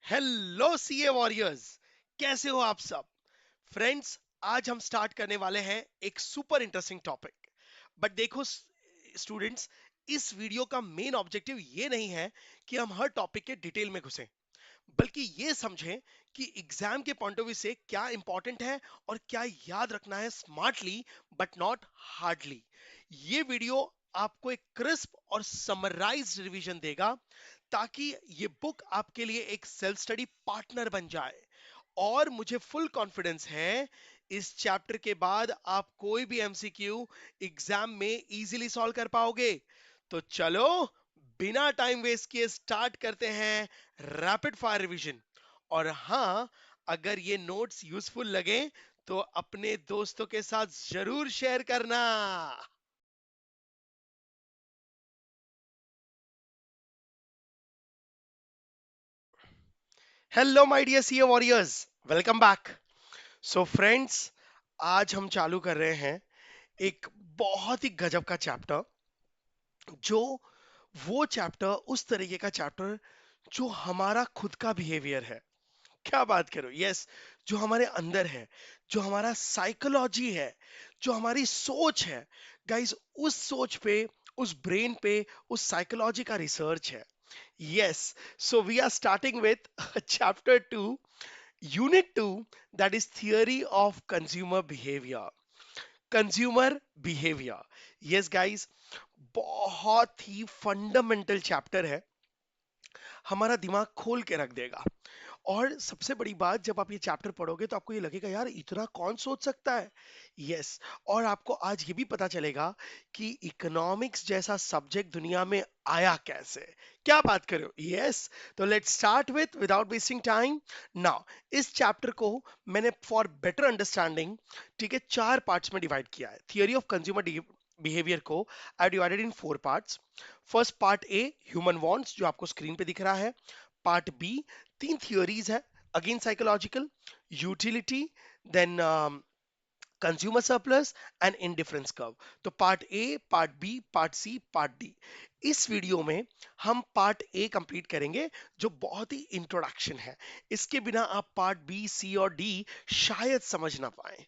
Hello CA warriors, कैसे हो आप सब? फ्रेंड्स, आज हम स्टार्ट करने वाले हैं एक सुपर इंटरेस्टिंग टॉपिक। बट देखो स्टूडेंट्स, इस वीडियो का मेन ऑब्जेक्टिव ये नहीं है कि हम हर टॉपिक के डिटेल में घुसें, बल्कि ये समझें कि एग्जाम के पॉइंट ऑफ व्यू से क्या इंपॉर्टेंट है और क्या याद रखना है स्मार्टली बट नॉट हार्डली। ये वीडियो आपको एक क्रिस्प और समराइज्ड रिवीजन देगा ताकि ये बुक आपके लिए एक सेल्फ स्टडी पार्टनर बन जाए। और मुझे फुल कॉन्फिडेंस है इस चैप्टर के बाद आप कोई भी एमसीक्यू एग्जाम में इजीली सॉल्व कर पाओगे। तो चलो, बिना टाइम वेस्ट किए स्टार्ट करते हैं रैपिड फायर रिवीजन। और हाँ, अगर ये नोट्स यूजफुल लगे तो अपने दोस्तों के साथ जरूर शेयर करना। Hello my dear CA warriors, welcome back. So friends, आज हम चालू कर रहे हैं एक बहुत ही गजब का चैप्टर, जो वो चैप्टर उस तरीके का चैप्टर जो हमारा खुद का बिहेवियर है। क्या बात करो, यस, जो हमारे अंदर है, जो हमारा साइकोलॉजी है, जो हमारी सोच है। गाइस, उस सोच पे, उस ब्रेन पे, उस साइकोलॉजी का रिसर्च है। Yes, so we are starting with chapter 2, unit 2, that is theory of consumer behaviour. Consumer behaviour, yes guys, बहुत ही फंडामेंटल चैप्टर है, हमारा दिमाग खोल के रख देगा। और सबसे बड़ी बात, जब आप ये चैप्टर पढ़ोगे तो आपको ये लगेगा यार इतना कौन सोच सकता है। यस, और आपको आज ये भी पता चलेगा कि इकोनॉमिक्स जैसा सब्जेक्ट दुनिया में आया कैसे। क्या बात करो, यस। तो let's start with without wasting time now. इस चैप्टर को मैंने फॉर बेटर अंडरस्टैंडिंग, ठीक है, चार पार्ट्स में डिवाइड किया है। थियरी ऑफ कंज्यूमर बिहेवियर को I divided in four parts. First part A, human wants, जो आपको स्क्रीन पे दिख रहा है। पार्ट बी, तीन थियोरीज है, again psychological, utility, then consumer surplus and indifference curve. तो part A, part B, part C, part D. इस वीडियो में हम पार्ट ए कंप्लीट करेंगे, जो बहुत ही इंट्रोडक्शन है। इसके बिना आप पार्ट बी, सी और डी शायद समझ ना पाए।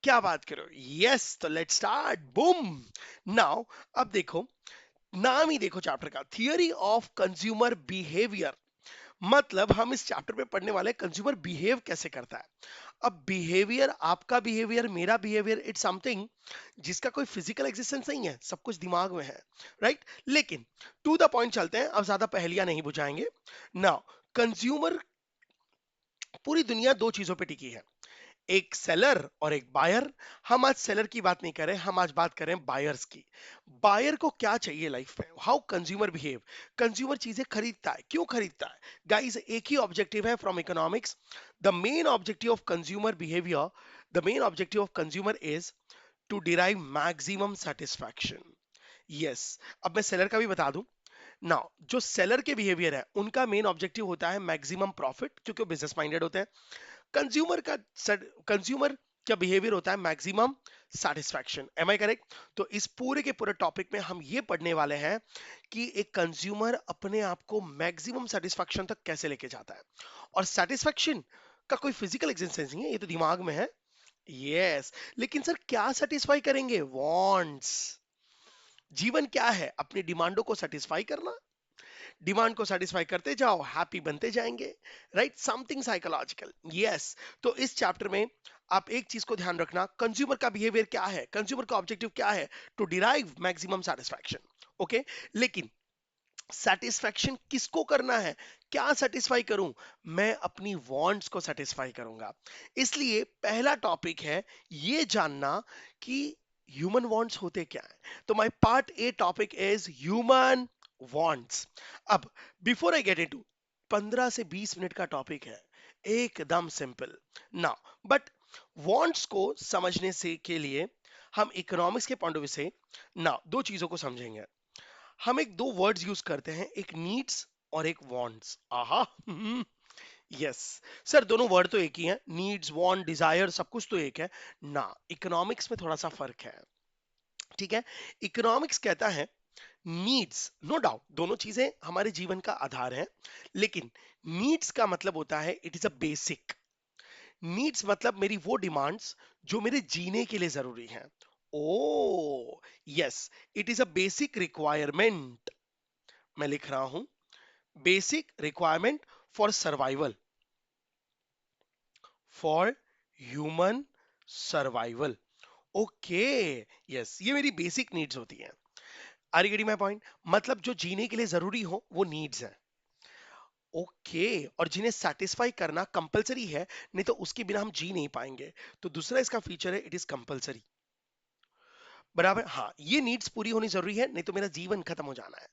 क्या बात करो, यस। तो लेट्स स्टार्ट, बूम। नाउ, अब देखो, नाम ही देखो चैप्टर का, थियरी ऑफ कंज्यूमर बिहेवियर। मतलब हम इस चैप्टर में पढ़ने वाले कंज्यूमर बिहेव कैसे करता है। अब बिहेवियर, आपका बिहेवियर, मेरा बिहेवियर, इट्स समथिंग जिसका कोई फिजिकल एग्जिस्टेंस नहीं है, सब कुछ दिमाग में है, राइट। लेकिन टू द पॉइंट चलते हैं, अब ज्यादा पहेलियां नहीं बुझाएंगे। नाउ, कंज्यूमर, पूरी दुनिया दो चीजों पे टिकी है, एक सेलर और एक बायर। हम आज सेलर की बात नहीं कर रहे, हम आज बात कर रहे हैं बायर्स की। बायर को क्या चाहिए लाइफ में, हाउ कंज्यूमर बिहेव। कंज्यूमर चीजें खरीदता है, क्यों खरीदता है? गाइस, एक ही ऑब्जेक्टिव है from economics. The main objective of consumer behaviour, the main objective of consumer is to derive maximum satisfaction. Yes, अब मैं सेलर का भी बता दूं। नाउ, जो सेलर के बिहेवियर है, उनका मेन ऑब्जेक्टिव होता है मैक्सिमम प्रॉफिट, क्योंकि वो बिजनेस माइंडेड होते हैं। कंज्यूमर का कंज्यूमर का बिहेवियर होता है maximum satisfaction. Am I correct? तो इस पूरे के पूरे टॉपिक में हम ये पढ़ने वाले हैं कि एक कंज्यूमर अपने आप को मैक्सिमम सेटिस्फैक्शन तक कैसे लेके जाता है। और सेटिस्फैक्शन का कोई फिजिकल एग्जिस्टेंस नहीं है, ये तो दिमाग में है। यस, लेकिन सर क्या सेटिस्फाई करेंगे? वांट्स। जीवन क्या है? अपनी डिमांडों को सेटिस्फाई करना। डिमांड को सेटिस्फाई करते जाओ, हैप्पी बनते जाएंगे, राइट। Something psychological, yes. तो इस चैप्टर में आप एक चीज को ध्यान रखना, कंज्यूमर का बिहेवियर क्या है, कंज्यूमर का ऑब्जेक्टिव क्या है, to derive maximum satisfaction. Okay, लेकिन सेटिस्फैक्शन किसको करना है? क्या सेटिस्फाई करूं? मैं अपनी वांट्स को सेटिस्फाई करूंगा। इसलिए पहला टॉपिक है ये जानना कि ह्यूमन वांट्स होते क्या है। तो my part A topic is human wants. अब बिफोर आई गेट इनटू, 15 से 20 मिनट का टॉपिक है, एकदम सिंपल ना। बट वांट्स को समझने से के लिए हम इकोनॉमिक्स के पॉइंट ऑफ व्यू से ना दो चीजों को समझेंगे। हम एक दो वर्ड्स यूज करते हैं, एक नीड्स और एक वांट्स। आहा, यस। सर दोनों वर्ड तो एक ही है, नीड्स, वांट, डिजायर, सब कुछ तो एक है ना। इकोनॉमिक्स में थोड़ा सा फर्क है, ठीक है। इकोनॉमिक्स कहता है नीड्स, नो डाउट दोनों चीजें हमारे जीवन का आधार है, लेकिन नीड्स का मतलब होता है it is a basic. Needs मतलब मेरी वो डिमांड्स जो मेरे जीने के लिए जरूरी हैं। Oh yes, it is a basic requirement. मैं लिख रहा हूं, basic requirement for survival, for human survival. Okay, yes, ये मेरी बेसिक नीड्स होती हैं। Are you getting my point? मतलब जो जीने के लिए जरूरी हो वो नीड्स है। ओके, और जिन्हें सेटिस्फाई करना कंपलसरी है, नहीं तो उसके बिना हम जी नहीं पाएंगे। तो दूसरा इसका फीचर है इट इज कंपलसरी। बराबर, हाँ, ये नीड्स पूरी होनी जरूरी है, नहीं तो मेरा जीवन खत्म हो जाना है।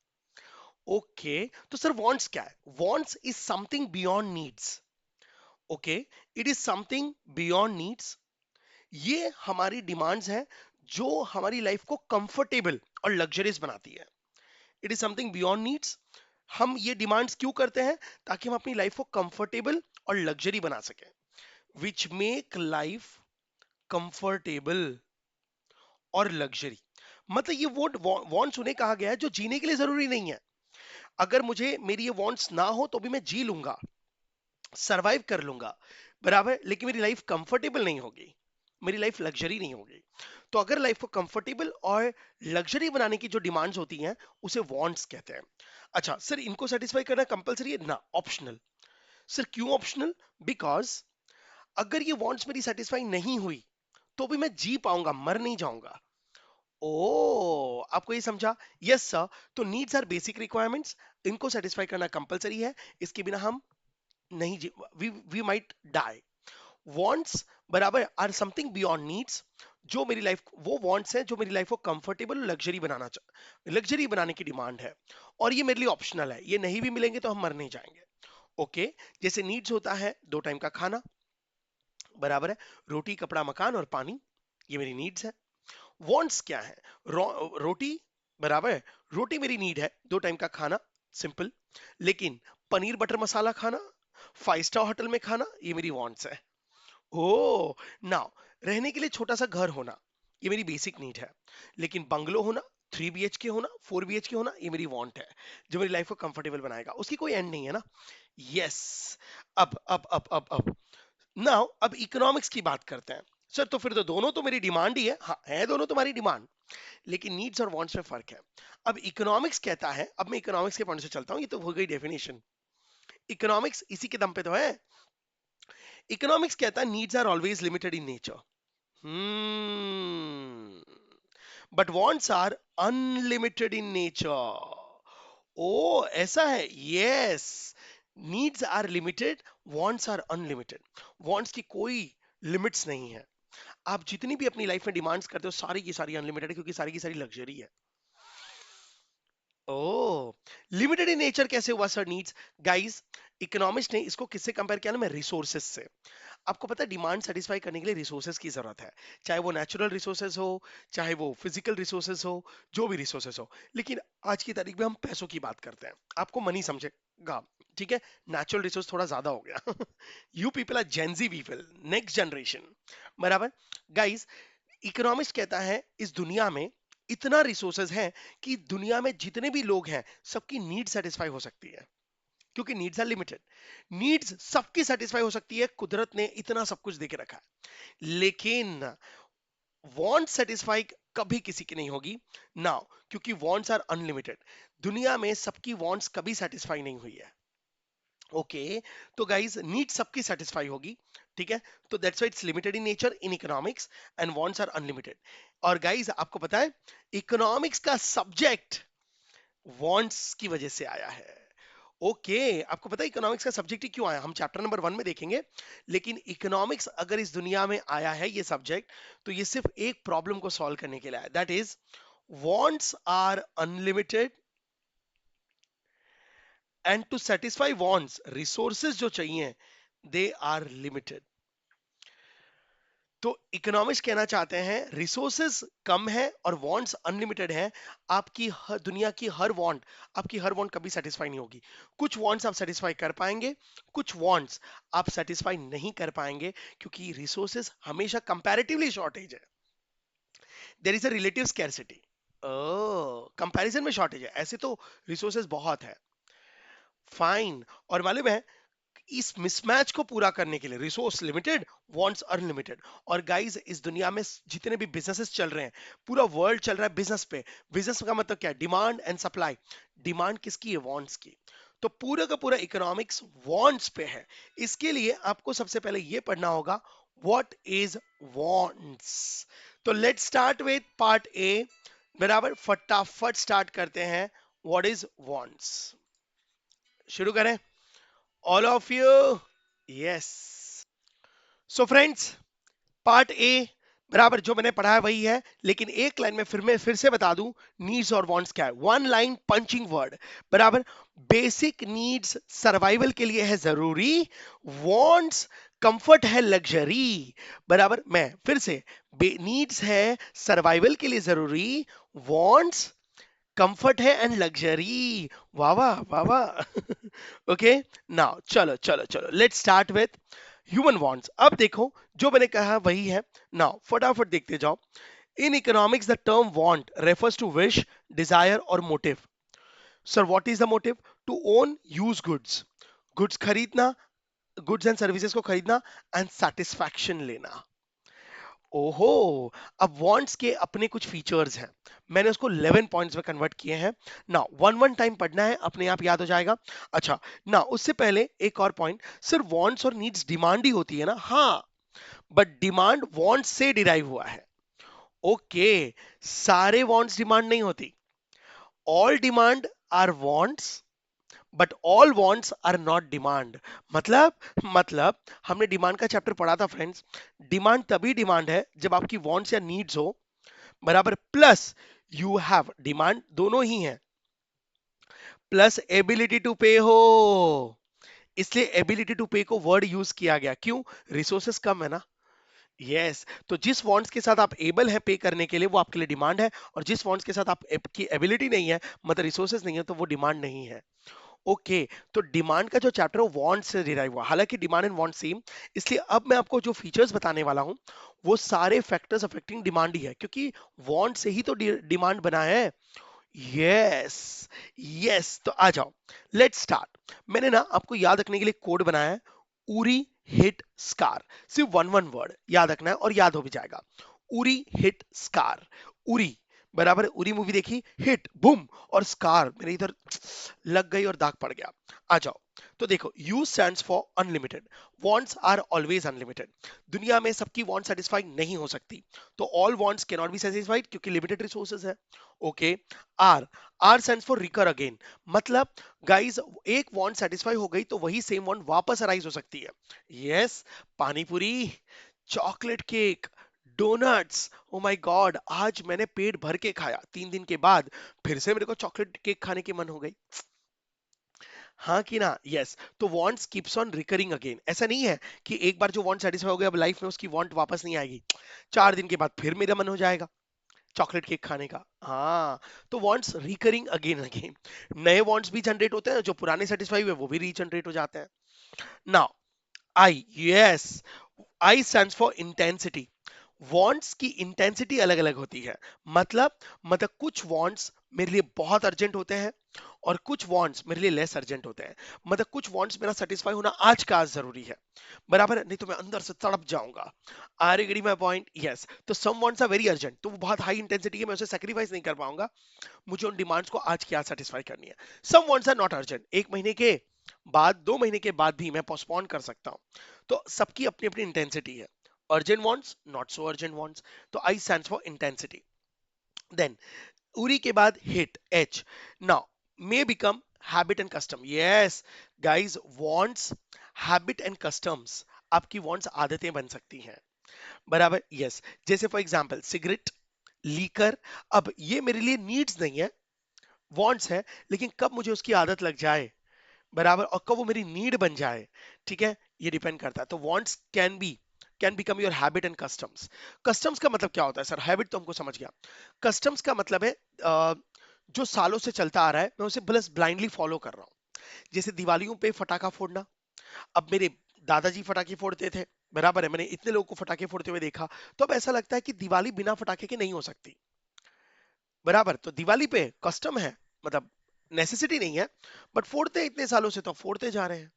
ओके, तो सर वांट्स क्या है? Wants is something beyond needs. Okay, it is something beyond needs. ये हमारी डिमांड्स हैं जो हमारी लाइफ को कंफर्टेबल और लग्जरियस बनाती है। It is something beyond needs. हम ये डिमांड्स क्यों करते हैं? ताकि हम अपनी लाइफ को कंफर्टेबल और लग्जरी बना सकें, विच मेक लाइफ कंफर्टेबल और लग्जरी। मतलब ये वो वांट्स उन्हें कहा गया है जो जीने के लिए जरूरी नहीं है। अगर मुझे मेरी ये वांट्स ना हो तो भी मैं जी लूंगा, सरवाइव कर लूंगा, बराबर, लेकिन मेरी लाइफ कंफर्टेबल नहीं होगी, मेरी लाइफ लग्जरी नहीं होगी। तो अगर लाइफ को कंफर्टेबल और लग्जरी बनाने की जो डिमांड्स होती हैं उसे वांट्स कहते हैं। अच्छा सर, इनको सेटिस्फाई करना कंपलसरी है ना? ऑप्शनल। सर क्यों ऑप्शनल? बिकॉज अगर ये वांट्स मेरी सेटिस्फाई नहीं हुई तो भी मैं जी पाऊंगा, मर नहीं जाऊंगा। ओ, आपको ये समझा? Yes sir. तो नीड्स आर बेसिक रिक्वायरमेंट्स, इनको सेटिस्फाई करना कंपलसरी है, इसके बिना हम नहीं जी, वी माइट डाई। वांट्स बराबर आर समथिंग बियॉन्ड नीड्स, जो मेरी लाइफ, वो वांट्स हैं जो मेरी लाइफ को कंफर्टेबल लग्जरी लग्जरी बनाने की डिमांड है। और ये मेरे लिए ऑप्शनल है, ये नहीं भी मिलेंगे तो हम मर नहीं जाएंगे। ओके, जैसे नीड्स होता है 2 टाइम का खाना, बराबर है, रोटी कपड़ा मकान और पानी, ये मेरी नीड्स है। वांट्स क्या है? रोटी, बराबर है, रोटी मेरी नीड है, 2 टाइम का खाना, सिंपल। लेकिन पनीर बटर मसाला खाना, 5 स्टार होटल में खाना, ये मेरी वांट्स है। ओ, नाउ, रहने के लिए छोटा सा घर होना, ये मेरी बेसिक नीड है। लेकिन बंगलो होना, 3 BHK होना, 4 BHK होना, ये मेरी वांट है, जो मेरी लाइफ को कंफर्टेबल बनाएगा, उसकी कोई एंड नहीं है ना। यस। अब नाउ, अब इकोनॉमिक्स की बात करते हैं। सर तो फिर तो दोनों तो मेरी डिमांड ही है। हाँ, है दोनों तुम्हारी डिमांड, लेकिन नीड्स और वांट्स में फर्क है। अब इकोनॉमिक्स कहता है, अब मैं इकोनॉमिक्स के पॉइंट से चलता हूँ, ये तो हो गई डेफिनेशन। इकोनॉमिक्स इसी के दम पे तो है। इकोनॉमिक्स कहता है needs are always limited in nature, but wants are unlimited in nature. ओ ऐसा है, yes. Needs are limited, wants are unlimited. Wants की कोई लिमिट्स नहीं है। आप जितनी भी अपनी लाइफ में डिमांड्स करते हो सारी की सारी अनलिमिटेड है, क्योंकि सारी की सारी लग्जरी है। ओ, लिमिटेड इन नेचर कैसे हुआ सर नीड्स? गाइस, इकोनॉमिस्ट ने इसको किससे कंपेयर किया ना? मैं रिसोर्सेज से। आपको पता है डिमांड सेटिस्फाई करने के लिए रिसोर्सेज की जरूरत है, चाहे वो नेचुरल रिसोर्सेज हो, चाहे वो फिजिकल रिसोर्सेज हो, जो भी रिसोर्सेज हो। लेकिन आज की तारीख में हम पैसों की बात करते हैं, आपको मनी समझेगा, ठीक है? नेचुरल रिसोर्स थोड़ा ज्यादा हो गया। You people are Gen Z people, next generation, बराबर। गाइस, इकोनॉमिस्ट कहता है इस दुनिया में इतना रिसोर्सेज है कि दुनिया में जितने भी लोग हैं सबकी नीड सेटिस्फाई हो सकती है, क्योंकि नीड्स आर लिमिटेड। नीड्स सबकी सेटिस्फाई हो सकती है, कुदरत ने इतना सब कुछ देके रखा है। लेकिन वांट सेटिस्फाई कभी किसी की नहीं होगी ना, क्योंकि वांट्स आर अनलिमिटेड। दुनिया में सबकी वांट्स कभी सेटिस्फाई नहीं हुई है। ओके, तो गाइस नीड सबकी सेटिस्फाई होगी, ठीक है? तो that's why it's limited in nature in economics, and wants are unlimited. और गाइस आपको पता है इकोनॉमिक्स का सब्जेक्ट वांट्स की वजह से आया है। ओके, आपको पता है इकोनॉमिक्स का सब्जेक्ट ही क्यों आया? हम चैप्टर नंबर 1 में देखेंगे। लेकिन इकोनॉमिक्स अगर इस दुनिया में आया है ये सब्जेक्ट, तो ये सिर्फ एक प्रॉब्लम को सॉल्व करने के लिए आया, that is wants are unlimited, and to satisfy wants resources जो चाहिए दे आर लिमिटेड। तो इकोनॉमिक्स कहना चाहते हैं रिसोर्सेज कम है और वांट्स अनलिमिटेड है। आपकी दुनिया की हर वांट, आपकी हर वांट कभी सेटिस्फाई नहीं होगी। कुछ वांट्स आप सेटिस्फाई कर पाएंगे, कुछ वांट्स आप सेटिस्फाई नहीं कर पाएंगे, क्योंकि रिसोर्सेज हमेशा कंपैरेटिवली शॉर्टेज है, there is a relative scarcity. Comparison में शॉर्टेज है, ऐसे तो रिसोर्सेज बहुत है। फाइन। और मालूम है, इस मिसमैच को पूरा करने के लिए रिसोर्स लिमिटेड, वांट्स अनलिमिटेड। और गाइस, इस दुनिया में जितने भी बिजनेसेस चल रहे हैं, पूरा वर्ल्ड चल रहा है बिजनेस पे। बिजनेस का मतलब क्या है? Demand and supply. डिमांड किसकी है? वांट्स की। तो पूरा का पूरा इकोनॉमिक्स वांट्स पे है। इसके लिए आपको सबसे पहले ये पढ़ना होगा, व्हाट इज वांट्स। तो let's start with part A. बराबर, फटाफट स्टार्ट करते हैं। व्हाट इज वांट्स, शुरू करें। All of you, yes. So friends, part A बराबर जो मैंने पढ़ा है वही है, लेकिन एक लाइन में फिर से बता दूं, नीड्स और वांट्स क्या है। One line punching word. बराबर, बेसिक नीड्स सर्वाइवल के लिए है जरूरी, वांट्स कंफर्ट है लग्जरी। बराबर, मैं फिर से, नीड्स है सर्वाइवल के लिए जरूरी, वांट्स कंफर्ट है एंड लग्जरी। वाह वाह वाह वाह। ओके, नाउ चलो चलो चलो, let's start with human wants. अब देखो, जो मैंने कहा वही है। नाउ फटाफट देखते जाओ। In economics the term want refers to wish, desire और motive. Sir what is the motive? To own use goods, goods खरीदना, गुड्स एंड सर्विसेज को खरीदना, एंड सेटिस्फैक्शन लेना। ओहो, अब वांट्स के अपने कुछ फीचर्स हैं, मैंने उसको 11 पॉइंट्स में कन्वर्ट किए हैं ना। वन वन टाइम पढ़ना है, अपने आप याद हो जाएगा। अच्छा ना, उससे पहले एक और पॉइंट, सिर्फ वांट्स और नीड्स डिमांड ही होती है ना? हाँ, बट डिमांड वांट्स से डिराइव हुआ है। ओके, सारे वांट्स डिमांड नहीं होती। All demand are wants, but all wants are not demand. मतलब मतलब हमने डिमांड का चैप्टर पढ़ा था फ्रेंड्स। डिमांड तभी डिमांड है जब आपकी वांट्स या नीड्स हो, बराबर, प्लस यू हैव, डिमांड दोनों ही है, प्लस एबिलिटी टू पे हो। इसलिए एबिलिटी टू पे को वर्ड यूज किया गया, क्यों? रिसोर्सेस कम है ना। यस तो जिस वांट्स के साथ आप एबल है पे करने के लिए, वो आपके लिए डिमांड है, और जिस वांट्स के साथ आपकी एबिलिटी नहीं है, मतलब रिसोर्सेस नहीं है, तो वो डिमांड नहीं है। ओके, तो डिमांड का जो चैप्टर है वांट से डिराइव हुआ, हालांकि डिमांड एंड वांट सेम। इसलिए अब मैं आपको जो फीचर्स बताने वाला हूं, वो सारे फैक्टर्स अफेक्टिंग डिमांड ही है, क्योंकि वांट से ही तो डिमांड बना है। यस यस, तो आ जाओ, लेट्स स्टार्ट। मैंने ना आपको याद रखने के लिए कोड बनाया है, उरी हिट स्कार। सिर्फ वन वन वर्ड याद रखना है और याद हो भी जाएगा। Uri hit scar. उरी, बराबर, उरी मूवी देखी, हिट बूम, और स्कार मेरे इधर लग गई और दाग पड़ गया। आ जाओ, तो देखो, U stands for unlimited, wants are always unlimited. दुनिया में सबकी वांट सेटिस्फाई नहीं हो सकती, तो all wants can not be satisfied क्योंकि लिमिटेड रिसोर्सेज है। Okay, R, R stands for recur again. मतलब गाइस, एक वांट सेटिस्फाई हो गई तो वही सेम वांट वापस अराइज हो सकती है। Yes, pani puri, chocolate cake, donuts. Oh my god, आज मैंने पेट भर के खाया, 3 दिन के बाद फिर से मेरे को चॉकलेट केक खाने की मन हो गई। हाँ कि ना? यस, तो wants keeps on recurring again. ऐसा नहीं है कि एक बार जो वांट सेटिस्फाई हो गया, अब लाइफ में उसकी वांट वापस नहीं आएगी, 4 दिन के बाद फिर मेरा मन हो जाएगा चॉकलेट केक खाने का। हाँ, तो वांट्स रिकरिंग अगेन अगेन। नए वांट्स भी जनरेट होते हैं, जो पुराने सेटिस्फाई हुए वो भी रीजनरेट हो जाते हैं। Now I, yes, I stands for intensity. Wants की इंटेंसिटी अलग अलग होती है। मतलब कुछ वांट्स मेरे लिए बहुत अर्जेंट होते हैं, और कुछ वांट्स मेरे लिए लेस अर्जेंट होते हैं। मतलब कुछ वांट्स मेरा सेटिस्फाई होना आज का आज जरूरी है, बराबर है, नहीं तो मैं अंदर से तड़प जाऊंगा। Are you getting my point? Yes, तो some wants are very urgent, तो वो बहुत हाई इंटेंसिटी है, मैं उसे सेक्रीफाइस नहीं कर पाऊंगा, मुझे उन डिमांड्स को आज की आज सेटिस्फाई करनी है। सम वांट्स आर नॉट अर्जेंट, 1 महीने के बाद, 2 महीने के बाद भी मैं पोस्टपोन कर सकता हूँ। तो सबकी अपनी अपनी इंटेंसिटी है। Urgent wants, not so urgent wants. तो I stands for intensity. Then Uri के बाद hit, H. Now may become habit and custom. Yes guys, wants, habit and customs, आपकी वांट्स आदतें बन सकती हैं, बराबर। यस, जैसे फॉर एग्जांपल सिगरेट, लीकर। अब ये मेरे लिए नीड्स नहीं है, वांट्स है, लेकिन कब मुझे उसकी आदत लग जाए, बराबर, और कब वो मेरी नीड बन जाए, ठीक है, ये डिपेंड करता है। तो wants can become your habit and customs. Customs का मतलब क्या होता है? सर हैबिट तो हमको समझ गया, कस्टम्स का मतलब है जो सालों से चलता आ रहा है, मैं उसे बस ब्लाइंडली फॉलो कर रहा हूँ। जैसे दिवालियों पे फटाखा फोड़ना, अब मेरे दादाजी फटाके फोड़ते थे, बराबर है, मैंने इतने लोगों को फटाके फोड़ते हुए देखा, तो अब ऐसा लगता है कि दिवाली बिना फटाके के नहीं हो सकती। बराबर। तो दिवाली पे कस्टम है, मतलब नेसेसिटी नहीं है, बट फोड़ते हैं इतने सालों से तो फोड़ते जा रहे हैं।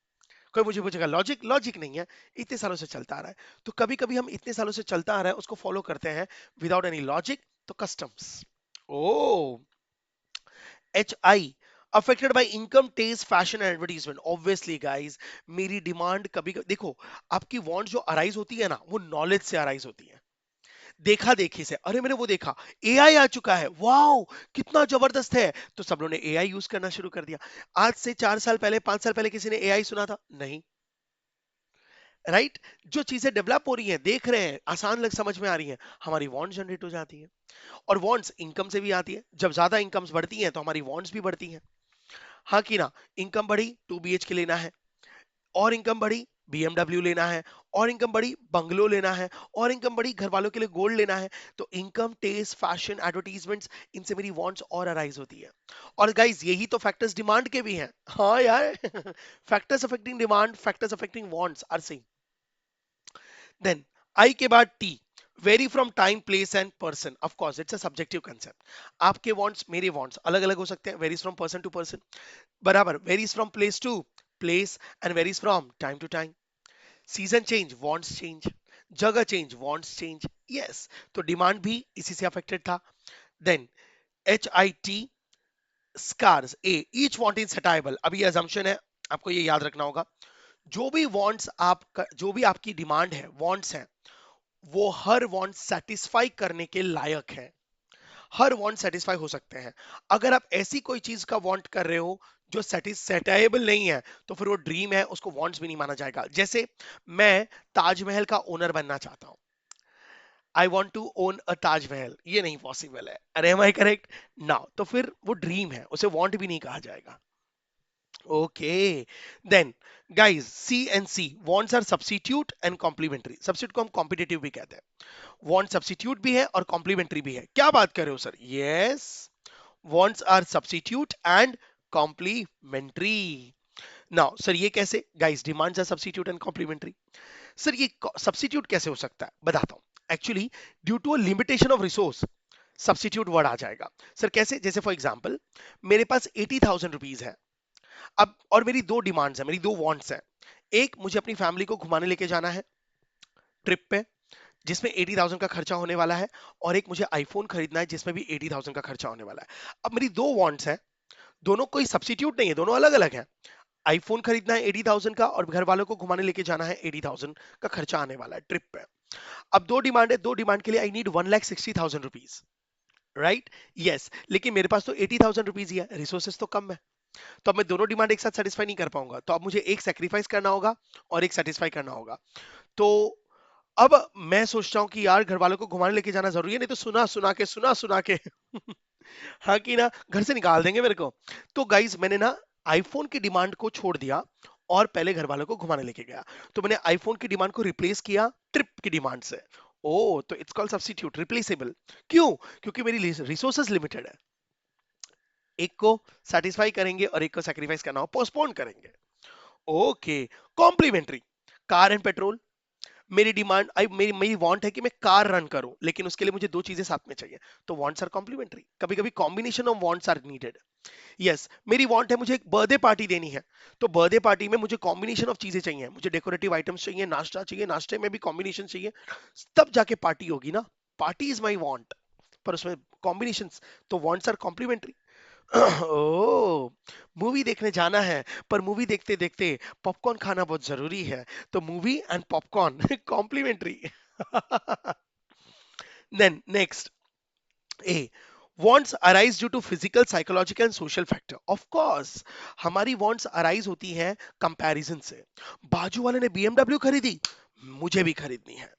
कोई मुझे पूछेगा लॉजिक, लॉजिक नहीं है, इतने सालों से चलता आ रहा है। तो कभी कभी हम इतने सालों से चलता आ रहा है उसको फॉलो करते हैं विदाउट एनी लॉजिक, तो customs. O, H I, affected by income, taste, fashion and advertisement. Obviously guys, मेरी डिमांड कभी कभी देखो, आपकी वांट जो अराइज होती है ना, वो नॉलेज से अराइज होती है, देखा देखी से। अरे मैंने वो देखा, एआई आ चुका है, वाओ कितना जबरदस्त है, तो सब लोगों ने एआई यूज करना शुरू कर दिया। आज से 4 साल पहले, 5 साल पहले किसी ने एआई सुना था? नहीं। राइट? जो चीजें डेवलप हो रही हैं, देख रहे हैं, आसान लग समझ में आ रही हैं, हमारी वांट जनरेट हो जाती है। और वांट्स इनकम से भी आती है, जब ज्यादा इनकम्स बढ़ती हैं तो हमारी वांट्स भी बढ़ती हैं। हाँ कि ना? इनकम बढ़ी, 2 BHK लेना है, और इनकम बढ़ी, बीएमडब्ल्यू लेना है, और इनकम बढ़ी, बंगलो लेना है, और इनकम बढ़ी, घर वालों के लिए गोल्ड लेना है। तो इनकम, टेस्ट, फैशन, एडवर्टीजमेंट्स, इनसे मेरी वांट्स और अराइज होती है। और गाइस, यही तो फैक्टर्स डिमांड के भी हैं। हाँ यार फैक्टर्स अफेक्टिंग डिमांड, फैक्टर्स अफेक्टिंग वांट्स आर सेम। देन आई के बाद T, vary from time, place and person. Of course it's a subjective concept. आपके वांट्स, मेरे वांट्स अलग अलग हो सकते हैं, varies from person to person. बराबर, varies from place to place, and varies from time to time. Season change, wants change, जगह change, wants change. Yes, तो डिमांड भी इसी से अफेक्टेड था। Then H I T, scarce, a, each want is satiable. अभी assumption है, आपको ये याद रखना होगा, जो भी वांट्स आप, जो भी आपकी डिमांड है, वांट्स है, वो हर वांट सेटिस्फाई करने के लायक है। हर वांट सेटिस्फाई हो सकते हैं। अगर आप ऐसी कोई चीज का वांट कर रहे हो जो सेटाइबल नहीं है, तो फिर वो ड्रीम है, उसको वांट्स भी नहीं माना जाएगा। जैसे मैं ताजमहल का ओनर बनना चाहता हूं, I want to own a Taj Mahal, ये नहीं पॉसिबल है। अरे एम आई करेक्ट? ना, तो फिर वो ड्रीम है, उसे वांट भी नहीं कहा जाएगा। Okay, then guys, C and C, wants are substitute and complementary. Substitute को हम कॉम्पिटेटिव भी कहते हैं, वांट सब्स्टिट्यूट भी है और कॉम्प्लीमेंट्री भी है। क्या बात कर रहे हो sir? Yes, wants are substitute and complementary. Now sir, ये कैसे? Guys, demands are substitute and complementary. Sir, ये सब्स्टिट्यूट कैसे हो सकता है? बताता हूं। Actually, due to a limitation of resource, substitute word आ जाएगा। सर कैसे? जैसे फॉर एग्जांपल, मेरे पास 80,000 रुपीज है अब, और मेरी दो डिमांड्स है, मेरी दो वांट्स है। एक, मुझे अपनी फैमिली को घुमाने लेके जाना है ट्रिप पे, जिसमें 80,000 का खर्चा होने वाला है, और एक, मुझे आईफोन खरीदना है जिसमें भी 80,000 का खर्चा होने वाला है। अब मेरी दो वांट्स है, दोनों कोई सब्स्टिट्यूट नहीं है, दोनों अलग अलग है। आईफोन खरीदना है 80,000 का, और घर वालों को घुमाने लेके जाना है, 80,000 का खर्चा आने वाला है ट्रिप पे। अब दो डिमांड है, दो डिमांड के लिए I need 1,60,000 rupees. Right? Yes, लेकिन मेरे पास तो 80,000 रुपीज ही है, रिसोर्सेस तो कम है। तो अब मैं दोनों डिमांड एक साथ सेटिस्फाई नहीं कर पाऊंगा, तो अब मुझे एक सेक्रीफाइस करना होगा और एक सेटिस्फाई करना होगा। तो अब मैं सोचता हूँ कि यार, घर वालों को घुमाने लेके जाना जरूरी है, नहीं तो सुना सुना के हाँ कि ना, घर से निकाल देंगे मेरे को। तो गाइज, मैंने ना आईफोन की डिमांड को छोड़ दिया, और पहले घर वालों को घुमाने लेके गया। तो मैंने आईफोन की डिमांड को रिप्लेस किया ट्रिप की डिमांड से। ओ, तो इट्स कॉल्ड सब्स्टिट्यूट, रिप्लेसेबल। क्यों? क्योंकि मेरी रिसोर्सेज लिमिटेड है, एक को सेटिस्फाई करेंगे और एक को सेक्रीफाइस करना हो, पोस्टपोन करेंगे। Okay, complementary, car and petrol. मेरी डिमांड, आई मेरी मेरी वांट है कि मैं कार रन करूं, लेकिन उसके लिए मुझे दो चीजें साथ में चाहिए, तो वांट्स आर कॉम्प्लीमेंट्री। कभी कभी combination of wants are needed. Yes, मेरी वांट है, मुझे एक बर्थडे पार्टी देनी है, तो बर्थडे पार्टी में मुझे कॉम्बिनेशन ऑफ चीजें चाहिए, मुझे डेकोरेटिव आइटम्स चाहिए, नाश्ता चाहिए, नाश्ते में भी कॉम्बिनेशन चाहिए, तब जाके पार्टी होगी ना। पार्टी इज माई वांट, पर उसमें कॉम्बिनेशन, तो wants are complementary. Oh, movie देखने जाना है, पर मूवी देखते देखते पॉपकॉर्न खाना बहुत जरूरी है, तो movie and popcorn complementary. Then next, A, wants arise due to physical, psychological and social factor. Of course, हमारी wants arise होती हैं कंपैरिजन से। बाजू वाले ने बीएमडब्ल्यू खरीदी, मुझे भी खरीदनी है।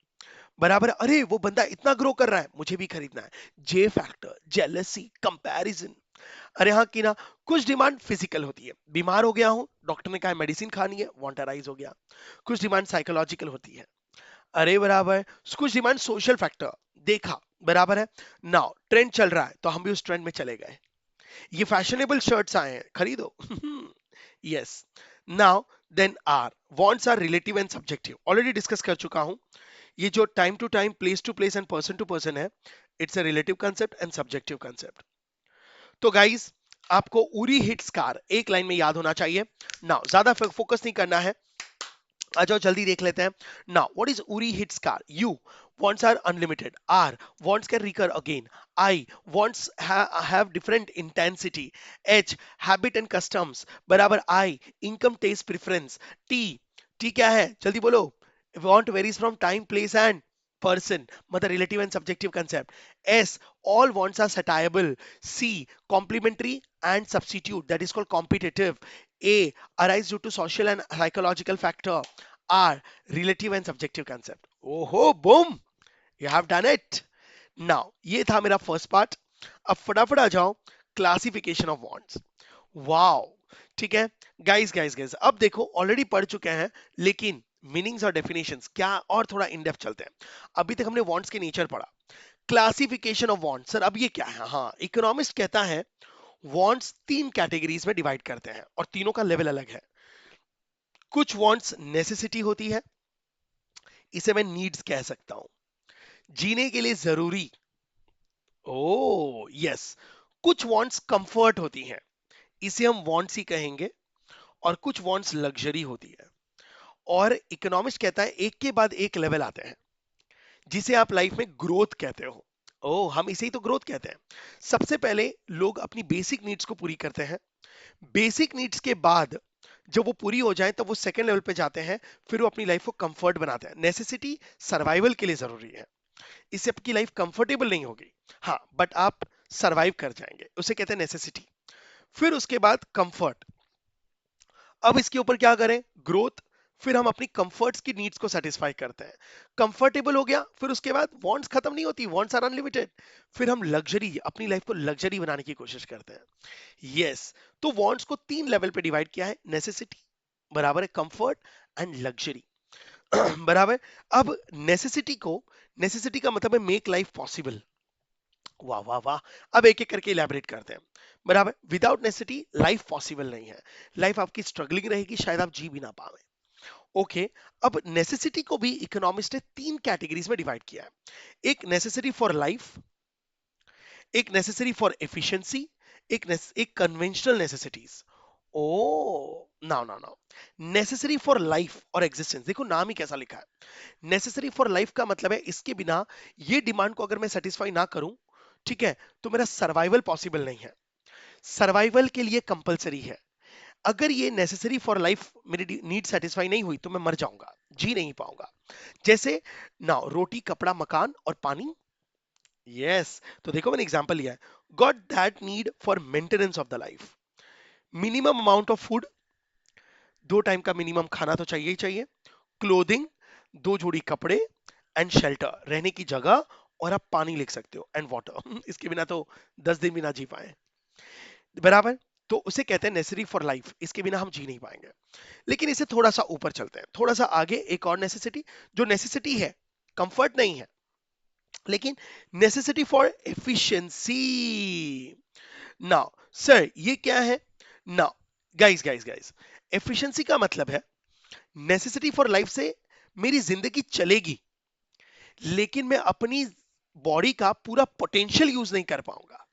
बराबर है? अरे वो बंदा इतना ग्रो कर रहा है, मुझे भी खरीदना है। जे फैक्टर, जेलसी, कंपैरिजन। अरे हाँ कि ना, कुछ डिमांड फिजिकल होती है, बीमार हो गया हूं, डॉक्टर ने कहा मेडिसिन खानी है, वांट अराइज हो गया। कुछ डिमांड साइकोलॉजिकल होती है। अरे बराबर है, कुछ डिमांड सोशल फैक्टर, देखा, बराबर है, नाउ ट्रेंड चल रहा है तो हम भी उस ट्रेंड में चले गए, ये फैशनेबल शर्ट्स आए हैं, खरीदो। Yes, now then are, wants are relative and subjective, already discuss कर चुका हूं। ये जो time to time, place to place and person to person है, it's a relative concept and subjective concept. तो गाइस, आपको उरी हिट्स कार एक लाइन में याद होना चाहिए। नाउ ज्यादा फोकस नहीं करना है, आ जाओ जल्दी देख लेते हैं। नाउ व्हाट इज उरी हिट्स car? You wants are unlimited. R wants can recur again. I wants have different intensity. H habit and customs बराबर I income taste preference. T T क्या है जल्दी बोलो? Want varies from time place and person मतलब relative and subjective concept. S all wants are satiable. C complementary and substitute that is called competitive. A arise due to social and psychological factor. R relative and subjective concept. ओहो boom, you have done it. Now ये था मेरा first part. अब फटाफट आ जाओ classification of wants. Wow, ठीक है। Guys guys guys, अब देखो ऑलरेडी पढ़ चुके हैं, लेकिन मीनिंग्स और डेफिनेशंस क्या, और थोड़ा इन डेप्थ चलते हैं। अभी तक हमने वांट्स के नेचर पढ़ा, क्लासिफिकेशन ऑफ वांट्स। सर अब ये क्या है? हाँ, इकोनॉमिस्ट कहता है वांट्स तीन कैटेगरीज में डिवाइड करते हैं और तीनों का लेवल अलग है। कुछ वांट्स नेसेसिटी होती है, इसे मैं नीड्स कह सकता हूं, जीने के लिए जरूरी। ओ यस। कुछ वांट्स कंफर्ट होती हैं, इसे हम वांट्स ही कहेंगे। और कुछ वांट्स लग्जरी होती है। और इकोनॉमिस्ट कहता है एक के बाद एक लेवल आते हैं, जिसे आप लाइफ में ग्रोथ कहते हो। ओ, हम इसे ही तो ग्रोथ कहते हैं। सबसे पहले लोग अपनी बेसिक नीड्स को पूरी करते हैं। बेसिक नीड्स के बाद जब वो पूरी हो जाए तब वो सेकंड लेवल पे जाते हैं, फिर वो अपनी लाइफ को कंफर्ट बनाते हैं। नेसेसिटी सर्वाइवल के लिए जरूरी है, इससे आपकी लाइफ कंफर्टेबल नहीं होगी, हाँ बट आप सरवाइव कर जाएंगे, उसे कहते हैं नेसेसिटी। फिर उसके बाद कंफर्ट। अब इसके ऊपर क्या करें? ग्रोथ। फिर हम अपनी कंफर्ट्स की नीड्स को सेटिस्फाई करते हैं, कंफर्टेबल हो गया। फिर उसके बाद वांट्स खत्म नहीं होती, वांट्स आर अनलिमिटेड। फिर हम लग्जरी, अपनी लाइफ को लग्जरी बनाने की कोशिश करते हैं। यस, तो वांट्स को तीन लेवल पे डिवाइड किया है, नेसेसिटी बराबर है कंफर्ट एंड लग्जरी बराबर। अब नेसेसिटी को, नेसेसिटी का मतलब है मेक लाइफ पॉसिबल। वाह वाह वाह। अब एक एक करके इलेबोरेट करते हैं। बराबर, विदाउट नेसेसिटी लाइफ पॉसिबल नहीं है, लाइफ आपकी स्ट्रगलिंग रहेगी, शायद आप जी भी ना पाए। ओके, अब नेसेसिटी को भी इकोनॉमिस्ट ने तीन कैटेगरीज में डिवाइड किया है। एक नेसेसरी फॉर लाइफ, एक नेसेसरी फॉर एफिशिएंसी, एक conventional necessities. Oh, now now now, necessary for life और एग्जिस्टेंस, देखो नाम ही कैसा लिखा है। नेसेसरी फॉर लाइफ का मतलब है इसके बिना ये डिमांड को अगर मैं सेटिस्फाई ना करूं, ठीक है, तो मेरा सर्वाइवल पॉसिबल नहीं है। सर्वाइवल के लिए कंपलसरी है। अगर ये नेसेसरी फॉर लाइफ मेरी नीड सेटिस्फाई नहीं हुई तो मैं मर जाऊंगा, जी नहीं पाऊंगा। जैसे नाउ रोटी कपड़ा मकान और पानी। यस, तो देखो मैंने एग्जांपल लिया है। Got that need for maintenance of the life. Minimum amount of food, दो टाइम का मिनिमम खाना तो चाहिए ही चाहिए। क्लोथिंग, दो जोड़ी कपड़े। एंड शेल्टर, रहने की जगह। और आप पानी लिख सकते हो, एंड वाटर इसके बिना तो 10 दिन भी ना जी पाए, बराबर। तो उसे कहते हैं नेसेसरी फॉर लाइफ, इसके बिना हम जी नहीं पाएंगे। लेकिन इसे थोड़ा सा ऊपर चलते हैं, थोड़ा सा आगे एक और नेसेसिटी, जो नेसेसिटी है, कंफर्ट नहीं है, लेकिन necessity for efficiency. Now sir ये क्या है? Now guys guys guys, efficiency का मतलब है नेसेसिटी फॉर लाइफ से मेरी जिंदगी चलेगी, लेकिन मैं अपनी बॉडी का पूरा पोटेंशियल यूज नहीं कर पाऊंगा।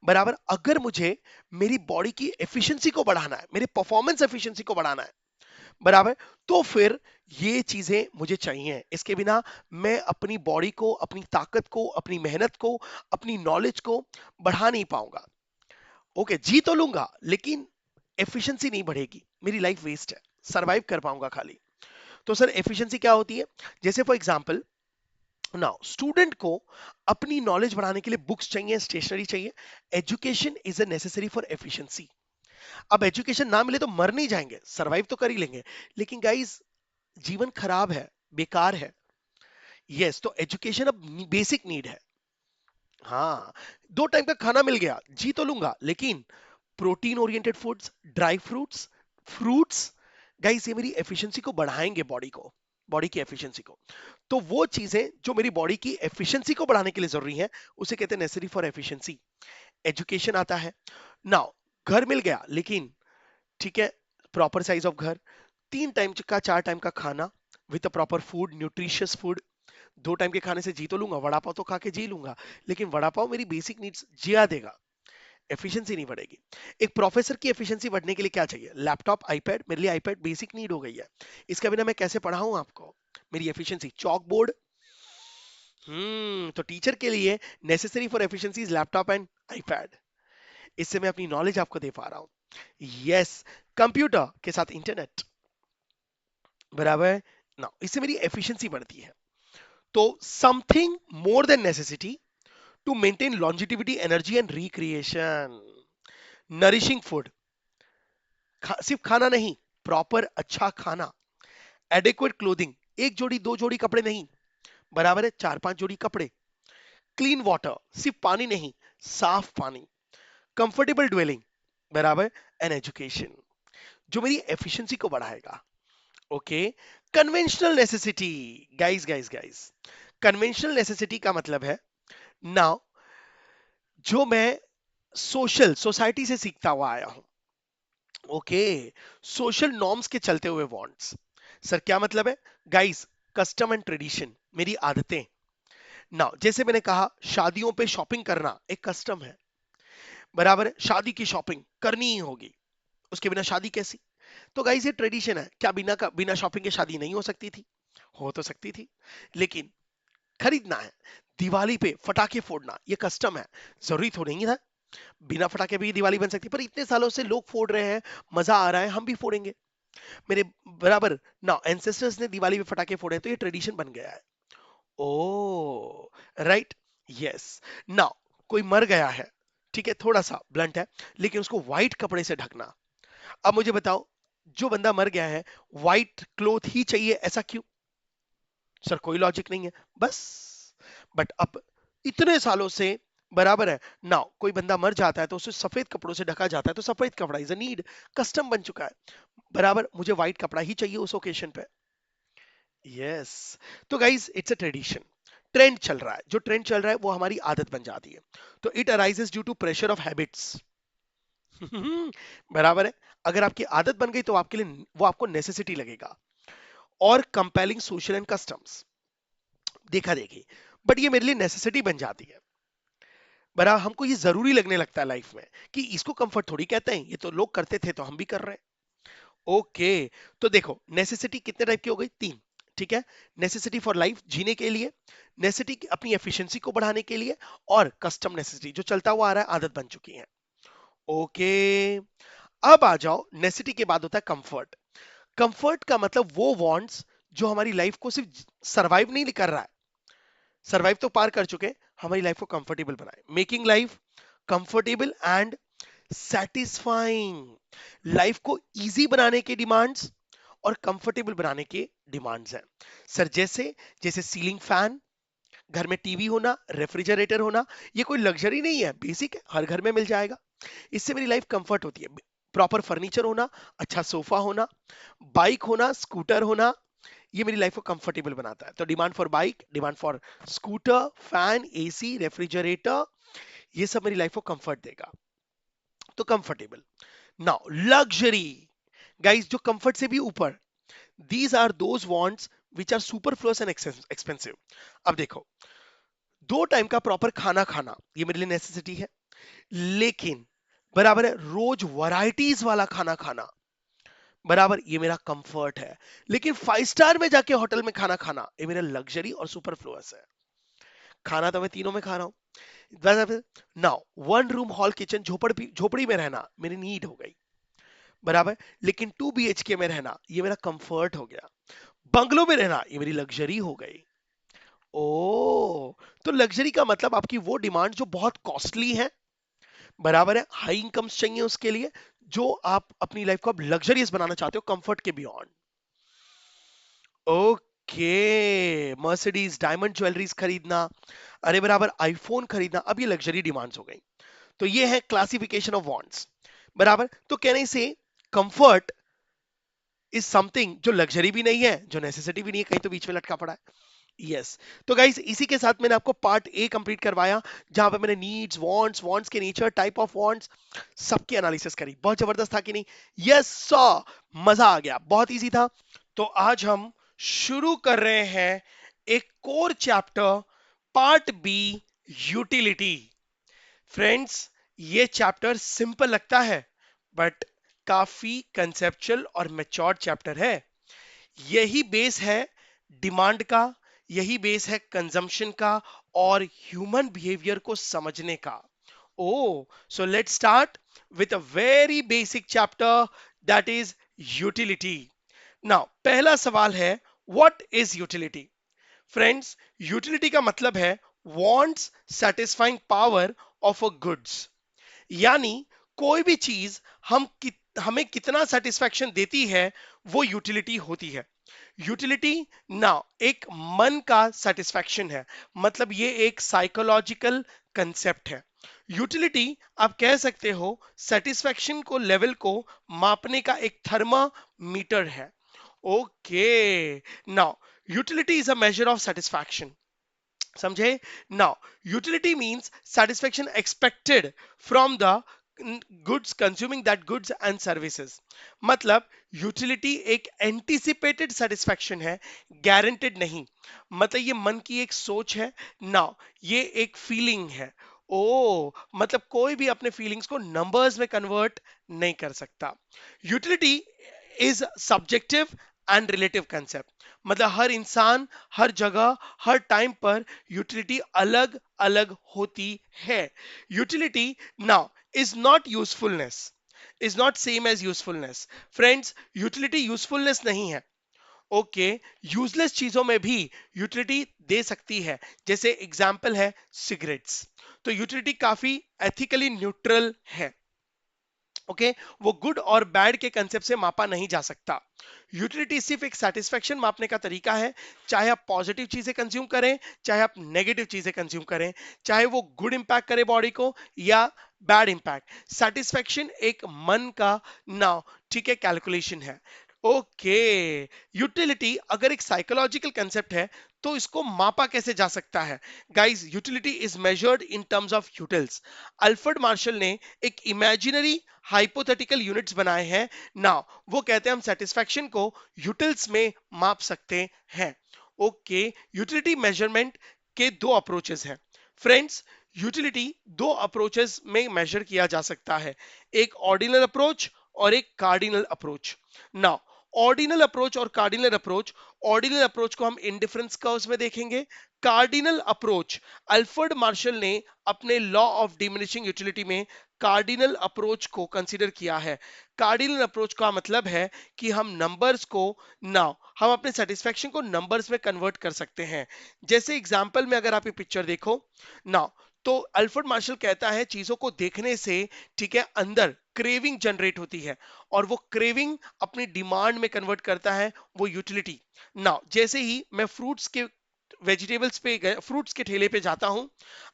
बराबर, अगर मुझे मेरी बॉडी की एफिशिएंसी को बढ़ाना है, मेरे परफॉर्मेंस एफिशिएंसी को बढ़ाना है, बराबर, तो फिर ये चीजें मुझे चाहिए। इसके बिना मैं अपनी बॉडी को, अपनी ताकत को, अपनी मेहनत को, अपनी नॉलेज को बढ़ा नहीं पाऊंगा। ओके, जी तो लूंगा लेकिन एफिशिएंसी नहीं बढ़ेगी, मेरी लाइफ वेस्ट है, सरवाइव कर पाऊंगा खाली। तो सर एफिशिएंसी क्या होती है? जैसे फॉर एग्जांपल, नाउ स्टूडेंट को अपनी नॉलेज बढ़ाने के लिए बुक्स चाहिए, स्टेशनरी चाहिए। Education is a necessary for efficiency. अब एजुकेशन ना मिले तो मर नहीं जाएंगे, सरवाइव तो कर ही लेंगे, लेकिन गाइस जीवन खराब है, बेकार है। यस, तो एजुकेशन अब बेसिक नीड है। हाँ, दो टाइम का खाना मिल गया, जी तो लूंगा, लेकिन protein oriented foods, dry fruits, fruits, guys ये मेरी एफिशिएंसी को बढ़ाएंगे, बॉडी को, बॉडी की एफिशिएंसी को। तो वो चीजें जो मेरी बॉडी की एफिशिएंसी को बढ़ाने के लिए जरूरी है, उसे कहते हैं नेसेसरी फॉर एफिशिएंसी। एजुकेशन आता है। नाउ घर मिल गया, लेकिन ठीक है, प्रॉपर साइज ऑफ घर, तीन टाइम का, चार टाइम का खाना with a proper food, nutritious food. दो टाइम के खाने से जी तो लूंगा, वड़ा पाव तो खा के जी लूंगा, लेकिन वड़ा पाव मेरी बेसिक नीड्स जिया देगा, एफिशिएंसी नहीं बढ़ेगी। एक प्रोफेसर की एफिशिएंसी बढ़ने के लिए क्या चाहिए? Laptop, iPad. मेरे लिए आईपैड बेसिक नीड हो गई है, इसके बिना मैं कैसे पढ़ाऊं आपको? मेरी एफिशिएंसी चॉक बोर्ड। तो टीचर के लिए necessary for efficiency is laptop and iPad. इससे मैं अपनी नॉलेज आपको दे पा रहा हूं। यस, कंप्यूटर के साथ इंटरनेट, बराबर है ना, इससे मेरी एफिशिएंसी बढ़ती है। तो something more than necessity to maintain longevity, energy and recreation. Nourishing food, सिर्फ खाना नहीं, प्रॉपर अच्छा खाना। एडिक्वेट क्लोथिंग, एक जोड़ी दो जोड़ी कपड़े नहीं, बराबर है, चार पांच जोड़ी कपड़े। क्लीन वाटर, सिर्फ पानी नहीं, साफ पानी। कंफर्टेबल ड्वेलिंग, बराबर, एंड एजुकेशन, जो मेरी एफिशिएंसी को बढ़ाएगा। Okay. Conventional necessity, guys guys guys, conventional necessity का मतलब है नाउ जो मैं सोसाइटी से सीखता हुआ आया हूं। ओके, सोशल नॉर्म्स के चलते हुए वांट्स। सर क्या मतलब है? गाइस, कस्टम एंड ट्रेडिशन, मेरी आदतें। नाउ जैसे मैंने कहा, शादियों पे शॉपिंग करना एक कस्टम है, बराबर है, शादी की शॉपिंग करनी ही होगी, उसके बिना शादी कैसी? तो गाइस ये ट्रेडिशन है। क्या बिना शॉपिंग के शादी नहीं हो सकती थी? हो तो सकती थी, लेकिन खरीदना है। दिवाली पे फटाके फोड़ना ये कस्टम है, जरूरी तो नहीं था बिना फटाके भी दिवाली बन सकती, पर इतने सालों से लोग फोड़ रहे हैं, मजा आ रहा है, हम भी फोड़ेंगे मेरे, बराबर ना। एंसेस्टर्स ने दिवाली में फटाके फोड़े हैं, तो ये ट्रेडिशन बन गया है। ओ, राइट, यस। नाउ कोई मर गया है, ठीक है, थोड़ा सा ब्लंट है, लेकिन उसको व्हाइट कपड़े से ढकना। अब मुझे बताओ, जो बंदा मर गया है, व्हाइट क्लोथ ही चाहिए, ऐसा क्यों? सर कोई लॉजिक नहीं है, बस। बट अब इतने सालों से, बराबर है ना, कोई बंदा मर जाता है तो उसे सफेद कपड़ों से ढका जाता है, तो सफेद कपड़ा इज अ नीड, कस्टम बन चुका है, बराबर, मुझे व्हाइट कपड़ा ही चाहिए उस ओकेशन पे। यस। तो guys it's a tradition, trend चल रहा है, जो ट्रेंड चल रहा है वो हमारी आदत बन जाती है। तो it arises due to pressure of habits. बराबर है, अगर आपकी आदत बन गई तो आपके लिए वो आपको नेसेसिटी लगेगा। और कंपेलिंग सोशल एंड कस्टम्स, देखा देखी, बट ये मेरे लिए नेसेसिटी बन जाती है, बरा हमको ये जरूरी लगने लगता है लाइफ में, कि इसको कंफर्ट थोड़ी कहते हैं, ये तो लोग करते थे तो हम भी कर रहे हैं। ओके, तो देखो नेसेसिटी कितने टाइप की हो गई? तीन, ठीक है। नेसेसिटी फॉर लाइफ, जीने के लिए, नेसेसिटी अपनी एफिशिएंसी को बढ़ाने के लिए, और कस्टम नेसेसिटी जो चलता हुआ आ रहा है, आदत बन चुकी है। ओके, अब आ जाओ, नेसेसिटी के बाद होता है कंफर्ट। कंफर्ट का मतलब वो वांट्स जो हमारी लाइफ को सिर्फ सरवाइव नहीं कर रहा है, सरवाइव तो पार कर चुके, हमारी लाइफ को कंफर्टेबल बनाए, making life comfortable and satisfying. Life को इजी बनाने के डिमांड्स और कंफर्टेबल बनाने के डिमांड्स हैं। सर जैसे, जैसे सीलिंग फैन, घर में टीवी होना, रेफ्रिजरेटर होना, ये कोई लग्जरी नहीं है, बेसिक है, हर घर में मिल जाएगा, इससे मेरी लाइफ कंफर्ट होती है। प्रॉपर फर्नीचर होना, अच्छा सोफा होना, बाइक होना, स्कूटर होना, ये मेरी लाइफ को कंफर्टेबल बनाता है। तो demand for bike, demand for scooter, fan, AC, refrigerator, ये सब मेरी लाइफ को कंफर्ट देगा। तो कंफर्टेबल। नाउ लग्जरी, गाइस जो कंफर्ट से भी ऊपर, these are those wants which are superfluous and expensive. अब देखो, दो टाइम का प्रॉपर खाना खाना ये मेरे लिए नेसेसिटी है, लेकिन बराबर है, रोज वैरायटीज वाला खाना खाना, बराबर, ये मेरा कंफर्ट है। लेकिन 5 स्टार में जाके होटल में खाना खाना ये मेरा लग्जरी और सुपरफ्लुअस है। खाना तो मैं तीनों में खा रहा हूं। Now one room hall kitchen, झोपड़ी में रहना मेरी नीड हो गई, बराबर, लेकिन 2 BHK में रहना ये मेरा कंफर्ट हो गया। बंगलो में रहना ये मेरी लग्जरी हो गई। ओ, तो लग्जरी का मतलब आपकी वो डिमांड जो बहुत कॉस्टली है, बराबर है, हाई इनकम्स चाहिए उसके लिए, जो आप अपनी लाइफ को अब लग्जरियस बनाना चाहते हो, कंफर्ट के beyond. Okay, Mercedes diamond jewelleries खरीदना, अरे बराबर, आईफोन खरीदना, अब ये लग्जरी डिमांड्स हो गई। तो ये है क्लासिफिकेशन ऑफ वांट्स, बराबर। तो कहने से कंफर्ट इज समथिंग जो लग्जरी भी नहीं है, जो नेसेसिटी भी नहीं है, कहीं तो बीच में लटका पड़ा है। यस। तो गाइस इसी के साथ मैंने आपको पार्ट ए कंप्लीट करवाया, जहां पे मैंने नीड्स, वांट्स, वांट्स के नेचर, टाइप ऑफ वांट्स, सबकी एनालिसिस करी। बहुत जबरदस्त था कि नहीं? यस सर, मजा आ गया, बहुत इजी था। तो आज हम शुरू कर रहे हैं एक core chapter, part B, utility. Friends, ये चैप्टर सिंपल लगता है बट काफी कंसेप्चुअल और मैच्योर चैप्टर है। यही बेस है डिमांड का, यही बेस है कंजम्पशन का और ह्यूमन बिहेवियर को समझने का। Oh, so let's start with a very basic chapter, that is utility. Now पहला सवाल है, what is utility? Friends, utility का मतलब है wants satisfying power of a goods. यानी कोई भी चीज हमें कितना सेटिस्फेक्शन देती है, वो यूटिलिटी होती है। यूटिलिटी ना एक मन का सेटिस्फेक्शन है, मतलब ये एक साइकोलॉजिकल कंसेप्ट है। यूटिलिटी आप कह सकते हो सेटिस्फेक्शन को लेवल को मापने का एक थर्मामीटर है। Okay, now utility is a measure of satisfaction. समझे? Now utility means satisfaction expected from the goods consuming that goods and services। मतलब यूटिलिटी एक एंटिसिपेटेड सेटिस्फैक्शन है, गारंटेड नहीं। मतलब ये मन की एक सोच है ना, ये एक फीलिंग है। ओ, मतलब कोई भी अपने फीलिंग्स को नंबर्स में कन्वर्ट नहीं कर सकता। Utility is subjective and relative concept. मतलब हर इंसान, हर जगह, हर टाइम पर यूटिलिटी अलग अलग होती है। Utility now is not usefulness, is not same as usefulness. Friends, utility usefulness नहीं है। ओके, यूजलेस चीजों में भी यूटिलिटी दे सकती है। जैसे एग्जाम्पल है सिगरेट्स। तो यूटिलिटी काफी एथिकली न्यूट्रल है। ओके, वो गुड और बैड के कंसेप्ट से मापा नहीं जा सकता। यूटिलिटी सिर्फ एक सेटिस्फेक्शन मापने का तरीका है। चाहे आप पॉजिटिव चीजें कंज्यूम करें, चाहे आप नेगेटिव चीजें कंज्यूम करें, चाहे वो गुड इंपैक्ट करे बॉडी को या बैड इंपैक्ट, सेटिस्फेक्शन एक मन का ना, ठीक है, कैलकुलेशन है। ओके, यूटिलिटी अगर एक साइकोलॉजिकल कंसेप्ट है तो इसको मापा कैसे जा सकता है? Guys, utility is measured in terms of utils. Alfred Marshall ने एक इमेजिनरी हाइपोथेटिकल यूनिट्स बनाए हैं ना, वो कहते हैं हम सेटिस्फेक्शन को यूटिल्स में माप सकते हैं। ओके, यूटिलिटी मेजरमेंट के दो अप्रोचेस हैं। फ्रेंड्स, यूटिलिटी दो अप्रोचेस में मेजर किया जा सकता है, एक ऑर्डिनल अप्रोच और एक cardinal approach. Now ordinal approach और कार्डिनल अप्रोच, ऑर्डिनल अप्रोच को हम इंडिफरेंस कर्व्स में देखेंगे। कार्डिनल अप्रोच, अल्फ्रेड मार्शल ने अपने लॉ ऑफ डिमिनिशिंग यूटिलिटी में कार्डिनल अप्रोच को कंसीडर किया है। कार्डिनल अप्रोच का मतलब है कि हम नंबर्स को ना, हम अपने सेटिस्फेक्शन को नंबर्स में कन्वर्ट कर सकते हैं। जैसे एग्जांपल में अगर आप ये पिक्चर देखो ना, तो अल्फ्रेड मार्शल कहता है चीजों को देखने से, ठीक है, अंदर क्रेविंग जनरेट होती है और वो क्रेविंग अपनी डिमांड में कन्वर्ट करता है, वो यूटिलिटी। ना जैसे ही मैं फ्रूट्स के, वेजिटेबल्स पे गए, फ्रूट्स के ठेले पे जाता हूं,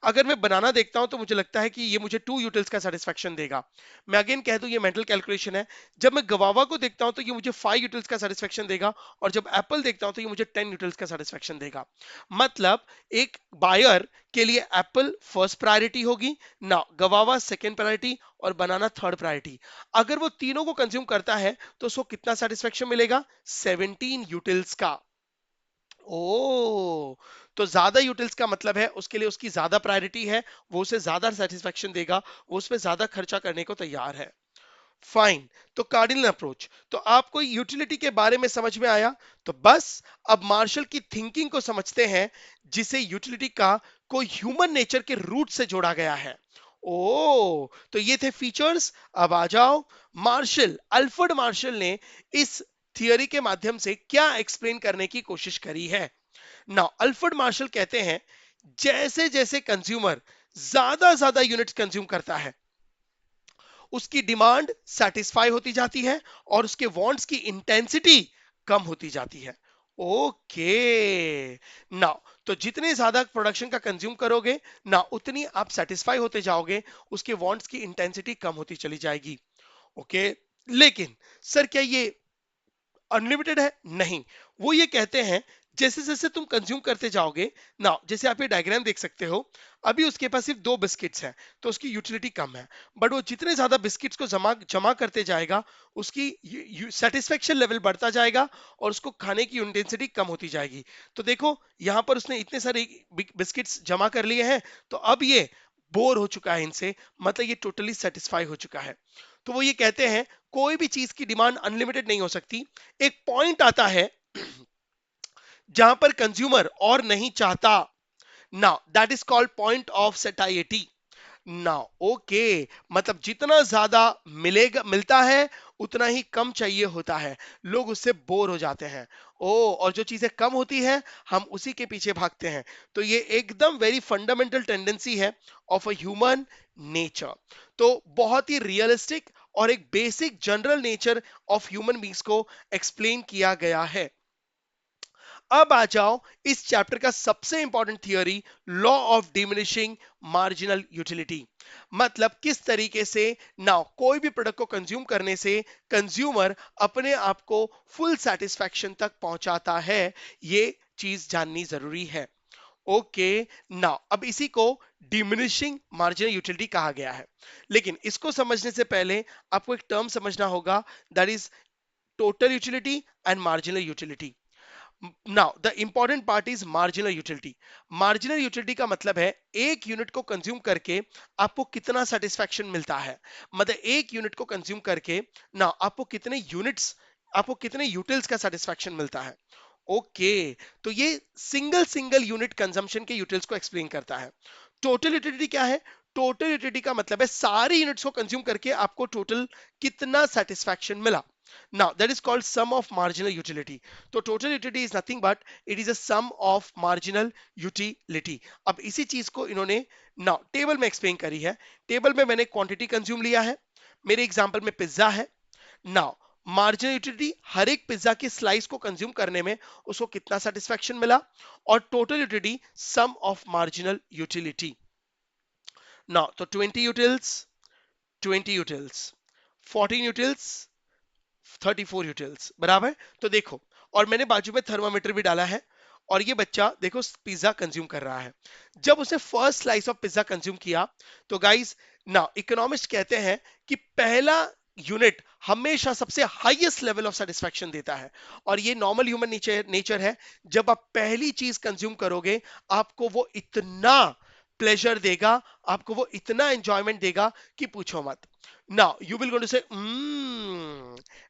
अगर मैं बनाना देखता हूं तो मुझे लगता है कि ये मुझे 2 यूटिल्स का सेटिस्फेक्शन देगा। मैं अगेन कह दूं ये मेंटल कैलकुलेशन है। जब मैं गवावा को देखता हूं तो ये मुझे 5 यूटिल्स का सेटिस्फेक्शन देगा, और जब एप्पल देखता हूं तो ये मुझे 10 यूटिल्स का सेटिस्फेक्शन देगा। मतलब एक बायर के लिए एप्पल फर्स्ट प्रायोरिटी होगी ना, गवावा सेकेंड प्रायोरिटी और बनाना थर्ड प्रायोरिटी। अगर वो तीनों को कंज्यूम करता है तो उसको कितना सेटिस्फेक्शन मिलेगा? 17 यूटिल्स का। ओ, तो ज्यादा यूटिल्स का मतलब है उसके लिए उसकी ज्यादा प्रायोरिटी है, वो उसे ज्यादा सेटिस्फेक्शन देगा, वो उस पर ज्यादा खर्चा करने को तैयार है। फाइन, तो कार्डिनल अप्रोच, तो आपको यूटिलिटी के बारे में समझ में आया। तो बस अब मार्शल की थिंकिंग को समझते हैं, जिसे यूटिलिटी का को ह्यूमन नेचर के रूट से जोड़ा गया है। ओ, तो ये थे फीचर्स। अब आ जाओ, मार्शल, अल्फ्रेड मार्शल ने इस थियरी के माध्यम से क्या एक्सप्लेन करने की कोशिश करी है। नाउ अल्फ्रेड मार्शल कहते हैं जैसे जैसे कंज्यूमर ज्यादा ज्यादा यूनिट्स कंज्यूम करता है, उसकी डिमांड सेटिस्फाई होती जाती है और उसके वांट्स की इंटेंसिटी कम होती जाती है। ओके, नाउ तो जितने ज्यादा प्रोडक्शन का कंज्यूम करोगे ना, उतनी आप सेटिस्फाई होते जाओगे, उसके वांट्स की इंटेंसिटी कम होती चली जाएगी। ओके, लेकिन सर क्या ये अनलिमिटेड है? नहीं, वो ये कहते हैं जैसे जैसे तुम कंज्यूम करते जाओगे ना, जैसे आप ये डायग्राम देख सकते हो, अभी उसके पास सिर्फ 2 बिस्किट्स हैं तो उसकी यूटिलिटी कम है, बट वो जितने ज्यादा बिस्किट्स को जमा जमा करते जाएगा, उसकी सेटिस्फेक्शन लेवल बढ़ता जाएगा और उसको खाने की इंटेंसिटी कम होती जाएगी। तो देखो, यहाँ पर उसने इतने सारे बिस्किट्स जमा कर लिए हैं, तो अब ये बोर हो चुका है इनसे, मतलब ये टोटली सेटिस्फाई हो चुका है। तो वो ये कहते हैं कोई भी चीज की डिमांड अनलिमिटेड नहीं हो सकती। एक पॉइंट आता है जहां पर कंज्यूमर और नहीं चाहता। Now that is called point of सेटाइटी। Now okay, मतलब जितना ज्यादा मिलेगा मिलता है उतना ही कम चाहिए होता है, लोग उससे बोर हो जाते हैं। ओ, और जो चीजें कम होती हैं हम उसी के पीछे भागते हैं। तो ये एकदम वेरी फंडामेंटल टेंडेंसी है ऑफ अ ह्यूमन नेचर। तो बहुत ही रियलिस्टिक और एक basic general nature of human beings को एक्सप्लेन किया गया है। अब आ जाओ इस चैप्टर का सबसे important theory, law of diminishing marginal utility. मतलब किस तरीके से नाउ कोई भी प्रोडक्ट को कंज्यूम करने से कंज्यूमर अपने आप को फुल सेटिस्फैक्शन तक पहुंचाता है, ये चीज जाननी जरूरी है। ओके, नाउ अब इसी को डिमिनिशिंग मार्जिनल यूटिलिटी कहा गया है। लेकिन इसको समझने से पहले आपको एक टर्म समझना होगा, that is total utility and marginal utility. Now the important part is marginal utility. Marginal utility का मतलब है एक यूनिट को कंज्यूम करके आपको कितना सेटिस्फैक्शन मिलता है। मतलब एक यूनिट को कंज्यूम करके ना आपको कितने यूनिट्स, आपको कितने यूटिल्स का सेटिस्फैक्शन मिलता है। ओके, तो ये सिंगल सिंगल यूनिट कंजम्पशन के यूटिल्स को एक्सप्लेन करता है। टोटल यूटिलिटी क्या है? टोटल यूटिलिटी का मतलब है सारी यूनिट्स को कंज्यूम करके आपको टोटल कितना सेटिस्फैक्शन मिला। Now that is called sum of marginal utility. तो total utility is nothing but it is a sum of marginal utility. अब इसी चीज को इन्होंने now टेबल में एक्सप्लेन करी है। टेबल में मैंने क्वांटिटी कंज्यूम लिया है, मेरे एग्जांपल में पिज्जा है। नाउ मार्जिनल यूटिलिटी, हर एक पिज्जा की स्लाइस को कंज्यूम करने में उसको कितना सेटिस्फैक्शन मिला। और total utility sum of marginal utility. Now तो 20 यूटिल्स, 20 यूटिल्स, 14 यूटिल्स, 34 यूटिल्स बराबर। तो देखो, और मैंने बाजू में थर्मामीटर भी डाला है, और ये बच्चा देखो पिज्जा कंज्यूम कर रहा है। जब उसने first slice of pizza consume किया, तो गाइस ना इकोनॉमिस्ट कहते हैं कि पहला यूनिट हमेशा सबसे हाईएस्ट लेवल ऑफ सेटिस्फैक्शन देता है। और ये नॉर्मल ह्यूमन नेचर है। जब आप पहली चीज कंज्यूम करोगे, आपको वो इतना प्लेजर देगा, आपको वो इतना एंजॉयमेंट देगा कि पूछो मत। Now you will going to say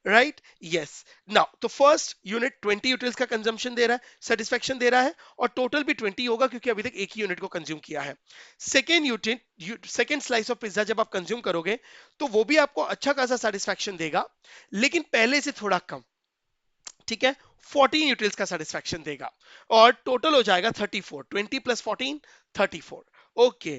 right, yes. Now तो फर्स्ट यूनिट 20 यूटिल्स का कंजम्पशन दे रहा है, सेटिस्फैक्शन दे रहा है, और टोटल भी 20 होगा क्योंकि अभी तक एक ही यूनिट को कंज्यूम किया है। Second unit, second slice of pizza जब आप कंज्यूम करोगे, तो वो भी आपको अच्छा खासा सेटिस्फैक्शन देगा, लेकिन पहले से थोड़ा कम। ठीक है, 14 यूटिल्स का सेटिस्फैक्शन देगा, और टोटल हो जाएगा 34। 20 प्लस 14, 34। ओके,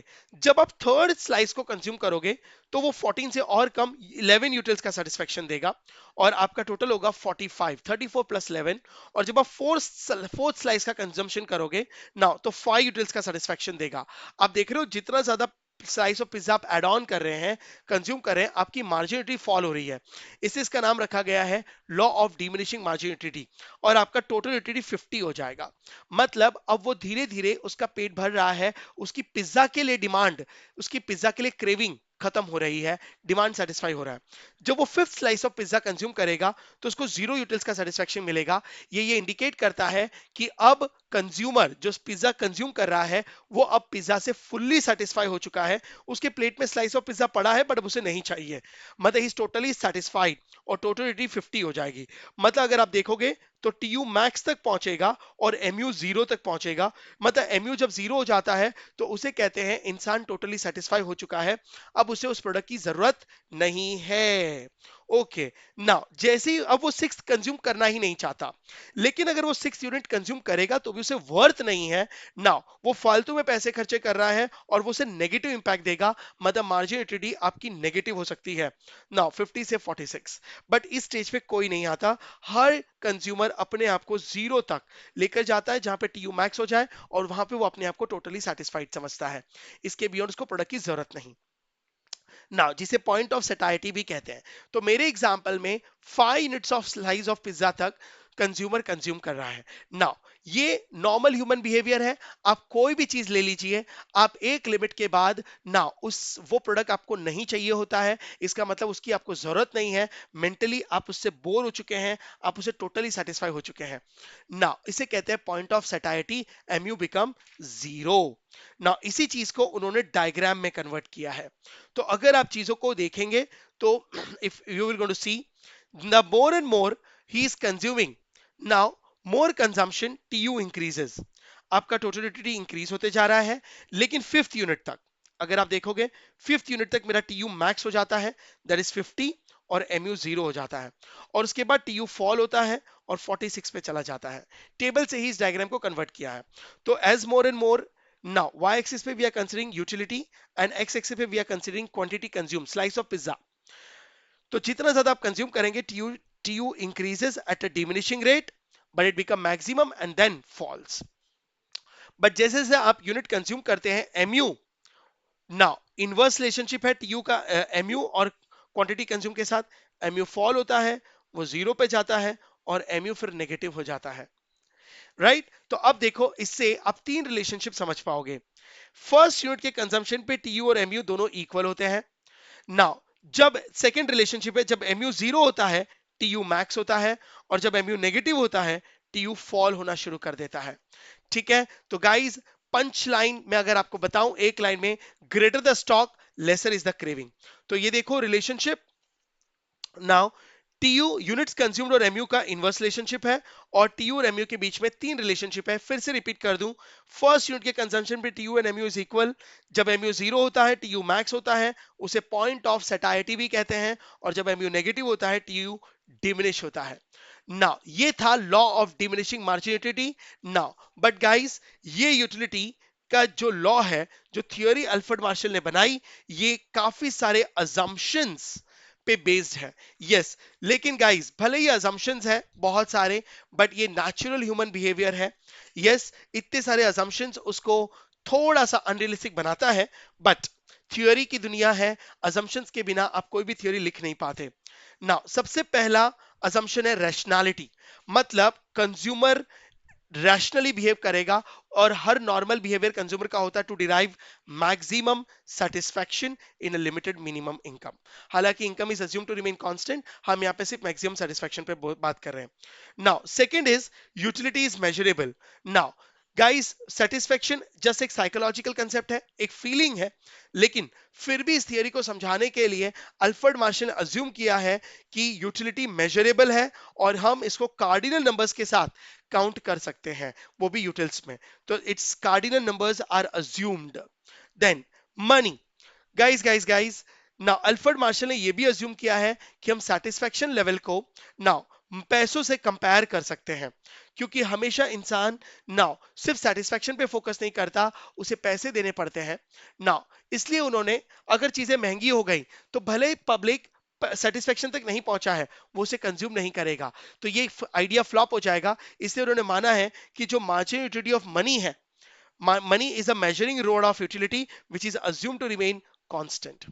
जब आप थर्ड स्लाइस को कंज्यूम करोगे, तो वो 14 से और कम 11 यूटिल्स का सेटिस्फैक्शन देगा, और आपका टोटल होगा 45। 34 प्लस 11। और जब आप फोर्थ स्लाइस का कंजम्पशन करोगे ना, तो 5 यूटिल्स का सेटिस्फैक्शन देगा। आप देख रहे हो जितना ज्यादा स्लाइस ऑफ पिज्जा आप एड ऑन कर रहे हैं, कंज्यूम कर रहे हैं, आपकी मार्जिनिटी फॉल हो रही है। इससे इसका नाम रखा गया है law of diminishing marginal utility. और आपका टोटल यूटिलिटी 50 हो जाएगा। मतलब अब वो धीरे धीरे उसका पेट भर रहा है, उसकी पिज्जा के लिए डिमांड, उसकी पिज्जा के लिए क्रेविंग खत्म हो रही है, डिमांड सेटिस्फाई हो रहा है। जब वो fifth slice of pizza consume करेगा, तो उसको 0 यूटिल्स का सेटिस्फैक्शन मिलेगा। ये इंडिकेट करता है कि अब कंज्यूमर जो पिज्जा कंज्यूम कर रहा है, वो अब पिज्जा से फुल्ली सेटिस्फाई हो चुका है। उसके प्लेट में स्लाइस ऑफ पिज्जा पड़ा है, बट अब उसे नहीं चाहिए। मतलब इज टोटली सेटिस्फाइड, और टोटलिटी 50 हो जाएगी। मतलब अगर आप देखोगे तो टी यू मैक्स तक पहुंचेगा और एम यू जीरो तक पहुंचेगा। मतलब एम यू जब जीरो हो जाता है, तो उसे कहते हैं इंसान टोटली सेटिस्फाई हो चुका है, अब उसे उस प्रोडक्ट की जरूरत नहीं है। ओके, नाउ जैसे ही अब वो सिक्स कंज्यूम करना ही नहीं चाहता, लेकिन अगर वो 6 यूनिट कंज्यूम करेगा तो भी उसे वर्थ नहीं है। नाउ वो फालतू में पैसे खर्चे कर रहा है, और वो उसे नेगेटिव इंपैक्ट देगा। मतलब मार्जिनिटी आपकी नेगेटिव हो सकती है। नाउ 50 से 46, बट इस स्टेज पे कोई नहीं आता। हर कंज्यूमर अपने आप को जीरो तक लेकर जाता है, जहां पे टी यू मैक्स हो जाए, और वहां पे वो अपने आप को टोटली सेटिस्फाइड समझता है। इसके बियॉन्ड उसको प्रोडक्ट की जरूरत नहीं। नाउ जिसे पॉइंट ऑफ सेटाइटी भी कहते हैं। तो मेरे एग्जांपल में 5 units of slice of pizza तक कंज्यूमर कंज्यूम कर रहा है। नाउ ये नॉर्मल ह्यूमन बिहेवियर है। आप कोई भी चीज ले लीजिए, आप एक लिमिट के बाद ना उस वो प्रोडक्ट आपको नहीं चाहिए होता है, इसका मतलब उसकी आपको जरूरत नहीं है, मेंटली आप उससे बोर हो चुके हैं, आप उसे टोटली सेटिस्फाई हो चुके हैं ना। इसे कहते हैं point of सेटाइटी, MU become zero ना। इसी चीज को उन्होंने डायग्राम में कन्वर्ट किया है। तो अगर आप चीजों को देखेंगे तो if you will going to see the more and more he is consuming, now more consumption TU increases। आपका टोटल यूटिलिटी इंक्रीज होते जा रहा है, लेकिन फिफ्थ यूनिट तक अगर आप देखोगे, फिफ्थ यूनिट तक मेरा टीयू मैक्स हो जाता है, दैट इज 50, और एमयू जीरो हो जाता है, और उसके बाद टीयू फॉल होता है और 46 पे चला जाता है। टेबल से ही इस डायग्राम को कन्वर्ट किया है। तो as more and more, now Y axis पे we are considering utility and X axis पे we are considering quantity consume, slice of pizza. तो जितना ज्यादा आप कंज्यूम करेंगे, TU increases at a diminishing rate, but it become maximum and then falls. But जैसे जैसे आप यूनिट कंज्यूम करते हैं, एमयू नाउ इनवर्स रिलेशनशिप है टीयू का एमयू और क्वांटिटी कंज्यूम के साथ। एमयू फॉल होता है, वो जीरो पे जाता है, और एमयू फिर नेगेटिव हो जाता है, राइट। तो अब देखो, इससे आप तीन रिलेशनशिप समझ पाओगे। फर्स्ट यूनिट के कंजम्पशन पे टीयू और एमयू दोनों इक्वल होते हैं। नाउ जब सेकेंड रिलेशनशिप है, जब एमयू जीरो होता है टीयू मैक्स होता है, और जब एमयू नेगेटिव होता है टीयू फॉल होना शुरू कर देता है। ठीक है, तो गाइज पंच लाइन में अगर आपको बताऊं एक लाइन में, greater the stock lesser is the craving. तो ये देखो relationship. Now TU units consumed और एमयू का इनवर्स रिलेशनशिप है, और टीयू और एमयू के बीच में तीन रिलेशनशिप है। फिर से रिपीट कर दूं, फर्स्ट यूनिट के कंजम्पशन पे TU and MU is equal. जब एमयू जीरो होता है टीयू मैक्स होता है, उसे पॉइंट ऑफ सेटाइटी भी कहते हैं, और जब एमयू नेगेटिव होता है टीयू डिमिनिश होता है। नाउ ये था law of diminishing marginality. Now but guys, ये यूटिलिटी का जो लॉ है, जो थियोरी अल्फ्रेड मार्शल ने बनाई, ये काफी सारे अजम्पशंस पे बेस्ड है। यस, लेकिन गाइस भले ही अजम्पशंस है बहुत सारे, बट ये नेचुरल ह्यूमन बिहेवियर है। यस, इतने सारे अजम्पशंस उसको थोड़ा सा अनरियलिस्टिक बनाता है, बट थ्योरी की दुनिया है, अजम्पशंस के बिना आप कोई भी थ्योरी लिख नहीं पाते। नाउ सबसे पहला अजम्पशन है रैशनैलिटी, मतलब कंज्यूमर रैशनली बिहेव करेगा, और हर नॉर्मल बिहेवियर कंज्यूमर का होता है to derive maximum satisfaction in a limited minimum income. हालांकि income is assume to remain constant, हम यहाँ पे सिर्फ मैक्सिमम सेटिस्फैक्शन पे बात कर रहे हैं। Now second is utility is measurable. Now guys, satisfaction just एक साइकोलॉजिकल कंसेप्ट है, एक फीलिंग है, लेकिन फिर भी इस थियरी को समझाने के लिए अल्फ्रेड मार्शल ने अज्यूम किया है कि यूटिलिटी मेजरेबल है, और हम इसको कार्डिनल नंबर्स के साथ काउंट कर सकते हैं, वो भी यूटिल्स में। तो it's cardinal numbers are assumed. Then money, guys now Alfred Marshall ने यह भी अज्यूम किया है कि हम सेटिस्फैक्शन लेवल को नाउ पैसों से कंपेयर कर सकते हैं, क्योंकि हमेशा इंसान नाउ सिर्फ सेटिस्फैक्शन पे फोकस नहीं करता, उसे पैसे देने पड़ते हैं। नाउ इसलिए उन्होंने, अगर चीजें महंगी हो गई तो भले पब्लिक सेटिस्फैक्शन तक नहीं पहुंचा है, वो उसे कंज्यूम नहीं करेगा, तो ये आइडिया फ्लॉप हो जाएगा। इसलिए उन्होंने माना है कि जो मार्जिनल यूटिलिटी ऑफ मनी है, money is a measuring rod of utility which is assumed to remain constant.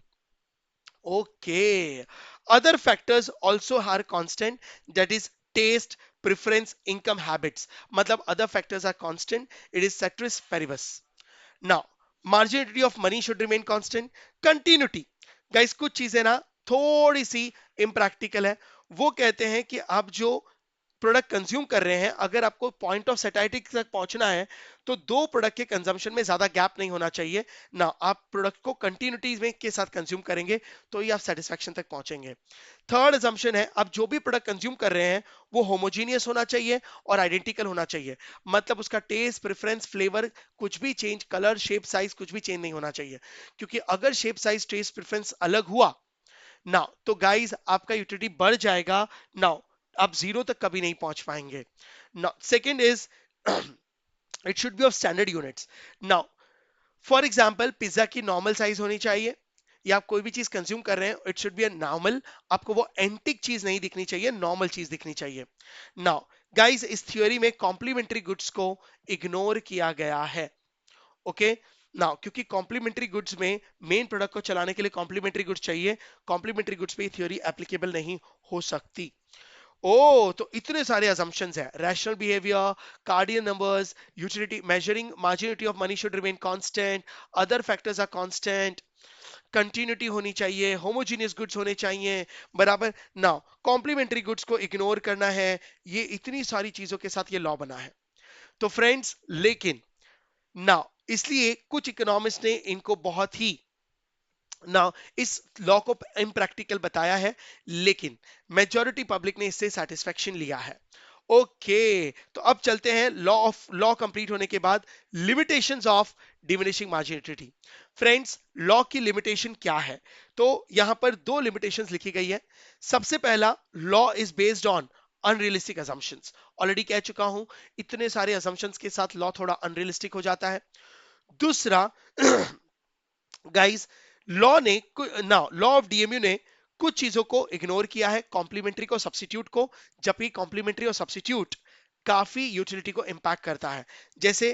Okay, other factors also are constant, that is taste, preference, income, habits, मतलब other factors are constant, it is ceteris paribus. Now marginality of money should remain constant. Continuity, guys कुछ चीजें ना थोड़ी सी impractical है। वो कहते हैं कि आप जो प्रोडक्ट कंज्यूम कर रहे हैं, अगर आपको पॉइंट ऑफ सेटाइटी तक पहुंचना है, तो दो प्रोडक्ट के कंजम्पशन में ज्यादा गैप नहीं होना चाहिए ना। आप प्रोडक्ट को कंटिन्यूटी में के साथ कंज्यूम करेंगे तो ही आप सेटिस्फैक्शन तक पहुंचेंगे। थर्ड असम्पशन है, आप जो भी प्रोडक्ट कंज्यूम कर रहे हैं वो होमोजीनियस होना चाहिए और आइडेंटिकल होना चाहिए, मतलब उसका टेस्ट, प्रेफरेंस, फ्लेवर कुछ भी चेंज, कलर, शेप, साइज कुछ भी चेंज नहीं होना चाहिए, क्योंकि अगर शेप, साइज, टेस्ट, प्रेफरेंस अलग हुआ ना, तो गाइस आपका यूटिलिटी बढ़ जाएगा। नाउ आप जीरो तक कभी नहीं पहुंच पाएंगे। Now second is it should be of standard units. Now for example, pizza की नॉर्मल साइज होनी चाहिए, या आप कोई भी चीज कंज्यूम कर रहे हैं, it should be a normal, आपको वो एंटिक चीज नहीं दिखनी चाहिए, नॉर्मल चीज दिखनी चाहिए। नाउ गाइस, इस थ्योरी में कॉम्प्लीमेंट्री गुड्स को इग्नोर किया गया है। ओके, नाउ क्योंकि कॉम्प्लीमेंट्री गुड्स में मेन प्रोडक्ट को चलाने के लिए कॉम्प्लीमेंट्री गुड्स चाहिए, कॉम्प्लीमेंट्री गुड्स पे थ्योरी एप्लीकेबल नहीं हो सकती। ओ तो इतने सारे assumptions है, rational behaviour, cardinal numbers, utility, measuring marginality of money should remain constant, other factors are constant, continuity होनी चाहिए, होमोजीनियस गुड्स होने चाहिए, बराबर ना, कॉम्प्लीमेंट्री गुड्स को इग्नोर करना है। ये इतनी सारी चीजों के साथ ये लॉ बना है। तो फ्रेंड्स, लेकिन ना, इसलिए कुछ इकोनॉमिस्ट ने इनको बहुत ही ना इस लॉ को इम्प्रैक्टिकल बताया है, लेकिन मेजॉरिटी पब्लिक ने इससे सेटिस्फेक्शन लिया है। ओके, तो अब चलते हैं लॉ कंप्लीट होने के बाद limitations of diminishing marginality. Friends, law की लिमिटेशन क्या है? तो यहां पर दो लिमिटेशंस लिखी गई है। सबसे पहला, law is based on unrealistic assumptions। Already कह चुका हूं, इतने सारे assumptions के साथ लॉ थोड़ा अनरियलिस्टिक हो जाता है। दूसरा, गाइस, लॉ ऑफ डीएमयू ने कुछ चीजों को इग्नोर किया है, कॉम्प्लीमेंट्री को, सब्स्टिट्यूट को, जबकि कॉम्प्लीमेंट्री और सब्स्टिट्यूट काफी यूटिलिटी को इंपैक्ट करता है। जैसे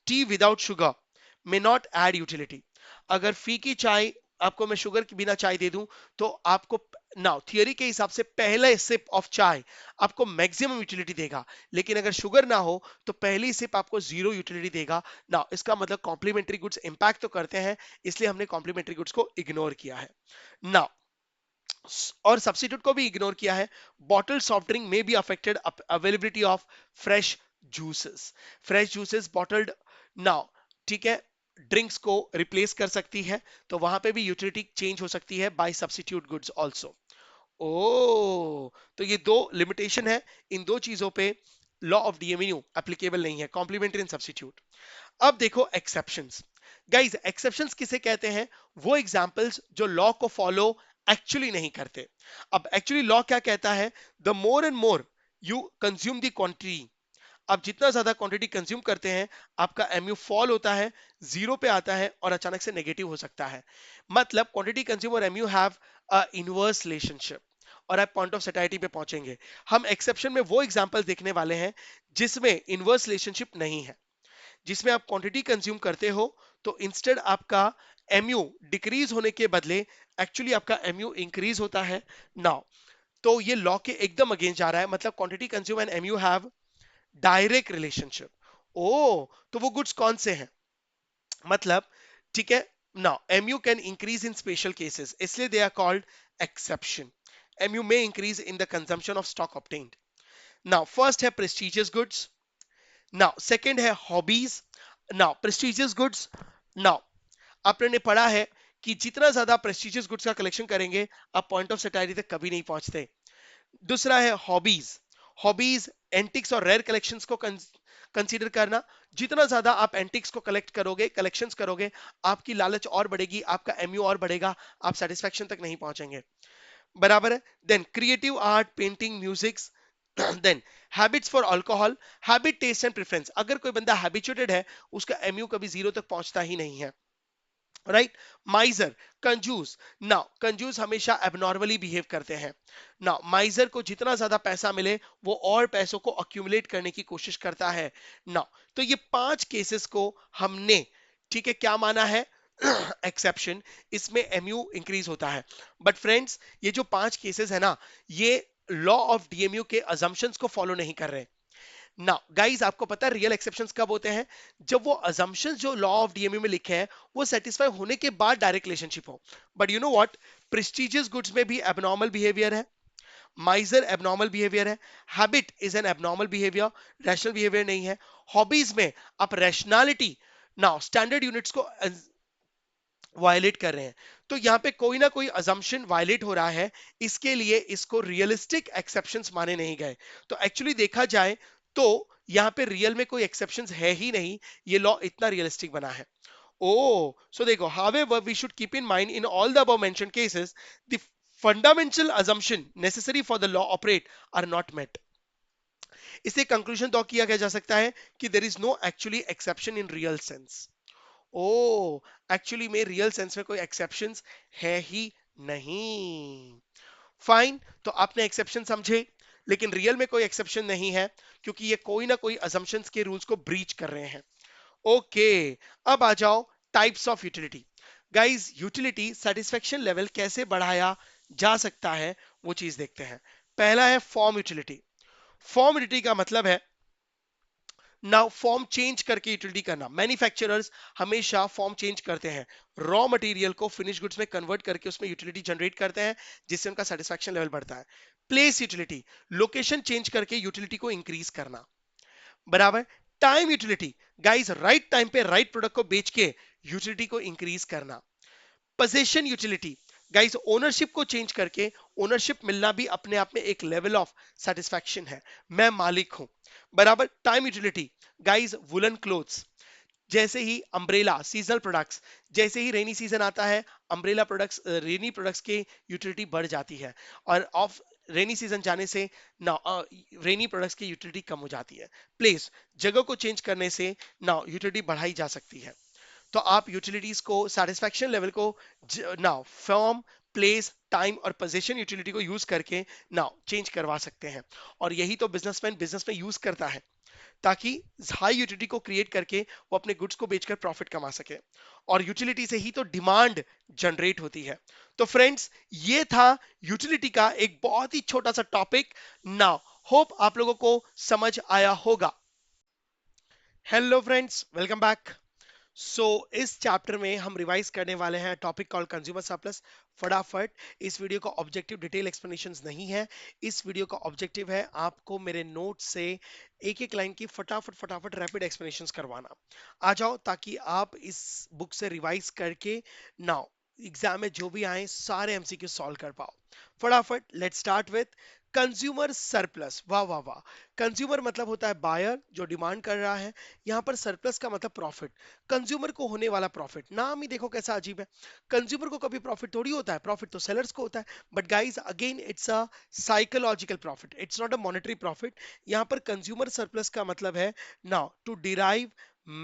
T without sugar may not add utility. अगर फीकी चाय आपको मैं शुगर के बिना चाय दे दूं, तो आपको नाउ थियरी के हिसाब से पहले सिप ऑफ चाय आपको मैक्सिमम यूटिलिटी देगा, लेकिन अगर शुगर ना हो तो पहली सिप आपको जीरो यूटिलिटी देगा। नाउ इसका मतलब कॉम्प्लीमेंट्री गुड्स इंपैक्ट तो करते हैं, इसलिए हमने कॉम्प्लीमेंट्री गुड्स को इग्नोर किया है। नाउ और सब्स्टिट्यूट को भी इग्नोर किया है। बॉटल सॉफ्ट ड्रिंक में be affected availability of fresh juices. Fresh juices bottled now, ठीक है, ड्रिंक्स को रिप्लेस कर सकती है, तो वहां पे भी यूटिलिटी चेंज हो सकती है बाय सब्स्टिट्यूट गुड्स आल्सो। ओ, तो ये दो लिमिटेशन है, इन दो चीजों पे लॉ ऑफ डीएमयू एप्लीकेबल नहीं है, कॉम्प्लीमेंट्री एंड सब्स्टिट्यूट। अब देखो एक्सेप्शंस। गाइस, एक्सेप्शंस किसे कहते हैं? वो एग्जांपल्स जो लॉ को फॉलो एक्चुअली नहीं करते। अब एक्चुअली लॉ क्या कहता है? The more and more you consume the quantity, आप जितना ज्यादा क्वांटिटी कंज्यूम करते हैं, आपका एमयू फॉल होता है, जीरो पे आता है और अचानक से नेगेटिव हो सकता है। मतलब क्वांटिटी कंज्यूम और MU have a inverse relationship, और आप पॉइंट ऑफ सेटाइटी पे पहुंचेंगे। हम एक्सेप्शन में वो एग्जांपल देखने वाले हैं जिसमें इनवर्स रिलेशनशिप नहीं है, जिसमें आप क्वांटिटी कंज्यूम करते हो तो इंस्टेड आपका एमयू डिक्रीज होने के बदले एक्चुअली आपका एमयू इंक्रीज होता है। नाउ तो ये लॉ के एकदम अगेंस्ट जा रहा है, मतलब quantity consume and MU have direct relationship. Oh, तो वो गुड्स कौन से हैं? मतलब, ठीक है, now MU can increase in special cases, इसलिए they are called exception. MU में increase in the consumption of stock obtained. Now first है प्रेस्टिजियस गुड्स, नाउ सेकंड है hobbies. Now prestigious goods, now आपने ने पढ़ा है कि जितना ज्यादा प्रेस्टिजियस गुड्स का कलेक्शन करेंगे, आप पॉइंट ऑफ सेटाइटी तक कभी नहीं पहुंचते। दूसरा है हॉबीज। हॉबीज एंटिक्स और रेयर कलेक्शंस को कंसीडर करना। जितना ज्यादा आप एंटिक्स को कलेक्ट करोगे, कलेक्शंस करोगे, आपकी लालच और बढ़ेगी, आपका एमयू और बढ़ेगा, आप सेटिस्फेक्शन तक नहीं पहुंचेंगे, बराबर है। Then creative art, painting, music. Then habits for alcohol, habit, taste and preference. अगर कोई बंदा हैबिचुएटेड है, उसका एमयू कभी जीरो तक पहुंचता ही नहीं है, राइट। माइजर, कंजूस। नाउ कंजूस हमेशा एबनॉर्मली बिहेव करते हैं। नाउ माइजर को जितना ज्यादा पैसा मिले, वो और पैसों को अक्यूमुलेट करने की कोशिश करता है। नाउ तो ये पांच केसेस को हमने, ठीक है, क्या माना है? एक्सेप्शन। इसमें एमयू इंक्रीज होता है। बट फ्रेंड्स, ये जो पांच केसेस है ना, ये लॉ ऑफ डीएमयू के अजम्पशंस को फॉलो नहीं कर रहे। ना गाइस, आपको पता है रियल एक्सेप्शंस कब होते हैं? जब वो अजम्पशंस जो लॉ ऑफ डीएमयू में लिखे हैं, वो सेटिस्फाई होने के बाद डायरेक्ट रिलेशनशिप हो। But you know what, prestigious goods में भी एबनॉर्मल बिहेवियर है, माइजर एबनॉर्मल बिहेवियर है, habit is an abnormal behaviour, rational behaviour नहीं है। हॉबीज में आप रैशनैलिटी, नाउ स्टैंडर्ड यूनिट्स को वायलेट कर रहे हैं, तो यहाँ पे कोई ना कोई अजम्पशन वायलेट हो रहा है, इसके लिए इसको रियलिस्टिक एक्सेप्शंस माने नहीं गए। तो एक्चुअली देखा जाए तो यहाँ पे रियल में कोई एक्सेप्शंस है ही नहीं, ये लॉ इतना रियलिस्टिक बना है। ओ, सो देखो, however we should keep in mind in all the above mentioned cases the fundamental assumption necessary for the law operate are not met। इसे कंक्लूजन तो किया गया जा सकता है कि there is no actually exception in real sense। Oh, actually में real sense में कोई एक्सेप्शंस है ही नहीं। फाइन, तो आपने एक्सेप्शन समझे, लेकिन रियल में कोई एक्सेप्शन नहीं है, क्योंकि ये कोई ना कोई असम्पशंस के रूल्स को ब्रीच कर रहे हैं। ओके, अब आ जाओ types of utility. Guys, utility satisfaction level कैसे बढ़ाया जा सकता है, वो चीज देखते हैं। पहला है फॉर्म यूटिलिटी। फॉर्म यूटिलिटी का मतलब है नाउ फॉर्म चेंज करके यूटिलिटी करना। मैन्युफैक्चरर्स हमेशा फॉर्म चेंज करते हैं, रॉ मटेरियल को फिनिश गुड्स में कन्वर्ट करके उसमें यूटिलिटी जनरेट करते हैं, जिससे उनका सेटिस्फैक्शन लेवल बढ़ता है। प्लेस यूटिलिटी, लोकेशन चेंज करके यूटिलिटी को इंक्रीज करना, बराबर। Time utility, guys right time पे राइट प्रोडक्ट को बेच के यूटिलिटी को इंक्रीज करना। पोजीशन यूटिलिटी, गाइस ओनरशिप को चेंज करके ओनरशिप मिलना भी अपने आप में एक लेवल ऑफ सेटिस्फैक्शन है, मैं मालिक हूं, बराबर। Time utility, guys woollen clothes, जैसे ही अम्ब्रेला सीजनल प्रोडक्ट्स, जैसे ही रेनी सीजन आता है अम्ब्रेला प्रोडक्ट्स, रेनी प्रोडक्ट्स की यूटिलिटी बढ़ जाती है, और ऑफ रेनी सीजन जाने से ना रेनी प्रोडक्ट्स की यूटिलिटी कम हो जाती है। प्लेस, जगह को चेंज करने से ना यूटिलिटी बढ़ाई जा सकती है। तो आप यूटिलिटीज को सेटिस्फैक्शन लेवल को नाउ फॉर्म, प्लेस, टाइम और पोजीशन यूटिलिटी को यूज करके नाउ चेंज करवा सकते हैं। और यही तो बिजनेसमैन बिजनेस में यूज करता है, ताकि हाई यूटिलिटी को क्रिएट करके वो अपने गुड्स को बेचकर प्रॉफिट कमा सके। और यूटिलिटी से ही तो डिमांड जनरेट होती है। तो फ्रेंड्स, ये था यूटिलिटी का एक बहुत ही छोटा सा टॉपिक। नाउ होप आप लोगों को समझ आया होगा। Hello friends, welcome back. So इस चैप्टर में हम रिवाइज करने वाले हैं टॉपिक कॉल्ड कंज्यूमर सरप्लस। फटाफट, इस वीडियो का ऑब्जेक्टिव डिटेल एक्सप्लेनेशंस नहीं है। इस वीडियो का ऑब्जेक्टिव है आपको मेरे नोट से एक एक लाइन की फटाफट फटाफट रैपिड एक्सप्लेनेशंस करवाना। आ जाओ, ताकि आप इस बुक से रिवाइज करके नाउ एग्जाम में जो भी आए सारे एमसीक्यू सॉल्व कर पाओ। फटाफट let's start with consumer surplus. वाह वाह वाह। कंज्यूमर मतलब होता है बायर, जो डिमांड कर रहा है। यहाँ पर सरप्लस का मतलब प्रॉफिट, कंज्यूमर को होने वाला प्रॉफिट। नाम ही देखो कैसा अजीब है। कंज्यूमर को कभी प्रॉफिट थोड़ी होता है, प्रॉफिट तो सेलर्स को होता है। But guys again it's a psychological profit, it's not a monetary profit. यहाँ पर कंज्यूमर सरप्लस का मतलब है now to derive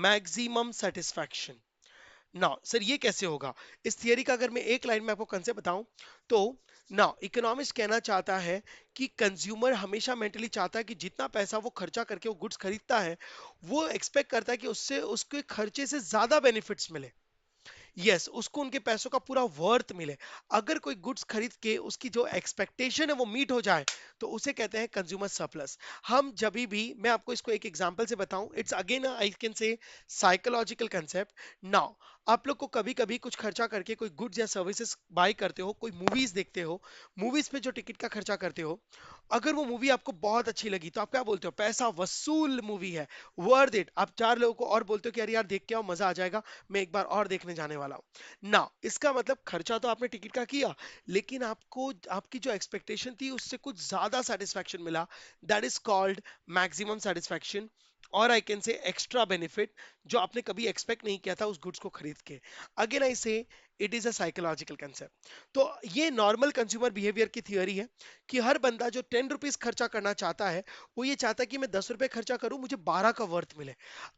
maximum satisfaction. Now sir ये कैसे होगा? इस थियरी का अगर मैं एक लाइन में आपको कंसेप्ट बताऊं तो नाउ इकोनॉमिस्ट कहना चाहता है कि कंज्यूमर हमेशा मेंटली चाहता है कि जितना पैसा वो खर्चा करके वो गुड्स खरीदता है, वो एक्सपेक्ट करता है कि उससे उसके खर्चे से ज्यादा बेनिफिट्स मिले। यस, उसको उनके पैसों का पूरा वर्थ मिले। अगर कोई गुड्स खरीद के उसकी जो एक्सपेक्टेशन है वो मीट हो जाए, तो उसे कहते हैं कंज्यूमर सरप्लस। हम जब भी, मैं आपको इसको एक एग्जांपल से बताऊं, इट्स अगेन आई कैन से साइकोलॉजिकल कंसेप्ट। नाउ आप लोग को कभी कभी कुछ खर्चा करके कोई गुड्स या सर्विसेज बाय करते हो, कोई मूवीज देखते हो, मूवीज पे जो टिकट का खर्चा करते हो, अगर वो मूवी आपको बहुत अच्छी लगी तो आप क्या बोलते हो? पैसा वसूल मूवी है, वर्थ इट। आप चार लोगों को और बोलते हो कि यार यार देख के आओ, मजा आ जाएगा, मैं एक बार और देखने जाने वाला हूं ना। इसका मतलब खर्चा तो आपने टिकट का किया, लेकिन आपको आपकी जो एक्सपेक्टेशन थी उससे कुछ ज्यादा सेटिस्फैक्शन मिला। That is called maximum satisfaction, और I can say extra benefit, जो आपने कभी एक्सपेक्ट नहीं किया था उस गुड्स को खरीद के। अगेन आई से it is a psychological concept. तो ये नॉर्मल कंज्यूमर बिहेवियर की थियोरी है कि हर बंदा जो 10 रुपीज खर्चा करना चाहता है, वो ये चाहता है कि मैं 10 रुपए खर्चा करूं, मुझे 12 का वर्थ मिले।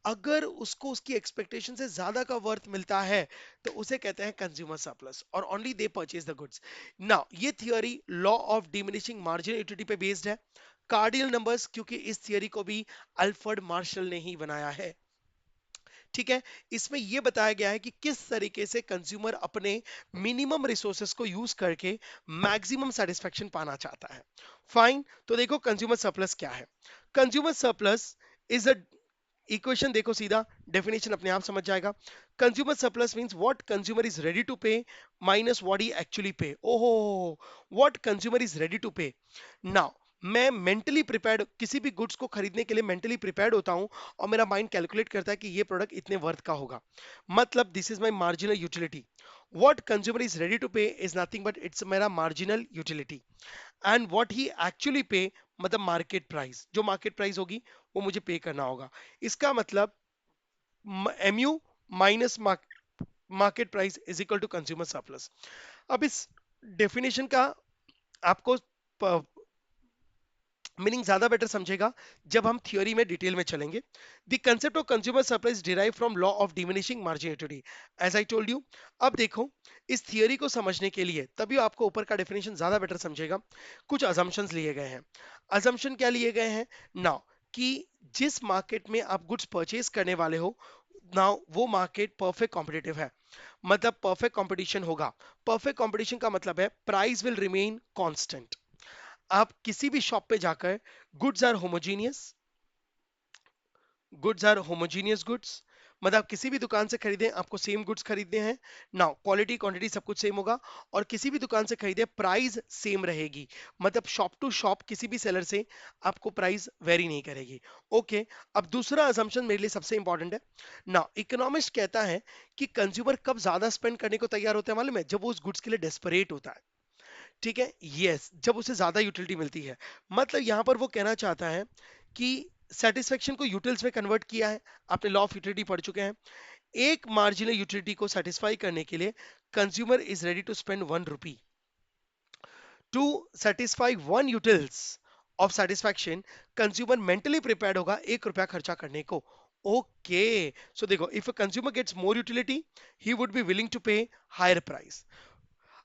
अगर उसको उसकी एक्सपेक्टेशन से ज्यादा का वर्थ मिलता है, तो उसे कहते हैं कंज्यूमर सरप्लस, और only they purchase the goods. Now ये theory law of diminishing marginal utility पे बेस्ड है। कार्डियल नंबर्स, क्योंकि इस थियोरी को भी अल्फ्रेड मार्शल ने ही बनाया है। ठीक है, इसमें यह बताया गया है कि किस तरीके से कंज्यूमर अपने मिनिमम रिसोर्सेस को यूज करके मैक्सिमम सेटिस्फेक्शन पाना चाहता है। फाइन, तो देखो कंज्यूमर सरप्लस क्या है। Consumer surplus is a equation, देखो सीधा डेफिनेशन अपने आप समझ जाएगा। Consumer surplus means what consumer is ready to pay minus what he actually pay. ओहो, what consumer is ready to pay. Now मैं मेंटली प्रिपेयर्ड, किसी भी गुड्स को खरीदने के लिए मेंटली प्रिपेयर्ड होता हूं, और मेरा माइंड कैलकुलेट करता है कि ये प्रोडक्ट इतने वर्थ का होगा। मतलब this is my marginal utility. What consumer is ready to pay is nothing but it's मेरा marginal utility. And what he actually pay मतलब मार्केट प्राइस, जो मार्केट प्राइस होगी वो मुझे पे करना होगा। इसका मतलब MU minus market price is equal to consumer surplus. अब इस डेफिनेशन का आपको मीनिंग ज्यादा बेटर समझेगा जब हम थ्योरी में डिटेल में चलेंगे। The concept of consumer surplus derive from law of diminishing marginality, as I told you. अब देखो, इस थियोरी को समझने के लिए तभी आपको ऊपर का डेफिनेशन ज्यादा बेटर समझेगा। कुछ अजम्पशंस लिए गए हैं। अजम्पशन क्या लिए गए हैं? नाउ कि जिस मार्केट में आप गुड्स परचेज करने वाले हो, नाउ वो मार्केट परफेक्ट कॉम्पिटिटिव है, मतलब परफेक्ट कंपटीशन होगा। परफेक्ट कंपटीशन का मतलब है प्राइस विल रिमेन कांस्टेंट। आप किसी भी शॉप पे जाकर, goods are homogeneous, goods are homogeneous goods, मतलब आप किसी भी दुकान से खरीदें आपको सेम गुड्स खरीदने हैं। नाउ क्वालिटी क्वांटिटी सब कुछ सेम होगा, और किसी भी दुकान से खरीदे प्राइस सेम रहेगी, मतलब शॉप टू शॉप किसी भी सेलर से आपको प्राइस वेरी नहीं करेगी। ओके, अब दूसरा असम्पशन मेरे लिए सबसे इंपॉर्टेंट है। नाउ इकोनॉमिस्ट कहता है कि कंज्यूमर कब ज्यादा स्पेंड करने को तैयार होता है मालूम है? जब वो उस गुड्स के लिए डेस्परेट होता है। ठीक है, यस, जब उसे ज्यादा यूटिलिटी मिलती है। मतलब यहां पर वो कहना चाहता है कि सेटिस्फेक्शन को यूटिल्स में कन्वर्ट किया है। आपने लॉ ऑफ यूटिलिटी पढ़ चुके हैं। एक मार्जिनल यूटिलिटी को सेटिस्फाई करने के लिए consumer is ready to spend 1 rupee to satisfy one utils of satisfaction. Consumer mentally prepared होगा 1 रुपया खर्चा करने को। ओके, सो देखो, if a consumer gets more utility he would be willing to pay higher price.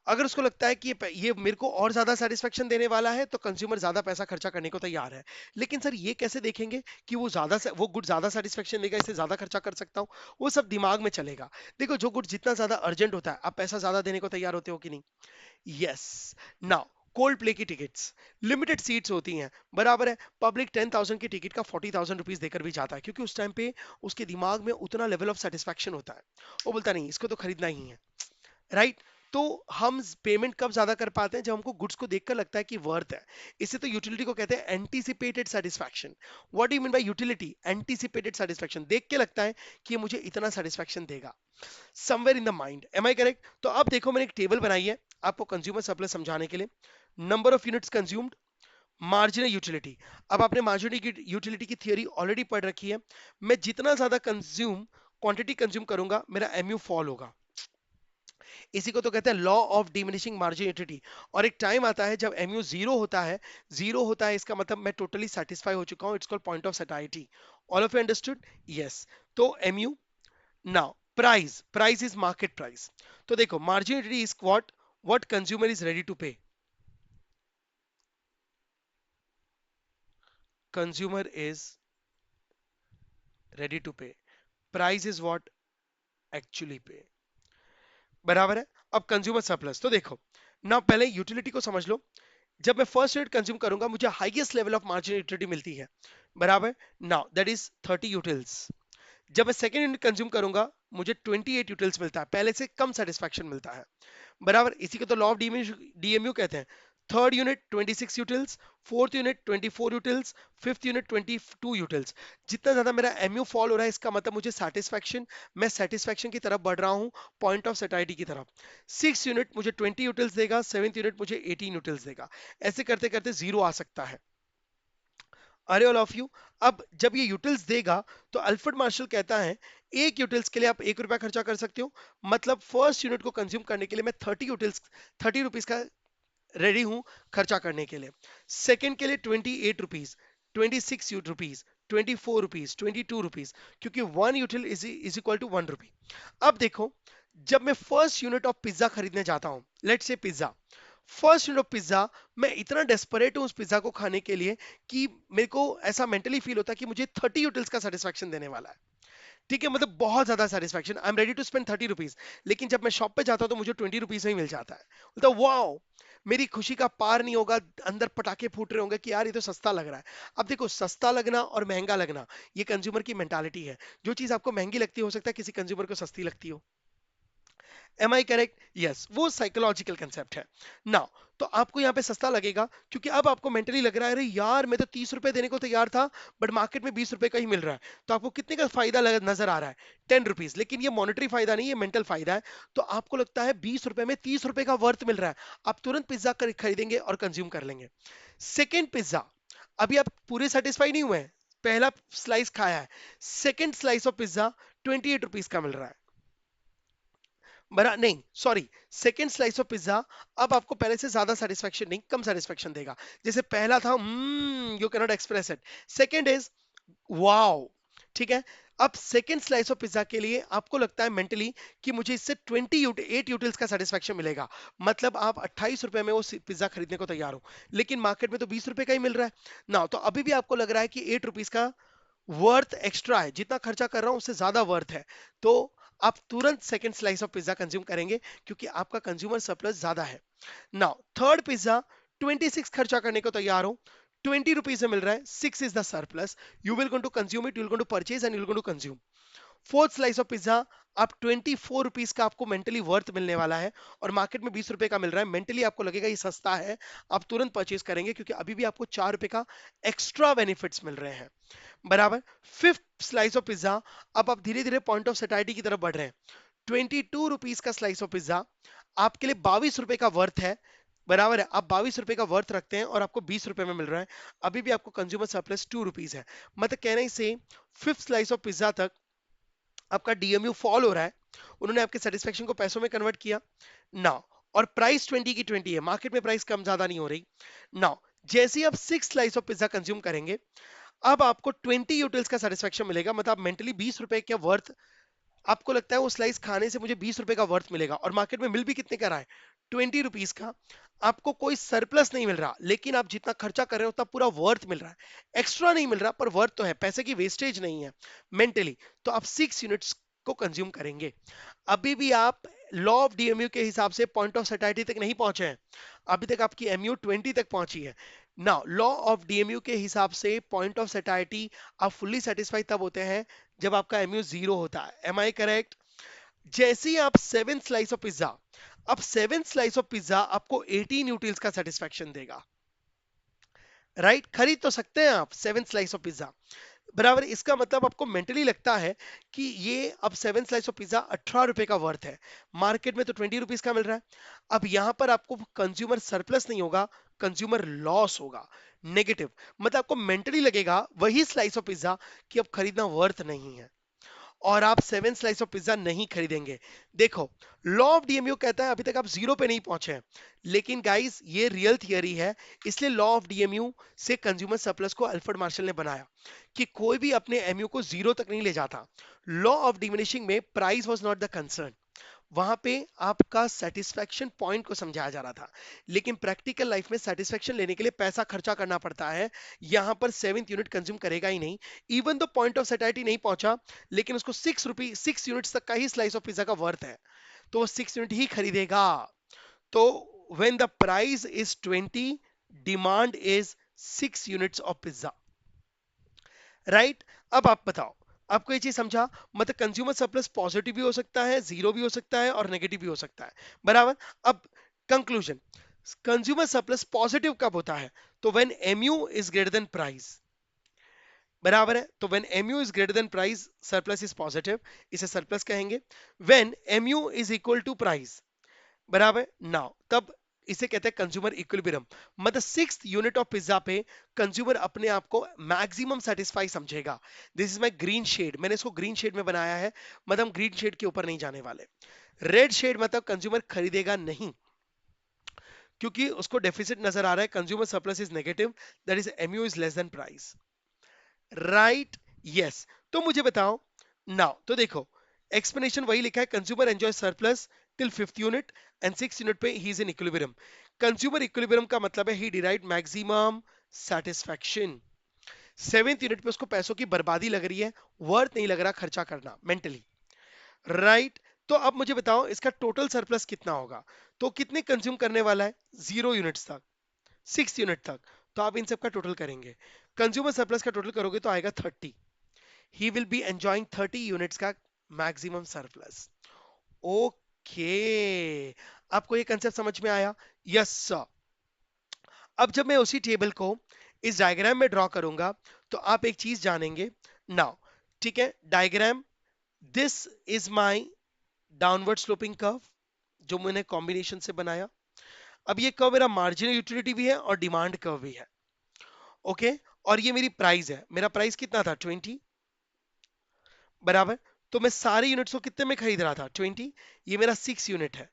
अगर उसको लगता है कि ये मेरे को और ज्यादा सेटिस्फेक्शन देने वाला है तो कंज्यूमर ज्यादा पैसा खर्चा करने को तैयार है। लेकिन सर ये कैसे देखेंगे कि वो गुड ज्यादा सेटिस्फेक्शन देगा इससे ज्यादा खर्चा कर सकता हूँ? वो सब दिमाग में चलेगा। देखो, जो गुड जितना ज्यादा अर्जेंट होता है आप पैसा ज्यादा देने को तैयार होते हो कि नहीं? यस। नाउ कोल्ड प्ले की टिकट्स लिमिटेड सीट्स होती हैं, बराबर है। पब्लिक 10,000 की टिकट का 40,000 रुपीज देकर भी जाता है, क्योंकि उस टाइम पे उसके दिमाग में उतना लेवल ऑफ सेटिस्फेक्शन होता है। वो बोलता नहीं, इसको तो खरीदना ही है, राइट? तो हम पेमेंट कब ज्यादा कर पाते हैं? जब हमको गुड्स को देखकर लगता है कि वर्थ है। इसे तो यूटिलिटी को कहते हैं anticipated satisfaction. What do you mean by utility? Anticipated satisfaction, देख के लगता है कि ये मुझे इतना सेटिस्फैक्शन देगा, somewhere in the mind. Am I correct? तो अब देखो, मैंने एक टेबल बनाई है आपको कंज्यूमर सरप्लस समझाने के लिए। Number of units consumed, marginal utility. अब आपने मार्जिनल यूटिलिटी की थियरी ऑलरेडी पढ़ रखी है। मैं जितना ज्यादा कंज्यूम क्वांटिटी कंज्यूम करूंगा मेरा एमयू फॉल होगा। इसी को तो कहते हैं लॉ ऑफ डिमिनिशिंग मार्जिनिटी। और एक टाइम आता है जब एमयू जीरो होता है। जीरो होता है इसका मतलब मैं टोटली सेटिस्फाई हो चुका हूं। It's called point of satiety. All of you understood? Yes. तो MU. Now price, price is market price. तो देखो, marginality is what consumer is ready to pay. Consumer is ready to pay, price is what actually pay, बराबर है। अब consumer surplus, तो देखो ना, पहले यूटिलिटी को समझ लो। जब मैं फर्स्ट यूनिट कंज्यूम करूंगा मुझे highest level of marginal utility मिलती है, बराबर। Now that is 30 utils. जब मैं सेकंड यूनिट कंज्यूम करूंगा मुझे 28 यूटिल्स मिलता है, पहले से कम सेटिस्फैक्शन मिलता है, बराबर। इसी को तो लॉ ऑफ डीएमयू कहते हैं। Third unit 26 utils, fourth unit 24 utils, fifth unit 22 utils. जितना ज्यादा मेरा एमयू फॉल हो रहा है इसका मतलब मुझे सेटिस्फैक्शन, मैं सेटिस्फैक्शन की तरफ बढ़ रहा हूं, पॉइंट ऑफ सेटाइटी की तरफ। सिक्स यूनिट मुझे 20 यूटिल्स देगा, सेवेंथ यूनिट मुझे 18 यूटिल्स देगा। ऐसे करते करते जीरो आ सकता है। अरे ऑल ऑफ यू, अब जब ये यूटिल्स देगा तो अल्फ्रेड मार्शल कहता है एक यूटिल्स के लिए आप 1 रुपया खर्चा कर सकते हो। मतलब फर्स्ट यूनिट को कंज्यूम करने के लिए मैं 30 यूटिल्स, 30 रुपीज का रेडी हूं खर्चा करने के लिए। सेकंड के लिए 28 रुपीज, 26 रुपीज, 24 रुपीज, 22 रुपीज, क्योंकि one util is equal to 1 rupee. अब देखो, जब मैं फर्स्ट यूनिट ऑफ पिज्जा खरीदने जाता हूं, let's say pizza, first unit of pizza, मैं इतना डेस्परेट हूं उस पिज्जा को खाने के लिए कि मेरे को ऐसा मेंटली फील होता है कि मुझे 30 यूटिल्स का सेटिस्फेक्शन देने वाला है। ठीक है, मतलब बहुत ज्यादा satisfaction, I am ready to spend 30 rupees. लेकिन जब मैं शॉप पे जाता हूं तो मुझे 20 रुपीज में ही मिल जाता है। मतलब वाओ, मेरी खुशी का पार नहीं होगा, अंदर पटाखे फूट रहे होंगे कि यार ये तो सस्ता लग रहा है। अब देखो, सस्ता लगना और महंगा लगना ये कंज्यूमर की मेंटालिटी है। जो चीज आपको महंगी लगती हो सकता है किसी कंज्यूमर को सस्ती लगती हो। Am I correct? यस, वो साइकोलॉजिकल कंसेप्ट है। नाउ तो आपको यहाँ पे सस्ता लगेगा क्योंकि अब आपको मेंटली लग रहा है अरे यार मैं तो 30 रुपए देने को तैयार था, बट मार्केट में 20 रुपए का ही मिल रहा है। तो आपको कितने का फायदा नजर आ रहा है? 10 रुपीज। लेकिन ये मॉनेटरी फायदा नहीं, ये मेंटल फायदा है। तो आपको लगता है 20 रुपए में 30 रुपए का वर्थ मिल रहा है, आप तुरंत पिज्जा खरीदेंगे और कंज्यूम कर लेंगे। सेकेंड पिज्जा, अभी आप पूरे सेटिस्फाई नहीं हुए हैं, पहला स्लाइस खाया है, second slice of pizza 28 rupees का मिल रहा है, बरा नहीं sorry, second slice of pizza अब आपको पहले से ज्यादा सेटिस्फेक्शन नहीं, कम सेटिस्फेक्शन देगा। जैसे पहला था you can not express it, second is wow. ठीक है, अब सेकेंड स्लाइस ऑफ पिज्जा के लिए आपको लगता है मेंटली कि मुझे इससे 28 यूटिल्स का सेटिस्फेक्शन मिलेगा। मतलब आप 28 रुपए में वो पिज्जा खरीदने को तैयार हो, लेकिन मार्केट में तो 20 रुपए का ही मिल रहा है ना। तो अभी भी आपको लग रहा है कि 8 रुपीज का वर्थ एक्स्ट्रा है, जितना खर्चा कर रहा हूं उससे ज्यादा वर्थ है। तो आप तुरंत second slice of pizza consume करेंगे क्योंकि आपका कंज्यूमर सरप्लस ज्यादा है। नाउ थर्ड पिज्जा 26 खर्चा करने को तैयार हो, 20 रुपीज में मिल रहा है, 6 is the surplus, you will going to consume it, you will going to purchase and you will going to consume. Fourth slice of pizza, आप 24 रुपीज का आपको मेंटली वर्थ मिलने वाला है, और मार्केट में 20 रुपए का मिल रहा है, मेंटली आपको लगेगा ये सस्ता है, आप तुरंत परचेज करेंगे क्योंकि अभी भी आपको 4 रुपए का एक्स्ट्रा बेनिफिट्स मिल रहे हैं, बराबर। फिफ्थ स्लाइस ऑफ पिज्जा, अब आप धीरे धीरे पॉइंट ऑफ सेटाइटी की तरफ बढ़ रहे हैं, 22 रुपीज का स्लाइस ऑफ पिज्जा आपके लिए 22 रुपए का वर्थ है, बराबर है। आप 22 रुपए का वर्थ रखते हैं और आपको 20 रुपए में मिल रहा है, अभी भी आपको कंज्यूमर सरप्लस 2 रुपीज है। मतलब कहने से फिफ्थ स्लाइस ऑफ पिज्जा तक आपका डीएमयू फॉल हो रहा है, उन्होंने आपके सेटिस्फेक्शन को पैसों में कन्वर्ट किया नाउ, और प्राइस 20 की 20 है, मार्केट में प्राइस कम ज्यादा नहीं हो रही नाउ। जैसे ही आप 6 स्लाइस ऑफ पिज्जा कंज्यूम करेंगे, अब आपको 20 यूटिल्स का सेटिस्फेक्शन मिलेगा, मतलब आप मेंटली 20 रुपए का वर्थ, आपको लगता है वो स्लाइस खाने से मुझे 20 रुपए का वर्थ मिलेगा, और मार्केट में मिल भी कितने का रहा है, 20 रुपीज का। आपको कोई सरप्लस नहीं मिल रहा, लेकिन आप जितना खर्चा कर रहे हो उतना पूरा वर्थ मिल रहा है, एक्स्ट्रा नहीं मिल रहा पर वर्थ तो है, पैसे की वेस्टेज नहीं है मेंटली। तो आप 6 यूनिट्स को कंज्यूम करेंगे। अभी भी आप लॉ ऑफ डीएमयू के हिसाब से पॉइंट ऑफ सेटाइटी तक नहीं पहुंचे हैं, अभी तक आपकी एमयू 20 तक पहुंची है। नाउ लॉ ऑफ डीएमयू के हिसाब से पॉइंट ऑफ सेटाइटी आप फुल्ली सेटिस्फाइड तब होते हैं जब आपका एमयू 0 होता है, एम आई करेक्ट। जैसे ही आप 7 स्लाइस ऑफ पिज्जा, अब 7 स्लाइस ऑफ पिज्जा आपको 18 न्यूट्रिल्स का सेटिस्फेक्शन देगा, राइट। खरीद तो सकते हैं आप 7 स्लाइस ऑफ पिज्जा, बराबर। इसका मतलब आपको मेंटली लगता है कि ये अब 7 स्लाइस ऑफ पिज्जा 18 रुपए का वर्थ है, मार्केट में तो 20 रुपीज का मिल रहा है। अब यहां पर आपको कंज्यूमर सरप्लस नहीं होगा, कंज्यूमर लॉस होगा, नेगेटिव। मतलब आपको मेंटली लगेगा वही स्लाइस ऑफ पिज्जा कि अब खरीदना वर्थ नहीं है, और आप 7 स्लाइस ऑफ पिज्जा नहीं खरीदेंगे। देखो, लॉ ऑफ डीएमयू कहता है अभी तक आप 0 पे नहीं पहुंचे हैं, लेकिन गाइस ये रियल थियरी है, इसलिए लॉ ऑफ डीएमयू से कंज्यूमर सरप्लस को अल्फ्रेड मार्शल ने बनाया कि कोई भी अपने एमयू को 0 तक नहीं ले जाता। लॉ ऑफ डिमिनिशिंग में price was not the concern, वहां पे आपका सेटिस्फेक्शन पॉइंट को समझाया जा रहा था, लेकिन प्रैक्टिकल लाइफ में सेटिस्फेक्शन लेने के लिए पैसा खर्चा करना पड़ता है। यहां पर 7th यूनिट कंज्यूम करेगा ही नहीं, इवन तो पॉइंट ऑफ सेटाइटी नहीं पहुंचा, लेकिन उसको 6 यूनिट्स तक का ही स्लाइस ऑफ पिज्जा का वर्थ है, तो वो 6 यूनिट ही खरीदेगा। तो when the price is 20, demand is 6 units of pizza, right. अब आप बताओ, आपको ये चीज समझा, मतलब कंज्यूमर सरप्लस पॉजिटिव भी हो सकता है, 0 भी हो सकता है और नेगेटिव भी हो सकता है, बराबर। अब कंक्लूजन, कंज्यूमर सरप्लस पॉजिटिव कब होता है, तो when MU is greater than price, बराबर है। तो when MU is greater than price surplus is positive, इसे सरप्लस कहेंगे। When MU is equal to price, बराबर, नाउ तब इसे कहते हैं कंज्यूमर इक्विलिब्रियम। मतलब 6th यूनिट ऑफ पिज्जा पे कंज्यूमर अपने आप को मैक्सिमम सेटिस्फाई समझेगा। This is my green shade, मैंने इसको ग्रीन शेड में बनाया है, मतलब हम ग्रीन शेड के ऊपर नहीं जाने वाले। रेड शेड मतलब कंज्यूमर खरीदेगा नहीं, क्योंकि उसको डेफिसिट नजर आ रहा है, consumer surplus is negative, that is MU is less than price, right. Yes, तो मुझे बताओ नाउ, तो देखो एक्सप्लेनेशन वही लिखा है, consumer enjoy surplus till 5th unit and 6th unit पे he is in equilibrium. Consumer equilibrium का मतलब है he derive maximum satisfaction. 7th unit पे उसको पैसों की बर्बादी लग रही है, वर्थ नहीं लग रहा खर्चा करना मेंटली, राइट। तो अब मुझे बताओ इसका टोटल सरप्लस कितना होगा, तो कितने कंज्यूम करने वाला है, 0 यूनिट्स तक, 6 यूनिट तक। तो आप इन सब का टोटल करेंगे, कंज्यूमर सरप्लस का टोटल करोगे तो आएगा 30, he will be enjoying 30 units का मैक्सिमम सरप्लस। ओके, आपको ये कंसेप्ट समझ में आया, यस सर। अब जब मैं उसी टेबल को इस डायग्राम में ड्रॉ करूंगा तो आप एक चीज जानेंगे नाउ, ठीक है। Diagram, this is my downward sloping curve जो मैंने कॉम्बिनेशन से बनाया। अब ये कर्व मेरा मार्जिनल यूटिलिटी भी है और डिमांड कर्व भी है, ओके। और ये मेरी प्राइस है, मेरा प्राइस कितना था 20, बराबर। तो मैं सारे यूनिट्स को कितने में खरीद रहा था 20, ये मेरा 6 यूनिट है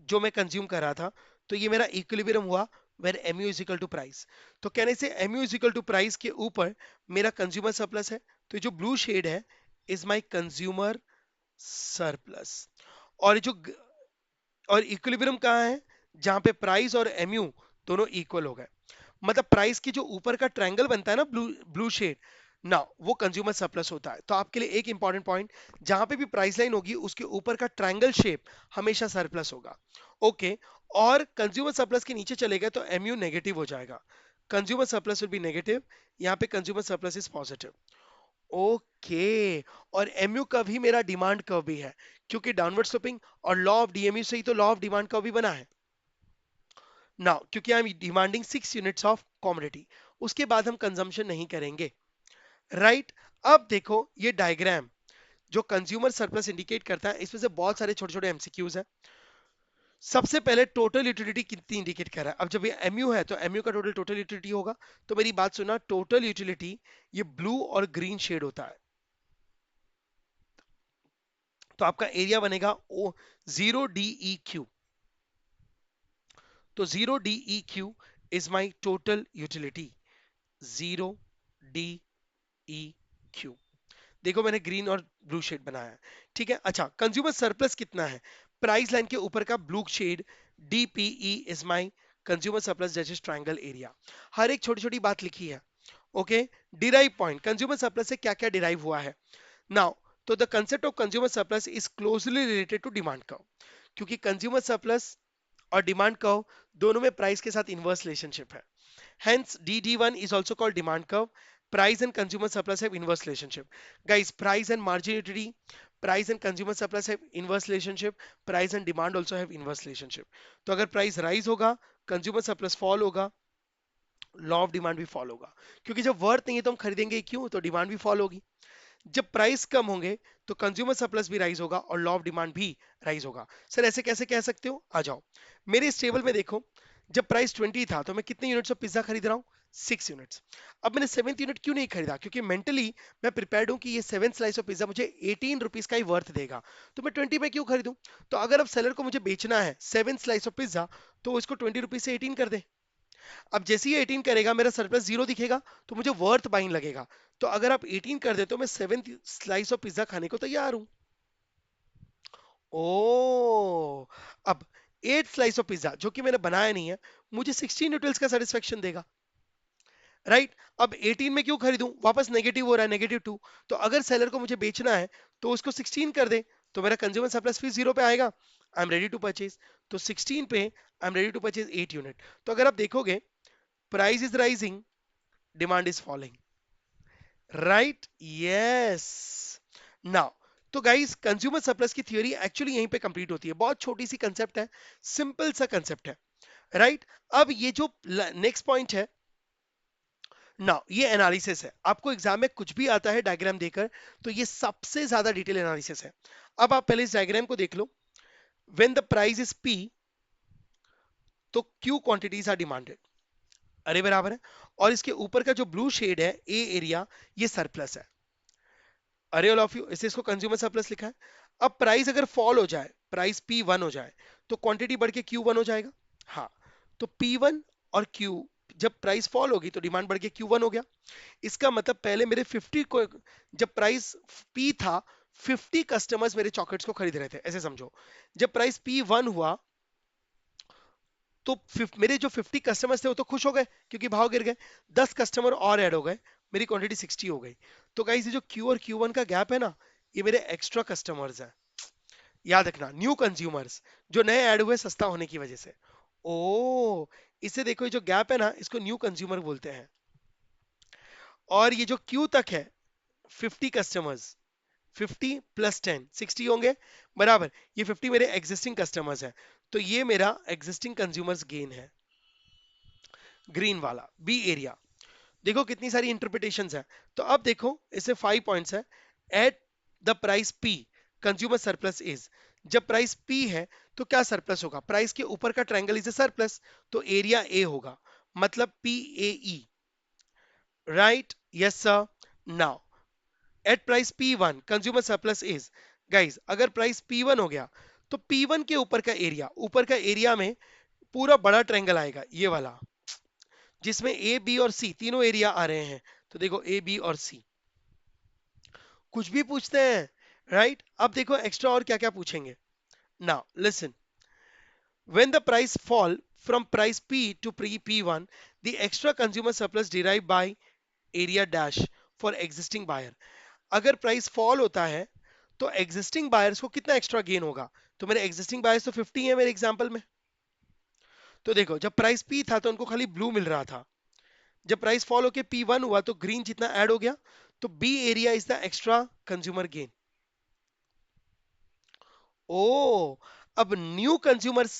जो मैं कंज्यूम कर रहा था, तो ये मेरा इक्विलिब्रियम हुआ where mu is equal to price. तो कहने से mu is equal to price के ऊपर मेरा कंज्यूमर सरप्लस है, तो जो ब्लू शेड है इज माय कंज्यूमर सरप्लस। और जो और इक्विलिब्रियम कहाँ है, जहां पे प्राइस और mu दोनों इक्वल हो गए, मतलब प्राइस की जो ऊपर का ट्रायंगल बनता है ना, ब्लू ब्लू शेड ना, वो कंज्यूमर सरप्लस होता है। तो आपके लिए एक इंपॉर्टेंट पॉइंट, जहां पे भी प्राइस लाइन होगी उसके ऊपर का ट्रायंगल शेप हमेशा सरप्लस होगा, ओके। और कंज्यूमर सरप्लस के नीचे चले गए तो MU नेगेटिव हो जाएगा, consumer surplus will be negative, यहाँ पे consumer surplus is positive. Okay, और MU का भी मेरा डिमांड कर्व भी है, क्योंकि डाउनवर्ड स्लोपिंग और लॉ ऑफ DMU से ही तो लॉ ऑफ डिमांड कर्व भी बना है। नाउ क्योंकि I am demanding 6 units of commodity, उसके बाद हम कंजम्पशन नहीं करेंगे, राइट? अब देखो ये डायग्राम जो कंज्यूमर सरप्लस इंडिकेट करता है, इसमें से बहुत सारे छोटे छोटे MCQs हैं। सबसे पहले टोटल यूटिलिटी कितनी इंडिकेट कर रहा है? अब जब ये MU है तो MU का टोटल यूटिलिटी होगा। तो मेरी बात सुना, टोटल यूटिलिटी ये ब्लू और ग्रीन शेड होता है, तो आपका एरिया बनेगा ओ 0 DEQ। तो 0 DEQ is my total utility, 0 DEQ। देखो मैंने ग्रीन और ब्लू शेड बनाया है, ठीक है। अच्छा, कंज्यूमर सरप्लस कितना है? प्राइस लाइन के ऊपर का blue shade DPE is my consumer surplus जैसे ट्रायंगल एरिया। हर एक छोटी छोटी बात लिखी है, okay. Derive point, consumer surplus से क्या क्या डिराइव हुआ है नाउ। तो the concept of consumer surplus is closely related to demand curve, क्योंकि कंज्यूमर सरप्लस और डिमांड कर्व दोनों में प्राइस के साथ इनवर्स रिलेशनशिप है। Hence, DD1 is also called demand curve. Price and consumer surplus have inverse relationship. Guys, price and margin utility, price and consumer surplus have inverse relationship. Price and demand also have inverse relationship. तो अगर price rise होगा, consumer surplus fall होगा, law of demand भी fall होगा, क्योंकि जब worth नहीं है तो हम खरीदेंगे क्यों? तो डिमांड भी फॉल होगी। जब प्राइस कम होंगे तो कंज्यूमर सरप्लस भी राइज होगा और लॉ ऑफ डिमांड भी राइज होगा। सर ऐसे कैसे कह सकते हो? आ जाओ मेरे इस टेबल में देखो, जब प्राइस 20 था तो मैं कितने यूनिट्स ऑफ पिज्जा खरीद रहा हूँ? 6 यूनिट्स। अब मैंने 7th यूनिट क्यों नहीं खरीदा? क्योंकि मेंटली मैं प्रिपेयर्ड हूं कि ये 7 स्लाइस ऑफ पिज्जा मुझे 18 रुपीज का ही वर्थ देगा, तो मैं 20 में क्यों खरीदूं? तो अगर अब सेलर को मुझे बेचना है 7 स्लाइस ऑफ पिज्जा, तो इसको 20 रुपीज से 18 कर दे। अब जैसे ही 18 करेगा मेरा सरप्लस 0 दिखेगा, तो मुझे वर्थ बाइंग लगेगा। तो अगर आप 18 कर दे तो मैं 7 स्लाइस ऑफ पिज्जा खाने को तैयार हूं। ओ, अब 8 स्लाइस ऑफ पिज्जा जो कि मैंने बनाया नहीं है, मुझे 16 न्यूटल्स का सेटिस्फेक्शन देगा, राइट? अब 18 में क्यों खरीदूं? वापस नेगेटिव हो रहा है, -2। तो अगर सेलर को मुझे बेचना है तो उसको 16 कर दे, तो मेरा कंज्यूमर सरप्लस फिर 0 पे आएगा। I am ready to purchase. तो 16 पे I am ready to purchase 8 unit. तो अगर आप देखोगे, price is rising, demand is following, right? Yes. Now तो गाइस कंज्यूमर सरप्लस की थ्योरी एक्चुअली यहीं पे कंप्लीट होती है। बहुत छोटी सी कंसेप्ट है, सिंपल सा कंसेप्ट है, राइट? अब ये जो नेक्स्ट पॉइंट है ना, ये एनालिसिस है। आपको एग्जाम में कुछ भी आता है डायग्राम देकर, तो ये सबसे ज्यादा डिटेल एनालिसिस है। अब आप पहले इस डायग्राम को देख लो। When the price is P, तो क्यू क्वांटिटीज आर डिमांडेड, अरे बराबर है। और इसके ऊपर का जो ब्लू शेड है, ए एरिया, ये सरप्लस है। अरे ऑल ऑफ यू, इसे इसको कंज्यूमर सरप्लस लिखा है। अब प्राइस अगर फॉल हो जाए, प्राइस P1 हो जाए, तो क्वांटिटी बढ़ के Q1 हो जाएगा। हाँ, तो P1 और Q, जब प्राइस फॉल होगी तो डिमांड बढ़ के Q1 हो गया। इसका मतलब पहले मेरे 50 को, जब प्राइस P था, 50 कस्टमर्स मेरे चॉकलेट्स को खरीद रहे थे, ऐसे समझो। जब प्राइस P1 हुआ तो मेरे जो 50 कस्टमर्स थे वो तो खुश हो गए क्योंकि भाव गिर गए। 10 कस्टमर और ऐड हो गए, मेरी क्वांटिटी 60 हो गई। तो गाइस ये जो Q और Q1 का गैप है ना, ये मेरे एक्स्ट्रा कस्टमर्स हैं। याद रखना, न्यू कंज्यूमर्स जो नए ऐड हुए सस्ता होने की वजह से। ओ, इसे देखो, ये जो गैप है ना, इसको न्यू कंज्यूमर बोलते हैं। और ये जो Q तक है, 50 कस्टमर्स, 50 प्लस 10 60 होंगे, बराबर। ये 50 मेरे एग्जिस्टिंग कस्टमर्स हैं, तो ये मेरा एग्जिस्टिंग कंज्यूमर्स गेन है, ग्रीन वाला बी एरिया। देखो कितनी सारी इंटरप्रिटेशंस है। तो अब देखो इसे 5 पॉइंट्स है। At the price P, consumer surplus is, जब प्राइस पी है तो क्या सरप्लस होगा? प्राइस के ऊपर का ट्रायंगल इज ए सरप्लस, तो एरिया ए होगा, मतलब P A E, right? Yes sir. Now at price P one consumer surplus is, guys अगर प्राइस पी वन हो गया तो पी वन के ऊपर का एरिया, ऊपर का एरिया में पूरा बड़ा ट्रायंगल आएगा, ये वाला, जिसमें ए बी और सी तीनों एरिया आ रहे हैं। तो देखो ए बी और सी, कुछ भी पूछते हैं, राइट? अब देखो एक्स्ट्रा और क्या क्या पूछेंगे। Now listen, when the price fall from price P to pre P1, the extra consumer surplus derive by area dash for existing buyer. अगर प्राइस फॉल होता है तो एग्जिस्टिंग बायर्स को कितना एक्स्ट्रा गेन होगा? तो मेरे एग्जिस्टिंग बायर्स तो 50 है मेरे एग्जांपल में, तो देखो जब प्राइस पी था तो उनको खाली ब्लू मिल रहा था, जब प्राइस फॉल होके P1 हुआ तो ग्रीन जितना ऐड हो गया, तो B area is the extra consumer gain. Oh, अब न्यू कंज्यूमर्स,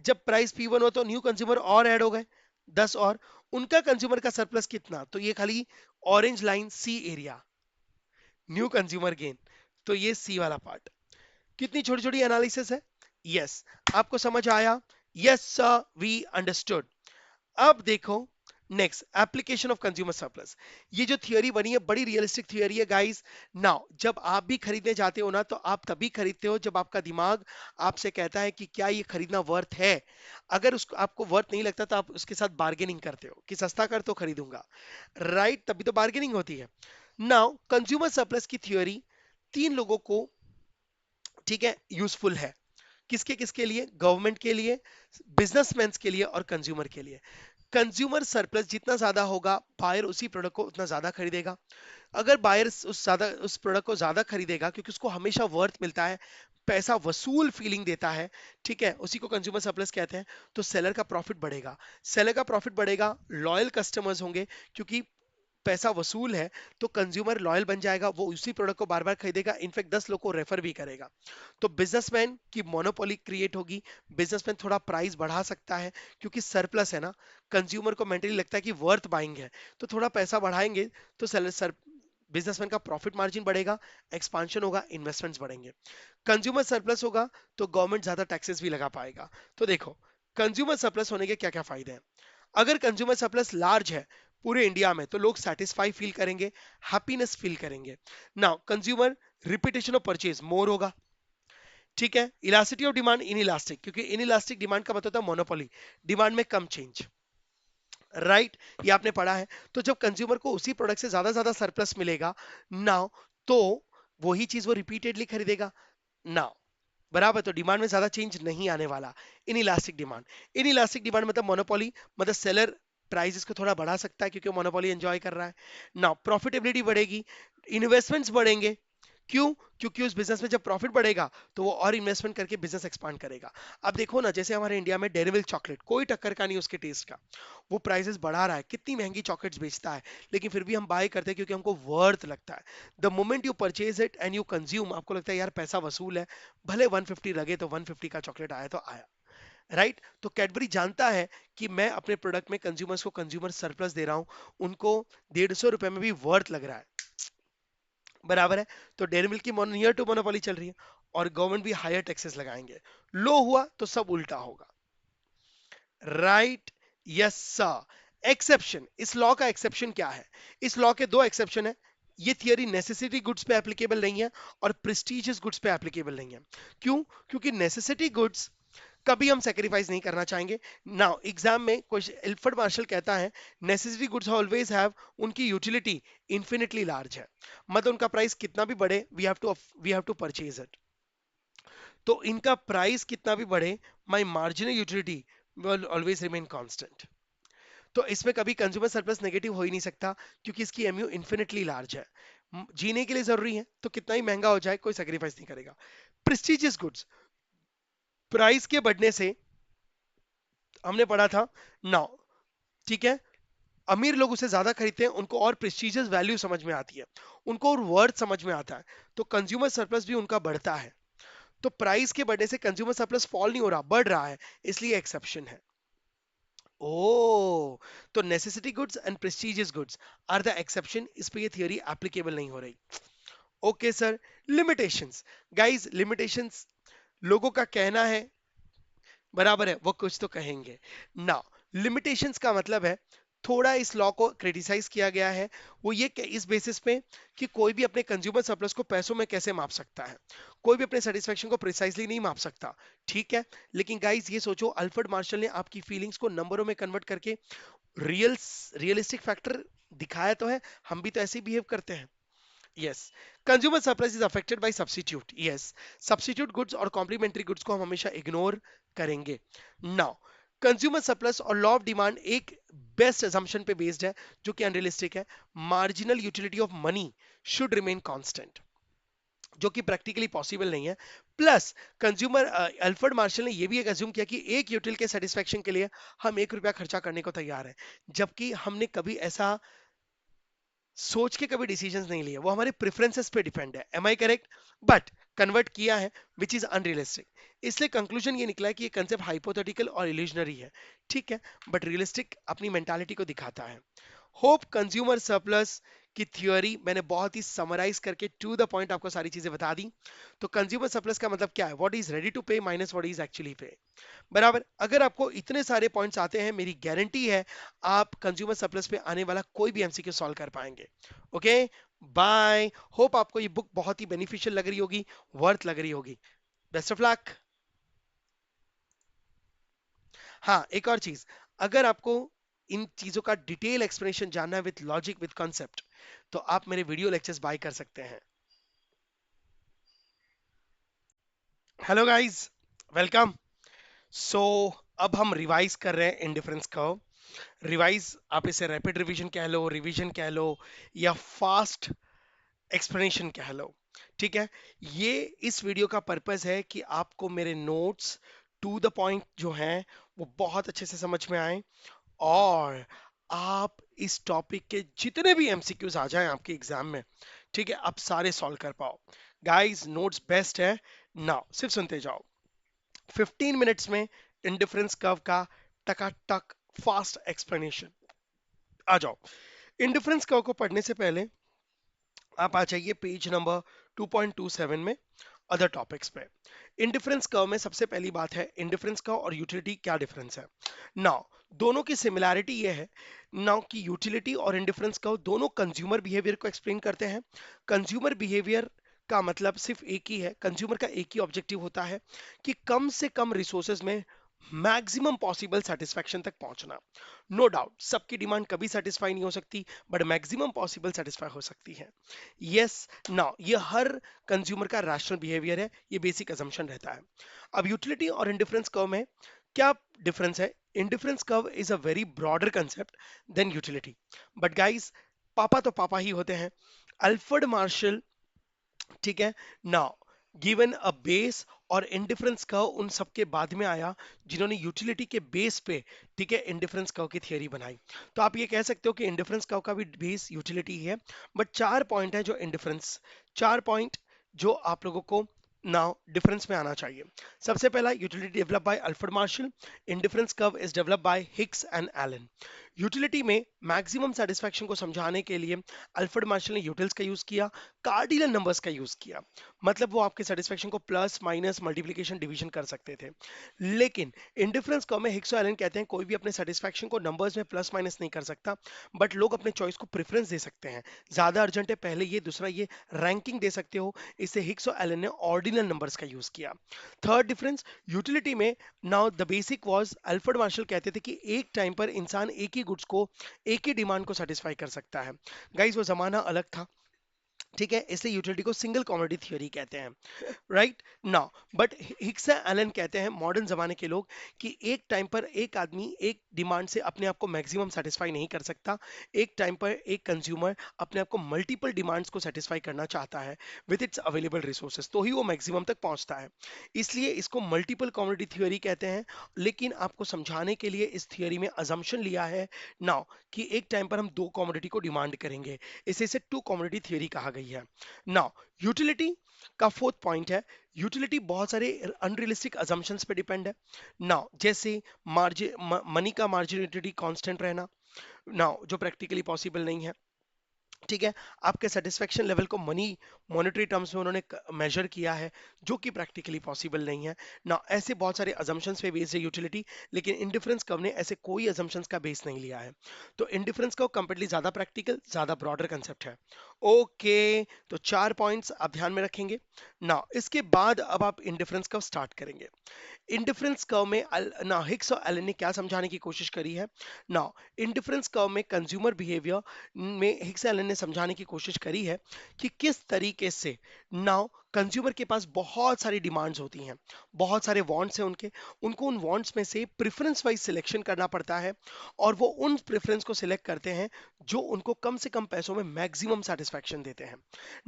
जब प्राइस P1 हो तो न्यू कंज्यूमर और ऐड हो गए 10 और, उनका कंज्यूमर का सरप्लस कितना, तो ये खाली ऑरेंज लाइन सी एरिया, न्यू कंज्यूमर गेन, तो ये सी वाला पार्ट। कितनी छोटी छोटी एनालिसिस है। यस, आपको समझ आया। Yes sir, we understood. अब देखो next application of consumer surplus. ये जो थियोरी बनी है बड़ी रियलिस्टिक थियोरी है गाइस। नाउ जब आप भी खरीदने जाते हो ना, तो आप तभी खरीदते हो जब आपका दिमाग आपसे कहता है कि क्या ये खरीदना वर्थ है। अगर उसको आपको वर्थ नहीं लगता तो आप उसके साथ बार्गेनिंग करते हो कि सस्ता कर तो खरीदूंगा, राइट, तभी तो बार्गेनिंग होती है। नाउ कंज्यूमर सरप्लस की थ्योरी तीन लोगों को, ठीक है, यूजफुल है। किसके किसके लिए, गवर्नमेंट के लिए, बिजनेसमैन के लिए और कंज्यूमर के लिए। कंज्यूमर सरप्लस जितना ज्यादा होगा, बायर उसी प्रोडक्ट को उतना ज्यादा खरीदेगा। अगर बायर उस प्रोडक्ट को ज्यादा खरीदेगा क्योंकि उसको हमेशा वर्थ मिलता है, पैसा वसूल फीलिंग देता है, ठीक है, उसी को कंज्यूमर सरप्लस कहते हैं, तो सेलर का प्रॉफिट बढ़ेगा। सेलर का प्रॉफिट बढ़ेगा, लॉयल कस्टमर्स होंगे, क्योंकि पैसा वसूल है, तो कंज्यूमर लॉयल बन जाएगा, वो उसी प्रोडक्ट को बार बार खरीदेगा, इनफैक्ट 10 लोग को रेफर भी करेगा। तो बिजनेसमैन की मोनोपोली क्रिएट होगी, बिजनेसमैन थोड़ा प्राइस बढ़ा सकता है, क्योंकि सरप्लस है ना, कंज्यूमर को मेंटली लगता है कि वर्थ बाइंग है, तो थोड़ा पैसा बढ़ाएंगे, तो सर बिजनेसमैन का प्रॉफिट मार्जिन बढ़ेगा, एक्सपांशन होगा, इन्वेस्टमेंट्स बढ़ेंगे। कंज्यूमर सरप्लस होगा तो गवर्नमेंट ज्यादा टैक्सेस भी लगा पाएगा। तो देखो कंज्यूमर सरप्लस होने के क्या क्या फायदे हैं। अगर कंज्यूमर सरप्लस लार्ज है पूरे इंडिया में, तो लोग सेटिस्फाई फील करेंगे, हैप्पीनेस फील करेंगे। Now consumer repetition of purchase more होगा, ठीक है। Elasticity of demand inelastic, क्योंकि इन इलास्टिक डिमांड का मतलब होता है मोनोपोली, डिमांड में कम चेंज, राइट, ये आपने पढ़ा है। तो जब कंज्यूमर को उसी प्रोडक्ट से ज्यादा सरप्लस मिलेगा नाउ, तो वही चीज वो रिपीटेडली खरीदेगा नाउ, बराबर, तो डिमांड में ज्यादा चेंज नहीं आने वाला। In elastic demand, in elastic demand मतलब मोनोपोली, मतलब सेलर प्राइसेस को थोड़ा बढ़ा सकता है क्योंकि मोनोपोली एंजॉय कर रहा है। नाउ प्रॉफिटेबिलिटी बढ़ेगी, इन्वेस्टमेंट्स बढ़ेंगे। क्यों, क्योंकि उस बिजनेस में जब प्रॉफिट बढ़ेगा तो वो और इन्वेस्टमेंट करके बिजनेस एक्सपांड करेगा। अब देखो ना, जैसे हमारे इंडिया में डेयरी मिल्क चॉकलेट कोई टक्कर का नहीं उसके टेस्ट का, वो प्राइसेस बढ़ा रहा है, कितनी महंगी चॉकलेट्स बेचता है, लेकिन फिर भी हम बाय करते हैं क्योंकि हमको वर्थ लगता है। The moment you purchase it and you consume, आपको लगता है यार पैसा वसूल है, भले 150 लगे तो 150 का चॉकलेट आया तो आया, राइट। तो कैडबरी जानता है कि मैं अपने प्रोडक्ट में कंज्यूमर्स को कंज्यूमर सरप्लस दे रहा हूं, उनको 150 रुपए में भी वर्थ लग रहा है, बराबर है। तो डेयरी मिल्क की नियर टू मोनोपोली चल रही है, और गवर्नमेंट भी हायर टैक्सेस लगाएंगे। लो हुआ तो सब उल्टा होगा, राइट, यस सर। एक्सेप्शन, इस लॉ का एक्सेप्शन क्या है। इस लॉ के दो एक्सेप्शन है। ये थियरी नेसेसिटी गुड्स पे एप्लीकेबल नहीं है और प्रेस्टिजियस गुड्स पे एप्लीकेबल नहीं है। क्यों, क्योंकि नेसेसिटी गुड्स कभी हम सेक्रीफाइस नहीं करना चाहेंगे। नाउ एग्जाम में क्वेश्चन एल्फ्रेड मार्शल कहता है नेसेसिटी गुड्स ऑलवेज हैव, उनकी यूटिलिटी इन्फिनिटली लार्ज है, मतलब उनका प्राइस कितना भी बढ़े we have to purchase it. तो इनका प्राइस कितना भी बढ़े, my marginal utility will always remain constant. तो इसमें कभी कंज्यूमर सरप्लस नेगेटिव हो ही नहीं सकता, क्योंकि इसकी एमयू इन्फिनिटली लार्ज है, जीने के लिए जरूरी है, तो कितना ही महंगा हो जाए कोई सेक्रीफाइस नहीं करेगा। प्रेस्टिजियस गुड्स, प्राइस के बढ़ने से हमने पढ़ा था नाउ, ठीक है, अमीर लोग उसे ज्यादा खरीदते हैं, उनको और प्रेस्टिजियस वैल्यू समझ में आती है, उनको और वर्थ समझ में आता है, तो कंज्यूमर सरप्लस भी उनका बढ़ता है। तो प्राइस के बढ़ने से कंज्यूमर सरप्लस फॉल नहीं हो रहा, बढ़ रहा है, इसलिए एक्सेप्शन है। ओ, तो necessity goods and prestigious goods are the exception, इस पे ये थियरी एप्लीकेबल नहीं हो रही। Okay sir. Limitations, guys limitations लोगों का कहना है, बराबर है, वो कुछ तो कहेंगे ना। लिमिटेशंस का मतलब है, थोड़ा इस लॉ को क्रिटिसाइज किया गया है, वो ये इस बेसिस पे कि कोई भी अपने कंज्यूमर सरप्लस को पैसों में कैसे माप सकता है, कोई भी अपने सेटिस्फेक्शन को प्रिसाइजली नहीं माप सकता, ठीक है। लेकिन गाइस ये सोचो, अल्फ्रेड मार्शल ने आपकी फीलिंग्स को नंबरों में कन्वर्ट करके रियलिस्टिक फैक्टर दिखाया तो है, हम भी तो ऐसे ही बिहेव करते हैं। Yes, consumer surplus is affected by substitute, yes, substitute goods और कॉम्प्लीमेंट्री गुड्स को हम हमेशा इग्नोर करेंगे। नाउ कंज्यूमर सरप्लस और लॉ ऑफ डिमांड एक बेस्ट असम्पशन पे बेस्ड है, जो कि अनरियलिस्टिक है। Marginal utility of money should remain constant, जो कि प्रैक्टिकली पॉसिबल नहीं है। प्लस कंज्यूमर अल्फ्रेड मार्शल ने ये भी एक अज्यूम किया कि एक यूटिल के सेटिस्फेक्शन के लिए हम 1 रुपया खर्चा करने को तैयार हैं, जबकि हमने कभी ऐसा सोच के कभी डिसीजंस नहीं लिए। वो हमारे प्रेफरेंसेस पे डिपेंड है। Am I correct? But convert किया है विच इज अनरियलिस्टिक। इसलिए कंक्लूजन ये निकला है कि ये कंसेप्ट हाइपोथेटिकल और इल्यूजनरी है, ठीक है, बट रियलिस्टिक अपनी मेंटालिटी को दिखाता है। होप कंज्यूमर सरप्लस की थ्योरी मैंने बहुत ही समराइज करके टू द पॉइंट आपको सारी चीजें बता दी। तो कंज्यूमर सरप्लस का मतलब क्या है? What is ready to pay minus what is actually pay. बराबर। अगर आपको इतने सारे पॉइंट्स आते हैं, मेरी गारंटी है आप कंज्यूमर सरप्लस पे आने वाला कोई भी एमसीक्यू सॉल्व कर पाएंगे। Okay, bye. होप आपको ये बुक बहुत ही बेनिफिशियल लग रही होगी, वर्थ लग रही होगी। Best of luck. हाँ, एक और चीज, अगर आपको इन चीजों का डिटेल एक्सप्लेनेशन जानना है विद लॉजिक विद कॉन्सेप्ट, तो आप मेरे वीडियो लेक्चर्स बाय कर सकते हैं। Hello guys, welcome. सो अब हम रिवाइज कर रहे हैं इंडिफरेंस कर्व। रिवाइज, आप इसे रैपिड रिवीजन कह लो, रिवीजन कह लो, या फास्ट एक्सप्लेनेशन कह लो, ठीक है। ये इस वीडियो का पर्पस है कि आपको मेरे नोट्स टू द पॉइंट जो हैं वो बहुत अच्छे से समझ में आए, और आप इस टॉपिक के जितने भी एमसीक्यूज आ जाएं आपके एग्जाम में, ठीक है, आप सारे सॉल्व कर पाओ। गाइस, नोट्स बेस्ट है। नाउ सिर्फ सुनते जाओ। 15 मिनट्स में इंडिफरेंस कर्व का टकाटक फास्ट एक्सप्लेनेशन। आ जाओ। इंडिफरेंस कर्व को पढ़ने से पहले आप आ जाइए पेज नंबर 2.27 में, अदर टॉपिक्स पे। इंडिफरेंस कर्व में सबसे पहली बात है, इंडिफरेंस कर्व और यूटिलिटी क्या डिफरेंस है। नाउ दोनों की सिमिलैरिटी ये है नाउ कि यूटिलिटी और इंडिफरेंस कर्व दोनों कंज्यूमर बिहेवियर को एक्सप्लेन करते हैं। कंज्यूमर बिहेवियर का मतलब सिर्फ एक ही है, कंज्यूमर का एक ही ऑब्जेक्टिव होता है कि कम से कम रिसोर्सेज में मैक्सिमम पॉसिबल सेटिस्फैक्शन तक पहुंचना। नो डाउट सबकी डिमांड कभी सेटिस्फाई नहीं हो सकती, बट मैक्सिमम पॉसिबल सेटिस्फाई हो सकती है। यस, नाउ ये हर कंज्यूमर का रैशनल बिहेवियर है, ये बेसिक अजम्पशन रहता है। अब यूटिलिटी और इंडिफरेंस कर्व में क्या डिफरेंस है? Indifference curve is a very broader concept than utility, but guys, पापा तो पापा ही होते हैं। अल्फ्रेड मार्शल, ठीक है, नाउ गिवन अ बेस, और इंडिफरेंस कर्व उन सबके बाद में आया जिन्होंने यूटिलिटी के बेस पे, ठीक है, इंडिफरेंस कर्व की थियरी बनाई। तो आप ये कह सकते हो कि इंडिफरेंस कर्व का भी बेस यूटिलिटी है। बट चार पॉइंट है जो इंडिफरेंस, चार पॉइंट जो आप लोगों को नाउ डिफरेंस में आना चाहिए। सबसे पहला, utility develop by Alfred Marshall, indifference curve is develop by Hicks and Allen. Utility में मैक्सिमम सेटिस्फैक्शन को समझाने के लिए अल्फ्रेड मार्शल ने यूटिल्स का यूज किया, कार्डिनल नंबर्स का यूज किया। मतलब वो आपके सेटिस्फैक्शन को प्लस माइनस मल्टीप्लिकेशन डिवीजन कर सकते थे। लेकिन इंडिफरेंस कर्व में हिक्स और एलन कहते हैं कोई भी अपने सेटिस्फैक्शन को नंबर्स में प्लस माइनस नहीं कर सकता, बट लोग अपने चॉइस को प्रेफरेंस दे सकते हैं। ज्यादा अर्जेंट है पहले ये, दूसरा ये, रैंकिंग दे सकते हो। इससे हिक्स और एलन ने ऑर्डिनल नंबर्स का यूज किया। थर्ड डिफरेंस, यूटिलिटी में now the basic was, Alfred Marshall कहते थे कि एक टाइम पर इंसान एक ही गुड्स को, एक ही डिमांड को सेटिस्फाई कर सकता है। गाइस, वो जमाना अलग था, ठीक है, इसलिए यूटिलिटी को सिंगल कमोडिटी थ्योरी कहते हैं, right now. But Hicks Allen कहते हैं मॉडर्न जमाने के लोग कि एक टाइम पर एक आदमी एक डिमांड से अपने आप को मैक्सिमम सेटिस्फाई नहीं कर सकता। एक टाइम पर एक कंज्यूमर अपने आप को मल्टीपल डिमांड्स को सेटिस्फाई करना चाहता है विद इट्स अवेलेबल रिसोर्सेज, तो ही वो मैक्सिमम तक पहुंचता है। इसलिए इसको मल्टीपल कमोडिटी थ्योरी कहते हैं। लेकिन आपको समझाने के लिए इस थ्योरी में अजम्पशन लिया है नाउ कि एक टाइम पर हम दो कमोडिटी को डिमांड करेंगे, इसे टू कमोडिटी थ्योरी कहा गई है। नाउ यूटिलिटी का फोर्थ पॉइंट है, यूटिलिटी बहुत सारे अनरियलिस्टिक अजम्पशंस पे डिपेंड है। नाउ जैसे मार्जिन, मनी का मार्जिनिटी कांस्टेंट रहना, नाउ जो प्रैक्टिकली पॉसिबल नहीं है, ठीक है। आपके सेटिस्फेक्शन लेवल को मनी, मॉनेटरी टर्म्स में उन्होंने मेजर किया है, जो कि प्रैक्टिकली पॉसिबल नहीं है ना। ऐसे बहुत सारे अजम्पशंस पे बेस्ड है यूटिलिटी, लेकिन इंडिफरेंस कर्व ने ऐसे कोई अजम्पशंस का बेस नहीं लिया है। तो इंडिफरेंस कर्व कंप्लीटली ज्यादा प्रैक्टिकल, ज्यादा ब्रॉडर कंसेप्ट है। ओके, तो चार पॉइंट्स आप ध्यान में रखेंगे ना। इसके बाद अब आप इंडिफरेंस कर्व स्टार्ट करेंगे। इंडिफरेंस कर्व में ना हिक्स और एलन ने क्या समझाने की कोशिश करी है ना। इंडिफरेंस कर्व में कंज्यूमर बिहेवियर में हिक्स एलन ने समझाने की कोशिश करी है कि किस तरीके से नाउ कंज्यूमर के पास बहुत सारी डिमांड्स होती हैं, बहुत सारे वांट्स हैं उनके, उनको उन वांट्स में से प्रेफरेंस वाइज सिलेक्शन करना पड़ता है और वो उन प्रेफरेंस को सिलेक्ट करते हैं जो उनको कम से कम पैसों में मैक्सिमम सेटिस्फैक्शन देते हैं।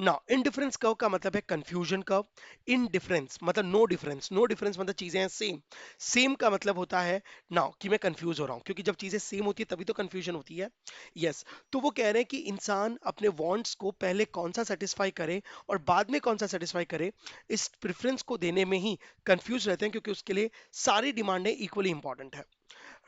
नाउ इनडिफरेंस कर्व का मतलब है कंफ्यूजन कर्व। इनडिफरेंस मतलब नो डिफरेंस, नो डिफरेंस मतलब चीजें हैं सेम, सेम का मतलब होता है नाउ कि मैं कंफ्यूज हो रहा हूं, क्योंकि जब चीजें सेम होती है तभी तो कंफ्यूजन होती है। यस, तो वो कह रहे हैं कि इंसान अपने वांट्स को पहले कौन सा सेटिस्फाई करे और बाद में कौन सा सेटिस्फाई करे, इस प्रेफरेंस को देने में ही कंफ्यूज रहते हैं, क्योंकि उसके लिए सारी डिमांडें इक्वली इंपॉर्टेंट है।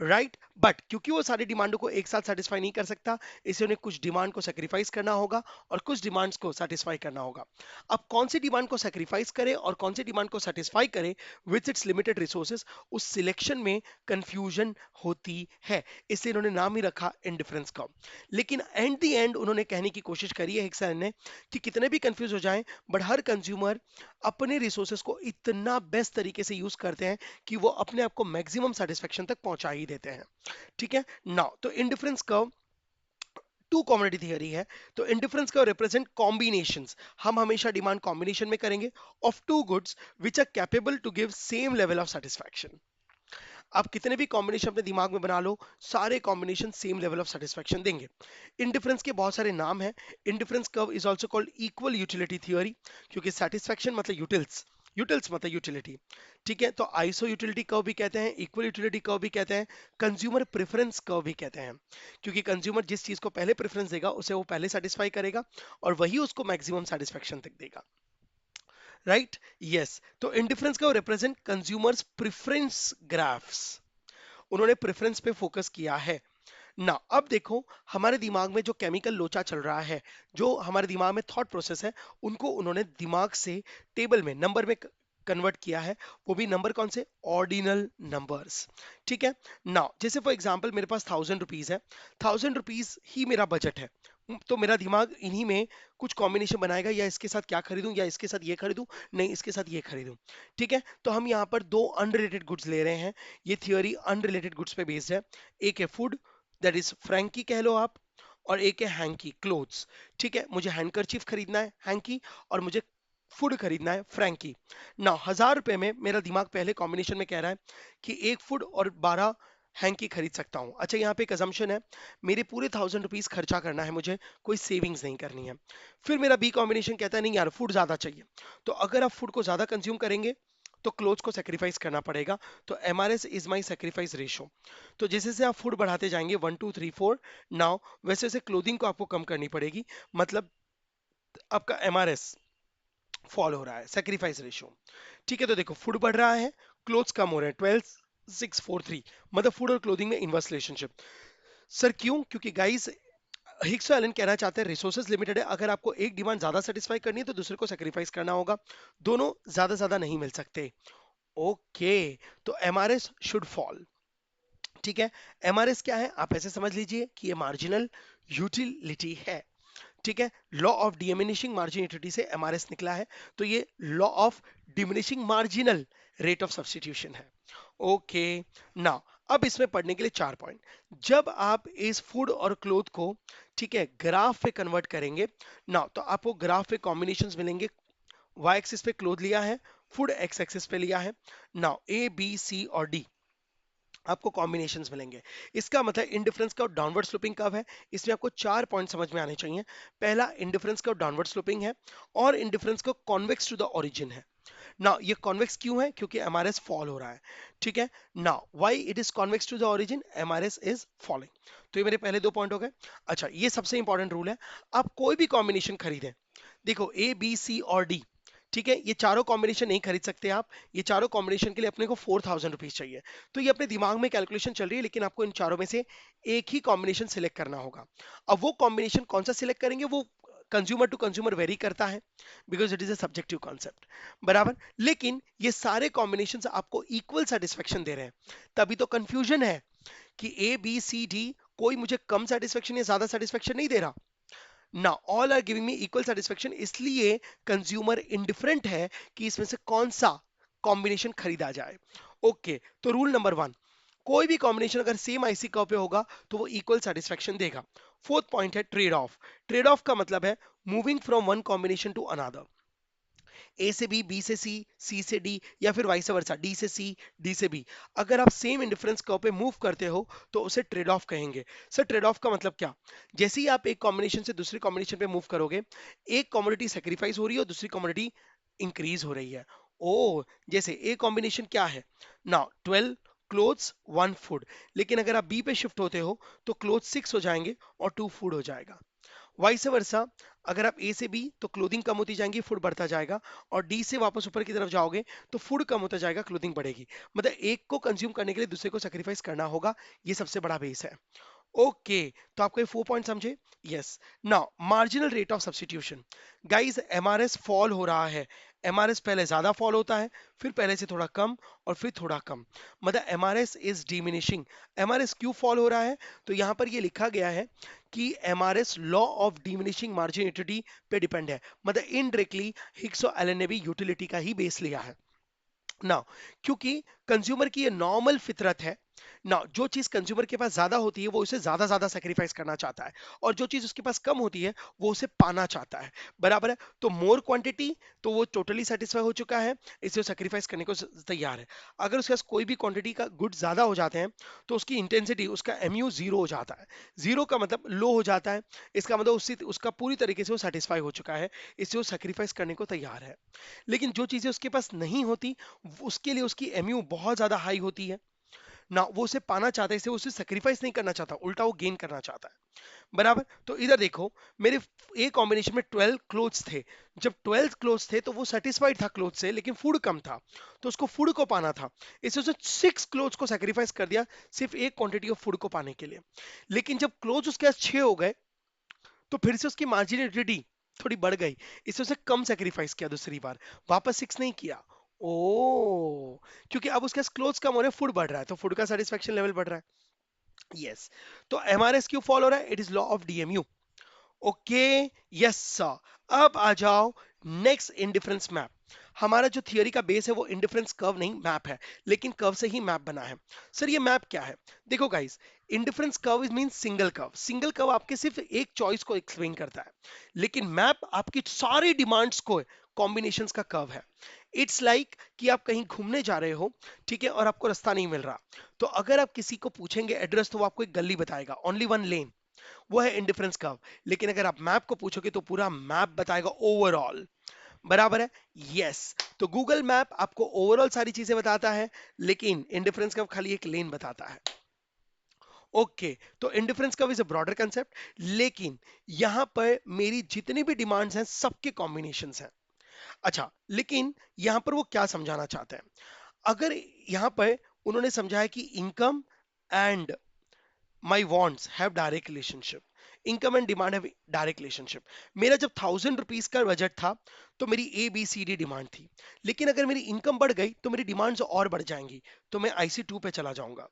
राइट, बट क्योंकि वो सारी डिमांडों को एक साथ सेटिस्फाई नहीं कर सकता, इसलिए उन्हें कुछ डिमांड को सेक्रीफाइस करना होगा और कुछ डिमांड्स को सेटिस्फाई करना होगा। अब कौन सी डिमांड को सेक्रीफाइस करे और कौन सी डिमांड को सेटिस्फाई करे विथ इट्स लिमिटेड रिसोर्सेज, उस सिलेक्शन में कंफ्यूजन होती है, इसलिए इन्होंने नाम ही रखा इनडिफरेंस का। लेकिन एंड द एंड उन्होंने कहने की कोशिश करी है हिक्सन ने कि कितने भी कंफ्यूज हो जाएं, बट हर कंज्यूमर अपने रिसोर्सेज को इतना बेस्ट तरीके से यूज करते हैं कि वो अपने आप को मैक्सिमम सेटिस्फेक्शन तक पहुंचा ही देते हैं। ठीक है, नाउ तो indifference curve two commodity theory है, तो इंडिफरेंस कर्व रिप्रेजेंट कॉम्बिनेशंस, हम हमेशा डिमांड कॉम्बिनेशन में करेंगे of two goods which are capable to give same level of satisfaction. आप कितने भी कॉम्बिनेशन अपने दिमाग में बना लो, सारे combination same level of satisfaction देंगे। इंडिफरेंस के बहुत सारे नाम हैं। Indifference curve is also called equal utility theory, क्योंकि सेटिस्फैक्शन मतलब यूटिल्स, यूटिल्स मतलब यूटिलिटी। ठीक है, तो आइसो यूटिलिटी कर्व भी कहते हैं, इक्वल यूटिलिटी कर्व भी कहते हैं, कंज्यूमर प्रेफरेंस कर्व भी कहते हैं, क्योंकि कंज्यूमर जिस चीज को पहले प्रेफरेंस देगा उसे वो पहले सेटिस्फाई करेगा और वही उसको मैक्सिमम सेटिस्फैक्शन तक देगा। राइट, यस, तो इंडिफरेंस का रिप्रेजेंट कंज्यूमर्स प्रेफरेंस ग्राफ्स, उन्होंने प्रेफरेंस पे फोकस किया है ना। अब देखो, हमारे दिमाग में जो केमिकल लोचा चल रहा है, जो हमारे दिमाग में थॉट प्रोसेस है, उनको उन्होंने दिमाग से टेबल में नंबर में कन्वर्ट किया है, वो भी नंबर कौन से, ऑर्डिनल नंबर्स। ठीक है, नाउ जैसे फॉर एग्जांपल मेरे पास 1000 रुपीज है, 1000 रुपीज ही मेरा बजट है, तो मेरा दिमाग इन्हीं में कुछ कॉम्बिनेशन बनाएगा, या इसके साथ क्या खरीदूं, या इसके साथ ये खरीदूं, नहीं इसके साथ ये खरीदूं। ठीक है, तो हम यहाँ पर दो अनरिलेटेड गुड्स ले रहे हैं, ये थियोरी अनरिलेटेड गुड्स पे बेस्ड है। एक है फूड, दैट इज फ्रैंकी कह लो आप, और एक है हैंकी, क्लोथ्स। ठीक है, मुझे हैंडकरचीफ खरीदना है हैंकी, और मुझे फूड खरीदना है फ्रैंकी। ना 1000 रुपए में मेरा दिमाग पहले कॉम्बिनेशन में कह रहा है कि एक फूड और 12 हैंकी खरीद सकता हूँ। अच्छा, यहाँ पे एक अजम्पशन है, मेरे पूरे 1000 रुपीज खर्चा करना है मुझे, कोई सेविंग्स नहीं करनी है। फिर मेरा बी कॉम्बिनेशन कहता है नहीं यार, फूड ज्यादा चाहिए, तो अगर आप फूड को ज्यादा कंज्यूम करेंगे तो क्लोथ्स को सेक्रीफाइस करना पड़ेगा, तो MRS is my sacrifice ratio. तो जैसे जैसे आप फूड बढ़ाते जाएंगे 1 2 3 4, नाउ वैसे वैसे क्लोथिंग को आपको कम करनी पड़ेगी, मतलब आपका एमआरएस फॉल हो रहा है, सेक्रीफाइस रेशियो। ठीक है, तो देखो फूड बढ़ रहा है, क्लोथ्स कम हो रहे हैं, 12 6 4 3, मतलब फूड और क्लोथिंग में इनवर्स रिलेशनशिप। सर क्यों, क्योंकि गाइस हिक्स एलन कहना चाहते हैं रिसोर्सेज लिमिटेड है, अगर आपको एक डिमांड ज्यादा सेटिस्फाई करनी है तो दूसरे को सेक्रीफाइस करना होगा, दोनों ज्यादा ज्यादा नहीं मिल सकते। ओके, तो एमआरएस शुड फॉल। ठीक है, एमआरएस क्या है, आप ऐसे समझ लीजिए कि ये मार्जिनल यूटिलिटी है। ठीक है, लॉ ऑफ डिमिनिशिंग मार्जिनिटी से एमआरएस निकला है, तो ये law of diminishing marginal rate of substitution है। ओके, नाउ अब इसमें पढ़ने के लिए 4 पॉइंट। जब आप इस फूड और क्लोथ को, ठीक है, ग्राफ पे कन्वर्ट करेंगे, नाउ तो आपको ग्राफ पे कॉम्बिनेशंस मिलेंगे। वाई एक्सिस पे क्लोथ लिया है, फूड एक्स एक्सिस पे लिया है, नाउ ए बी सी और डी आपको कॉम्बिनेशंस मिलेंगे। इसका मतलब इंडिफरेंस का डाउनवर्ड स्लोपिंग कर्व है, इसमें आपको 4 पॉइंट समझ में आने चाहिए। पहला, इंडिफरेंस का डाउनवर्ड स्लोपिंग है और इंडिफरेंस का कॉन्वेक्स टू द ओरिजिन है। नाउ ये कॉन्वेक्स क्यों है, क्योंकि एमआरएस फॉल हो रहा है। ठीक है, now why it is convex to the origin, MRS is falling. तो ये मेरे पहले 2 पॉइंट हो गए। अच्छा, ये सबसे इंपॉर्टेंट रूल है, आप कोई भी कॉम्बिनेशन खरीदें, देखो ए बी सी और डी, ठीक है, ये चारों कॉम्बिनेशन नहीं खरीद सकते आप, ये चारों कॉम्बिनेशन के लिए अपने को 4000 रुपीज चाहिए। तो ये अपने दिमाग में कैलकुलेशन चल रही है, लेकिन आपको इन चारों में से एक ही कॉम्बिनेशन सिलेक्ट करना होगा। अब वो कॉम्बिनेशन कौन सा सिलेक्ट करेंगे, वो कंज्यूमर टू कंज्यूमर वेरी करता है, because it is a subjective concept, बराबर। लेकिन ये सारे कॉम्बिनेशन आपको इक्वल सेटिस्फेक्शन दे रहे हैं, तभी तो कंफ्यूजन है कि ए बी सी डी कोई मुझे कम सेटिस्फेक्शन या ज्यादा सेटिस्फेक्शन नहीं दे रहा ना, all are giving me equal satisfaction, इसलिए कंज्यूमर इंडिफरेंट है कि इसमें से कौन सा कॉम्बिनेशन खरीदा जाए। ओके, तो रूल नंबर 1, कोई भी कॉम्बिनेशन अगर सेम आईसी कर्व पे होगा तो वो इक्वल सेटिस्फेक्शन देगा। फोर्थ पॉइंट है ट्रेड ऑफ। ट्रेड ऑफ का मतलब है moving from one combination to another. A से बी से सी से डी, या फिर वाइस वर्सा, डी से सी, डी से बी। अगर आप सेम इंडिफरेंस कर्व पे मूव करते हो तो उसे ट्रेड ऑफ कहेंगे। सर ट्रेड ऑफ का मतलब क्या? जैसे ही आप एक कॉम्बिनेशन से दूसरी कॉम्बिनेशन पे मूव करोगे, एक कमोडिटी सेक्रीफाइस हो रही है और दूसरी कमोडिटी इंक्रीज हो रही है। ओ, जैसे ए कॉम्बिनेशन क्या है ना, 12 क्लोथ्स 1 फूड, लेकिन अगर आप बी पे शिफ्ट होते हो तो क्लोथ 6 हो जाएंगे और 2 फूड हो जाएगा। वाइस वर्सा, अगर आप ए से बी तो क्लोथिंग कम होती जाएंगी, फूड बढ़ता जाएगा, और डी से वापस ऊपर की तरफ जाओगे तो फूड कम होता जाएगा, क्लोथिंग बढ़ेगी। मतलब एक को कंज्यूम करने के लिए दूसरे को सेक्रीफाइस करना होगा, ये सबसे बड़ा बेस है। ओके, तो आपको ये 4 पॉइंट समझे? Yes. Now marginal rate of substitution, guys MRS fall हो रहा है। एमआरएस पहले ज्यादा फॉल होता है, फिर पहले से थोड़ा कम, और फिर थोड़ा कम, मतलब एमआरएस इज डिमिनिशिंग। एमआरएस क्यों फॉल हो रहा है? तो यहां पर ये लिखा गया है कि एमआरएस लॉ ऑफ डिमिनिशिंग मार्जिनिटी पे डिपेंड है, मतलब इनडायरेक्टली हिग्स और एलन ने भी यूटिलिटी का ही बेस लिया है ना, क्योंकि कंज्यूमर की ये नॉर्मल फितरत है ना, जो चीज कंज्यूमर के पास ज्यादा होती है वो उसे ज्यादा ज्यादा सेक्रीफाइस करना चाहता है, और जो चीज उसके पास कम होती है वो उसे पाना चाहता है। बराबर है? तो मोर क्वांटिटी, तो वो टोटली सेटिस्फाई हो चुका है, इसे सेक्रीफाइस करने को तैयार है। अगर उसके पास कोई भी क्वांटिटी का गुड ज्यादा हो जाते हैं तो उसकी इंटेंसिटी, उसका एमयू जीरो हो जाता है। जीरो का मतलब लो हो जाता है, इसका मतलब उससे उसका पूरी तरीके से वो सेटिस्फाई हो चुका है, इससे वो सेक्रीफाइस करने को तैयार है। लेकिन जो चीजें उसके पास नहीं होती, उसके लिए उसकी एमयू बहुत ज्यादा हाई होती है ना, वो उसे पाना चाहता है, इसे उसे सेक्रीफाइस नहीं करना चाहता, उल्टा वो गेन करना चाहता है। बराबर? तो इधर देखो, मेरे ए कॉम्बिनेशन में 12 क्लोथ्स थे। जब 12 क्लोथ्स थे तो वो सेटिस्फाइड था क्लोथ से, लेकिन फूड कम था, तो उसको फूड को पाना था, इससे उसने 6 क्लोथ्स को सेक्रीफाइस कर दिया सिर्फ एक क्वांटिटी ऑफ फूड को पाने के लिए। लेकिन जब क्लोथ्स उसके पास 6 हो गए तो फिर से उसकी मार्जिनिटी थोड़ी बढ़ गई, इससे उसे कम सेक्रीफाइस किया दूसरी बार, वापस 6 नहीं किया। ओ, क्योंकि अब उसके क्लोथ्स कम हो रहे हैं, फूड बढ़ रहा है, तो फूड का सेटिस्फेक्शन लेवल बढ़ रहा है। यस। तो एमआरएस क्यों फॉलो हो रहा है? It is law of DMU. Okay, yes sir. अब आ जाओ नेक्स्ट इंडिफरेंस मैप। हमारा जो थियरी का बेस है वो इंडिफरेंस कर्व नहीं, मैप है, लेकिन कर्व से ही मैप बना है। सर ये मैप क्या है? देखो guys, indifference curve is mean single curve. Single curve आपके सिर्फ एक चॉइस को एक्सप्लेन करता है, लेकिन मैप आपकी सारी डिमांड्स को, कॉम्बिनेशंस का कर्व है। इट्स लाइक कि आप कहीं घूमने जा रहे हो, ठीक है, और आपको रास्ता नहीं मिल रहा, तो अगर आप किसी को पूछेंगे एड्रेस तो वो आपको एक गली बताएगा, ओनली वन लेन, वो है इंडिफरेंस कर्व। लेकिन अगर आप मैप को पूछोगे तो पूरा मैप बताएगा ओवरऑल। बराबर है? यस। तो गूगल मैप आपको ओवरऑल सारी चीजें बताता है, लेकिन इंडिफरेंस कर्व खाली एक लेन बताता है। ओके, तो indifference curve is a broader concept, लेकिन यहां पर मेरी जितनी भी डिमांड्स हैं सबके कॉम्बिनेशंस हैं। अच्छा, लेकिन यहां पर वो क्या समझाना चाहते हैं? अगर यहां पर उन्होंने समझा है कि income and my wants have direct relationship, income and demand है डायरेक्ट रिलेशनशिप। मेरा जब 1000 रुपीज का बजट था तो मेरी ABCD डिमांड थी, लेकिन अगर मेरी इनकम बढ़ गई तो मेरी डिमांड्स और बढ़ जाएंगी, तो मैं IC2 पे चला जाऊंगा।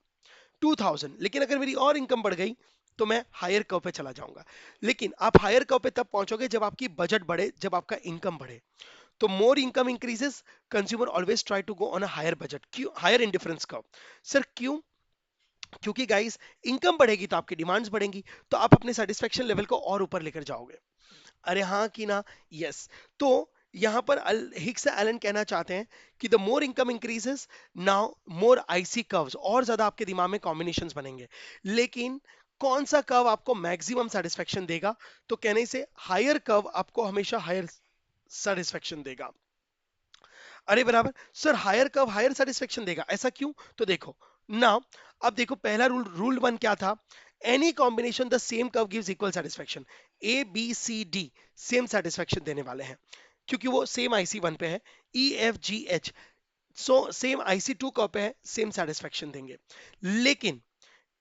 2000, लेकिन अगर मेरी और इनकम बढ़ गई तो मैं हायर कर्व पे चला जाऊंगा। लेकिन आप हायर कर्व पे तब पहुंचोगे जब आपकी बजट बढ़े, जब आपका इनकम बढ़े। तो more income increases, consumer always try to go on a higher budget. क्यों हायर इंडिफरेंस कर्व? सर क्यों? क्योंकि गाइस, इनकम बढ़ेगी तो आपकी डिमांड्स बढ़ेंगी, तो आप अपने सेटिस्फेक्शन लेवल को और ऊपर लेकर जाओगे। अरे हाँ कि ना? यस। तो यहां पर हिक्स एलन कहना चाहते हैं कि the more income increases, now more IC curves, और ज्यादा आपके दिमाग में कॉम्बिनेशंस बनेंगे। लेकिन कौन सा कर्व आपको मैक्सिमम सेटिस्फेक्शन देगा? तो कहने से हायर कर्व आपको हमेशा हायर सेटिस्फेक्शन देगा। अरे बराबर sir, higher curve higher satisfaction देगा, ऐसा क्यों? तो देखो ना, अब देखो पहला रूल वन क्या था? Any combination the same curve gives equal satisfaction. ABCD same satisfaction देने वाले हैं, क्योंकि वो सेम IC1 पे है। EFGH so same IC2 curve पे है, सेम सेटिस्फेक्शन देंगे। लेकिन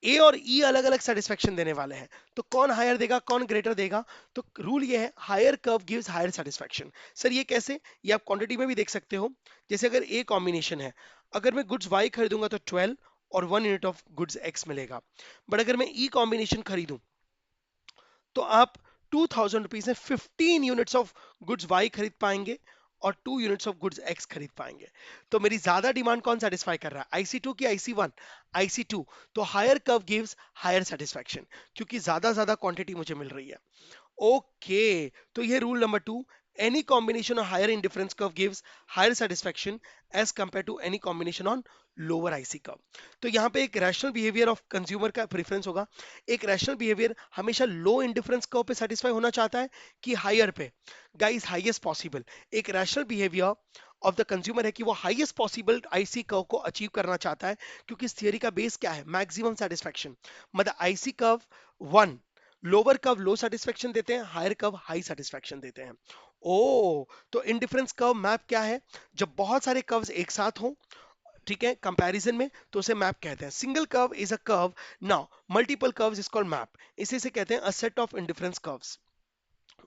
ए और ई अलग अलग सेटिस्फेक्शन देने वाले हैं, तो कौन हायर देगा, कौन ग्रेटर देगा? तो रूल ये है, higher curve gives higher satisfaction. Sir ये कैसे? ये आप क्वांटिटी में भी देख सकते हो। जैसे अगर ए कॉम्बिनेशन है, अगर मैं गुड्स वाई खरीदूंगा तो 12 और 1 यूनिट ऑफ गुड्स एक्स मिलेगा। बट अगर मैं ई कॉम्बिनेशन खरीदूं तो आप 2000 रुपीज में 15 यूनिट्स ऑफ गुड्स वाई खरीद पाएंगे और 2 यूनिट्स ऑफ गुड्स एक्स खरीद पाएंगे। तो मेरी ज्यादा डिमांड कौन सेटिस्फाई कर रहा है, IC2 की IC1? IC2। तो higher curve gives higher satisfaction, क्योंकि ज्यादा ज्यादा क्वांटिटी मुझे मिल रही है। ओके, तो ये rule number two, any combination of higher indifference curve gives higher satisfaction as compare to any combination on lower IC curve. तो यहाँ पे एक रैशनल बिहेवियर ऑफ कंज्यूमर का प्रेफरेंस होगा। एक रैशनल बिहेवियर हमेशा लो इंडिफरेंस कर्व पे satisfy होना चाहता है कि हायर पे, गाइस हाईएस्ट पॉसिबल। एक rational behaviour of the consumer है कि वो हाईएस्ट पॉसिबल आईसी कर्व को अचीव करना चाहता है, क्योंकि इस थियरी का बेस क्या है, मैक्सिमम सेटिस्फेक्शन। मतलब IC curve one, lower curve low satisfaction देते हैं, हायर कर्व हाई सेटिस्फेक्शन देते हैं। ओ, तो इंडिफरेंस कर्व मैप क्या है, जब बहुत सारे कर्व्स एक साथ हों, ठीक है, कंपैरिजन में, तो उसे मैप कहते हैं। Single curve is a curve, now multiple curves is called map, इसे से कहते हैं a set of indifference curves.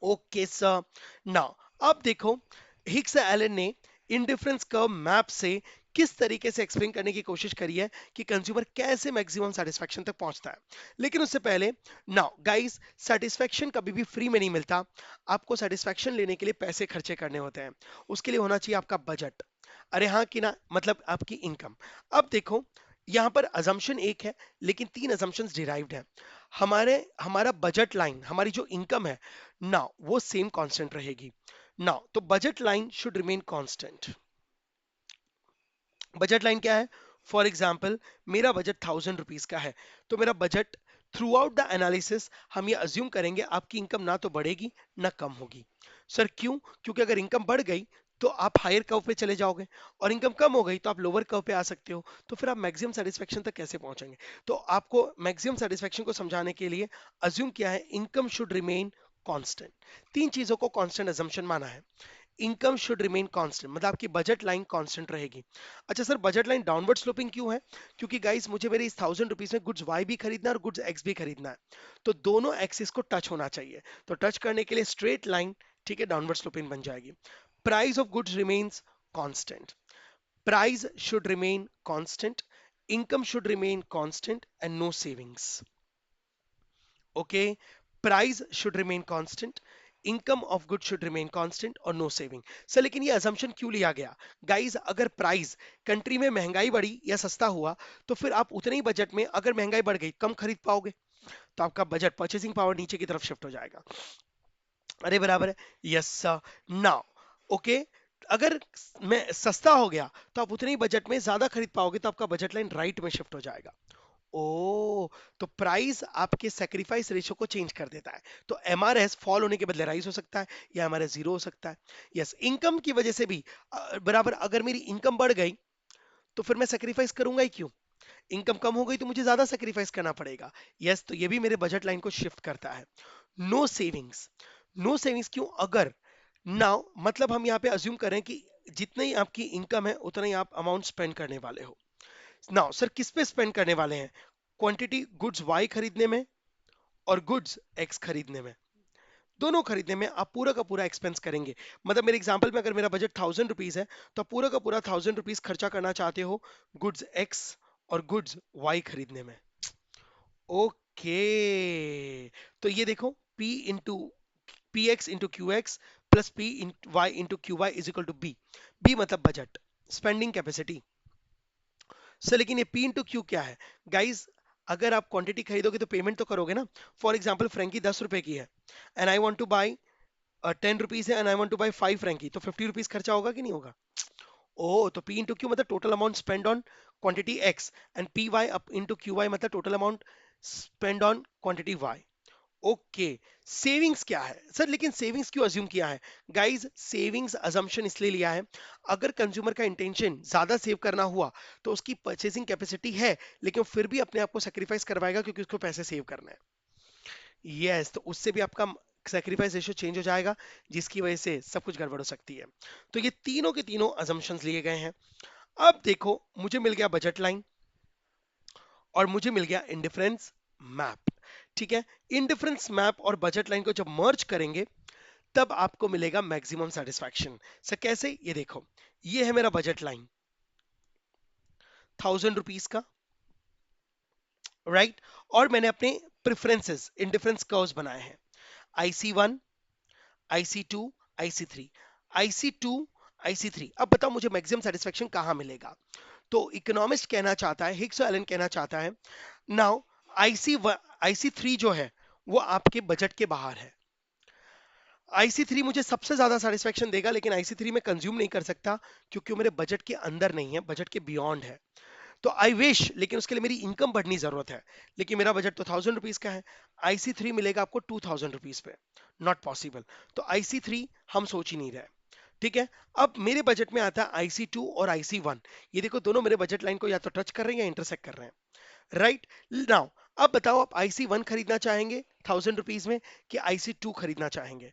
Okay sir, now अब देखो हिग्स एलन ने इंडिफरेंस कर्व मैप से किस तरीके से एक्सप्लेन करने की कोशिश करी है कि कंज्यूमर कैसे मैक्सिमम सेटिस्फेक्शन तक पहुंचता है। लेकिन उससे पहले, नाउ गाइस, सेटिस्फेक्शन कभी भी फ्री में नहीं मिलता। आपको सेटिस्फेक्शन लेने के लिए पैसे खर्चे करने होते हैं। उसके लिए होना चाहिए आपका बजट। अरे हाँ कि ना, मतलब आपकी इनकम। अब देखो, यहाँ पर अजम्पशन एक है, लेकिन तीन अजम्पशंस डिराइव्ड है। हमारा बजट लाइन, हमारी जो इनकम है ना, वो सेम कांस्टेंट रहेगी। नाउ तो budget line should remain constant. Budget line क्या है, फॉर एग्जाम्पल मेरा बजट 1000 रुपीज का है, तो मेरा budget through out the analysis हम ये अज्यूम करेंगे आपकी इनकम ना तो बढ़ेगी ना कम होगी। सर क्यों? क्योंकि अगर इनकम बढ़ गई तो आप हायर कर्व पे चले जाओगे, और इनकम कम हो गई तो आप लोअर कर्व पे आ सकते हो। तो फिर आप मैक्सिमम सेटिस्फेक्शन तक कैसे पहुंचेंगे? तो आपको मैक्सिमम सेटिस्फेक्शन को समझाने के लिए अज्यूम किया है इनकम शुड रिमेन कांस्टेंट। तीन चीजों को कांस्टेंट अजम्पशन माना है। इनकम शुड रिमेन कांस्टेंट, मतलब आपकी बजट लाइन कांस्टेंट रहेगी। अच्छा sir, budget line downward sloping क्यों है? क्योंकि गाइस मुझे मेरे इस 1000 रुपीज में गुड्स वाई भी खरीदना है और गुड्स एक्स भी खरीदना है, तो दोनों एक्सिस को टच होना चाहिए। तो टच करने के लिए स्ट्रेट लाइन, ठीक है, डाउनवर्ड स्लोपिंग बन जाएगी। Price of goods remains constant, price should remain constant, income should remain constant and no savings. Okay, price should remain constant, income of good should remain constant और no saving. Sir लेकिन ये assumption क्यों लिया गया? Guys अगर price, country में महंगाई बढ़ी या सस्ता हुआ, तो फिर आप उतने ही बजट में, अगर महंगाई बढ़ गई, कम खरीद पाओगे, तो आपका बजट, परचेसिंग पावर नीचे की तरफ शिफ्ट हो जाएगा। अरे बराबर है, यस सर। नाउ ओके, अगर मैं सस्ता हो गया तो आप उतने ही बजट में ज्यादा खरीद पाओगे, तो आपका बजट लाइन राइट में शिफ्ट हो जाएगा। ओ, तो प्राइस आपके सेक्रीफाइस रेशो को चेंज कर देता है। तो एमआरएस फॉल होने के बदले राइज हो सकता है, या एमआरएस जीरो हो सकता है। यस, इनकम की वजह से भी बराबर, अगर मेरी इनकम बढ़ गई तो फिर मैं सेक्रीफाइस करूंगा ही क्यों? इनकम कम हो गई तो मुझे ज्यादा सेक्रीफाइस करना पड़ेगा। यस, तो ये भी मेरे बजट लाइन को शिफ्ट करता है। नो सेविंग्स, नो सेविंग्स क्यों? अगर नाउ, मतलब हम यहाँ पे अज्यूम करें कि जितनी ही आपकी इनकम है उतना ही आप अमाउंट स्पेंड करने वाले हो। नाउ सर किस पे स्पेंड करने वाले हैं? क्वांटिटी गुड्स वाई खरीदने में और गुड्स एक्स खरीदने में, दोनों खरीदने में आप पूरा का पूरा एक्सपेंस करेंगे। मतलब मेरे एग्जांपल में अगर मेरा बजट 1000 रुपीज है, तो आप पूरा का पूरा 1000 रुपीज खर्चा करना चाहते हो गुड्स एक्स और गुड्स वाई खरीदने में। ओके, तो ये देखो, P into P X into Q X plus P Y into Q Y is equal to B. B मतलब बजट, स्पेंडिंग कैपेसिटी। सर लेकिन ये पी इंटू क्यू क्या है? गाइज अगर आप क्वांटिटी खरीदोगे तो पेमेंट तो करोगे ना। फॉर एग्जाम्पल फ्रेंकी 10 रुपए की है, and I want to buy 10 rupees है, and I want to buy 5 frankie, तो 50 रुपीज खर्चा होगा कि नहीं होगा? ओ, तो पी इंटू क्यू मतलब total amount spend on quantity X, and P Y up into Q Y मतलब total amount spend on quantity Y. Okay, savings क्या है सर? लेकिन सेविंग्स क्यों अज्यूम किया है? गाइस सेविंग्स अजम्पशन इसलिए लिया है, अगर कंज्यूमर का इंटेंशन ज्यादा सेव करना हुआ तो उसकी परचेसिंग कैपेसिटी है, लेकिन वो फिर भी अपने आप को सेक्रीफाइस करवाएगा क्योंकि उसको पैसे सेव करना है। यस, तो उससे भी आपका सेक्रीफाइस रेशियो चेंज हो जाएगा, जिसकी वजह से सब कुछ गड़बड़ हो सकती है। तो ये तीनों के तीनों अजम्पशंस लिए गए हैं। अब देखो, मुझे मिल गया बजट लाइन और मुझे मिल गया इंडिफरेंस मैप, ठीक है। इंडिफरेंस मैप और बजट लाइन को जब मर्ज करेंगे तब आपको मिलेगा मैक्सिमम सेटिस्फैक्शन। सर कैसे? ये देखो, ये है मेरा बजट लाइन 1000 रुपीज का, राइट, और मैंने अपने प्रेफरेंसेस इंडिफरेंस कर्व्स बनाए हैं, IC1, IC2, IC3, IC2, IC3। अब बताओ मुझे मैक्सिमम सेटिस्फैक्शन कहां मिलेगा? तो इकोनॉमिस्ट कहना चाहता है, हिग्स और एलन कहना चाहता है, नाउ आईसी आईसी थ्री जो है वो आपके बजट के बाहर है, IC3 मुझे सबसे ज्यादा सेटिस्फेक्शन देगा, लेकिन IC3 में कंज्यूम नहीं कर सकता क्योंकि वो मेरे बजट के अंदर नहीं है, बजट के बियॉन्ड है। तो आई विश, लेकिन उसके लिए मेरी इनकम बढ़नी जरूरत है। लेकिन मेरा बजट तो 1000 रुपीज का है। IC3 मिलेगा आपको 2000 रुपीज पे, नॉट पॉसिबल। तो IC3 हम सोच ही नहीं रहे। ठीक है। अब मेरे बजट में आता है IC2 और IC1। ये देखो दोनों मेरे बजट लाइन को या तो टच कर रहे हैं या इंटरसेक्ट कर रहे हैं। राइट नाउ अब बताओ, आप IC1 खरीदना चाहेंगे 1000 रुपीज में कि IC2 खरीदना चाहेंगे?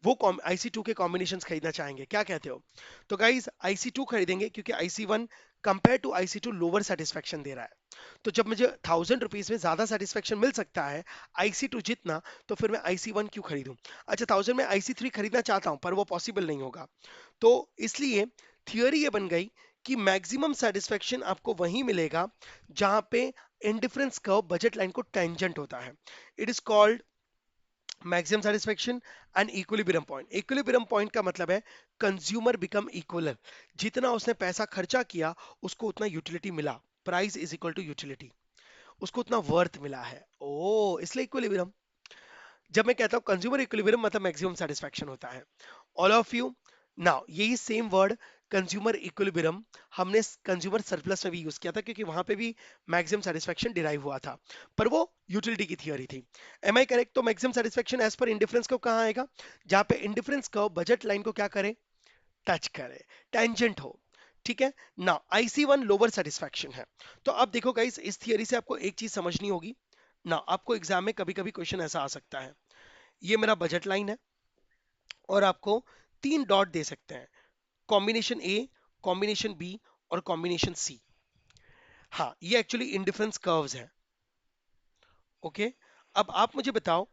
वो IC2 के कॉम्बिनेशन खरीदना चाहेंगे, क्या कहते हो? तो गाइज IC2 खरीदेंगे क्योंकि IC1 compare to IC2 lower satisfaction दे रहा है। तो जब मुझे 1000 रुपीज में ज्यादा सेटिस्फेक्शन मिल सकता है IC2 जितना, तो फिर मैं IC1 क्यों खरीदूं? अच्छा, 1000 में IC3 खरीदना चाहता हूं पर वो पॉसिबल नहीं होगा। तो इसलिए थियोरी ये बन गई कि मैक्सिमम सेटिस्फेक्शन आपको वहीं मिलेगा जहां पे इंडिफरेंस कर्व बजट लाइन को टेंजेंट होता है। It is called maximum satisfaction and equilibrium point. Equilibrium point का मतलब है कंज्यूमर बिकम इक्वल। जितना उसने पैसा खर्चा किया उसको उतना यूटिलिटी मिला। Price is equal to utility, उसको उतना वर्थ मिला है। ओ, इसलिए इक्विलिब्रियम। जब मैं कहता हूं कंज्यूमर इक्विलिब्रियम मतलब मैक्सिमम सेटिस्फेक्शन होता है। ऑल ऑफ यू नाउ, यही सेम वर्ड कंज्यूमर इक्विलिब्रियम हमने कंज्यूमर सरप्लस में भी यूज किया था, क्योंकि वहां पे भी मैक्सिमम सेटिस्फेक्शन डिराइव हुआ था, पर वो यूटिलिटी की थियरी थी। Am I correct? तो मैक्सिमम सेटिस्फेक्शन एज पर इंडिफरेंस को कहाँ आएगा? जहां पे इंडिफरेंस को बजट लाइन को क्या करे? टच करे, टेंजेंट हो। ठीक है ना। IC1 लोअर सेटिस्फेक्शन है। तो अब देखो गाइस, इस थियरी से आपको एक चीज समझनी होगी ना। आपको एग्जाम में कभी कभी क्वेश्चन ऐसा आ सकता है, ये मेरा बजट लाइन है और आपको 3 डॉट दे सकते हैं, कॉम्बिनेशन ए, कॉम्बिनेशन बी और कॉम्बिनेशन सी। हाँ, ये एक्चुअली इंडिफरेंस कर्व्स हैं। ओके, अब आप मुझे बताओ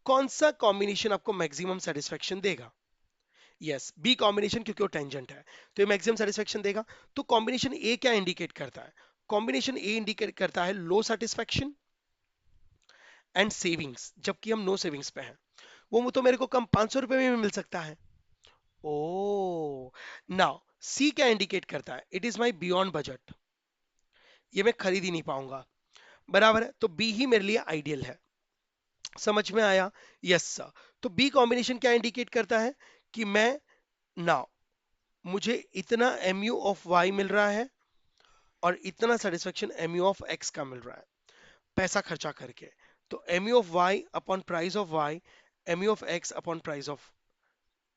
कौन सा कॉम्बिनेशन आपको मैक्सिमम सेटिस्फेक्शन देगा? यस, बी कॉम्बिनेशन, क्योंकि वो टेंजेंट है तो ये मैक्सिमम सेटिस्फेक्शन देगा। तो कॉम्बिनेशन ए क्या इंडिकेट करता है? कॉम्बिनेशन ए इंडिकेट करता है लो सेटिस्फेक्शन एंड सेविंग्स, जबकि हम नो सेविंग्स पे हैं। वो तो मेरे को कम 500 रुपए में भी मिल सकता है। ओ, नाउ सी क्या इंडिकेट करता है? It is my beyond budget, ये मैं खरीद ही नहीं पाऊंगा। बराबर है, तो बी ही मेरे लिए आइडियल है। समझ में आया? Yes sir. तो बी कॉम्बिनेशन क्या इंडिकेट करता है? कि मैं नाउ मुझे इतना mu ऑफ y मिल रहा है और इतना सेटिस्फेक्शन mu ऑफ x का मिल रहा है पैसा खर्चा करके। तो mu of y upon price of y, mu of x upon price of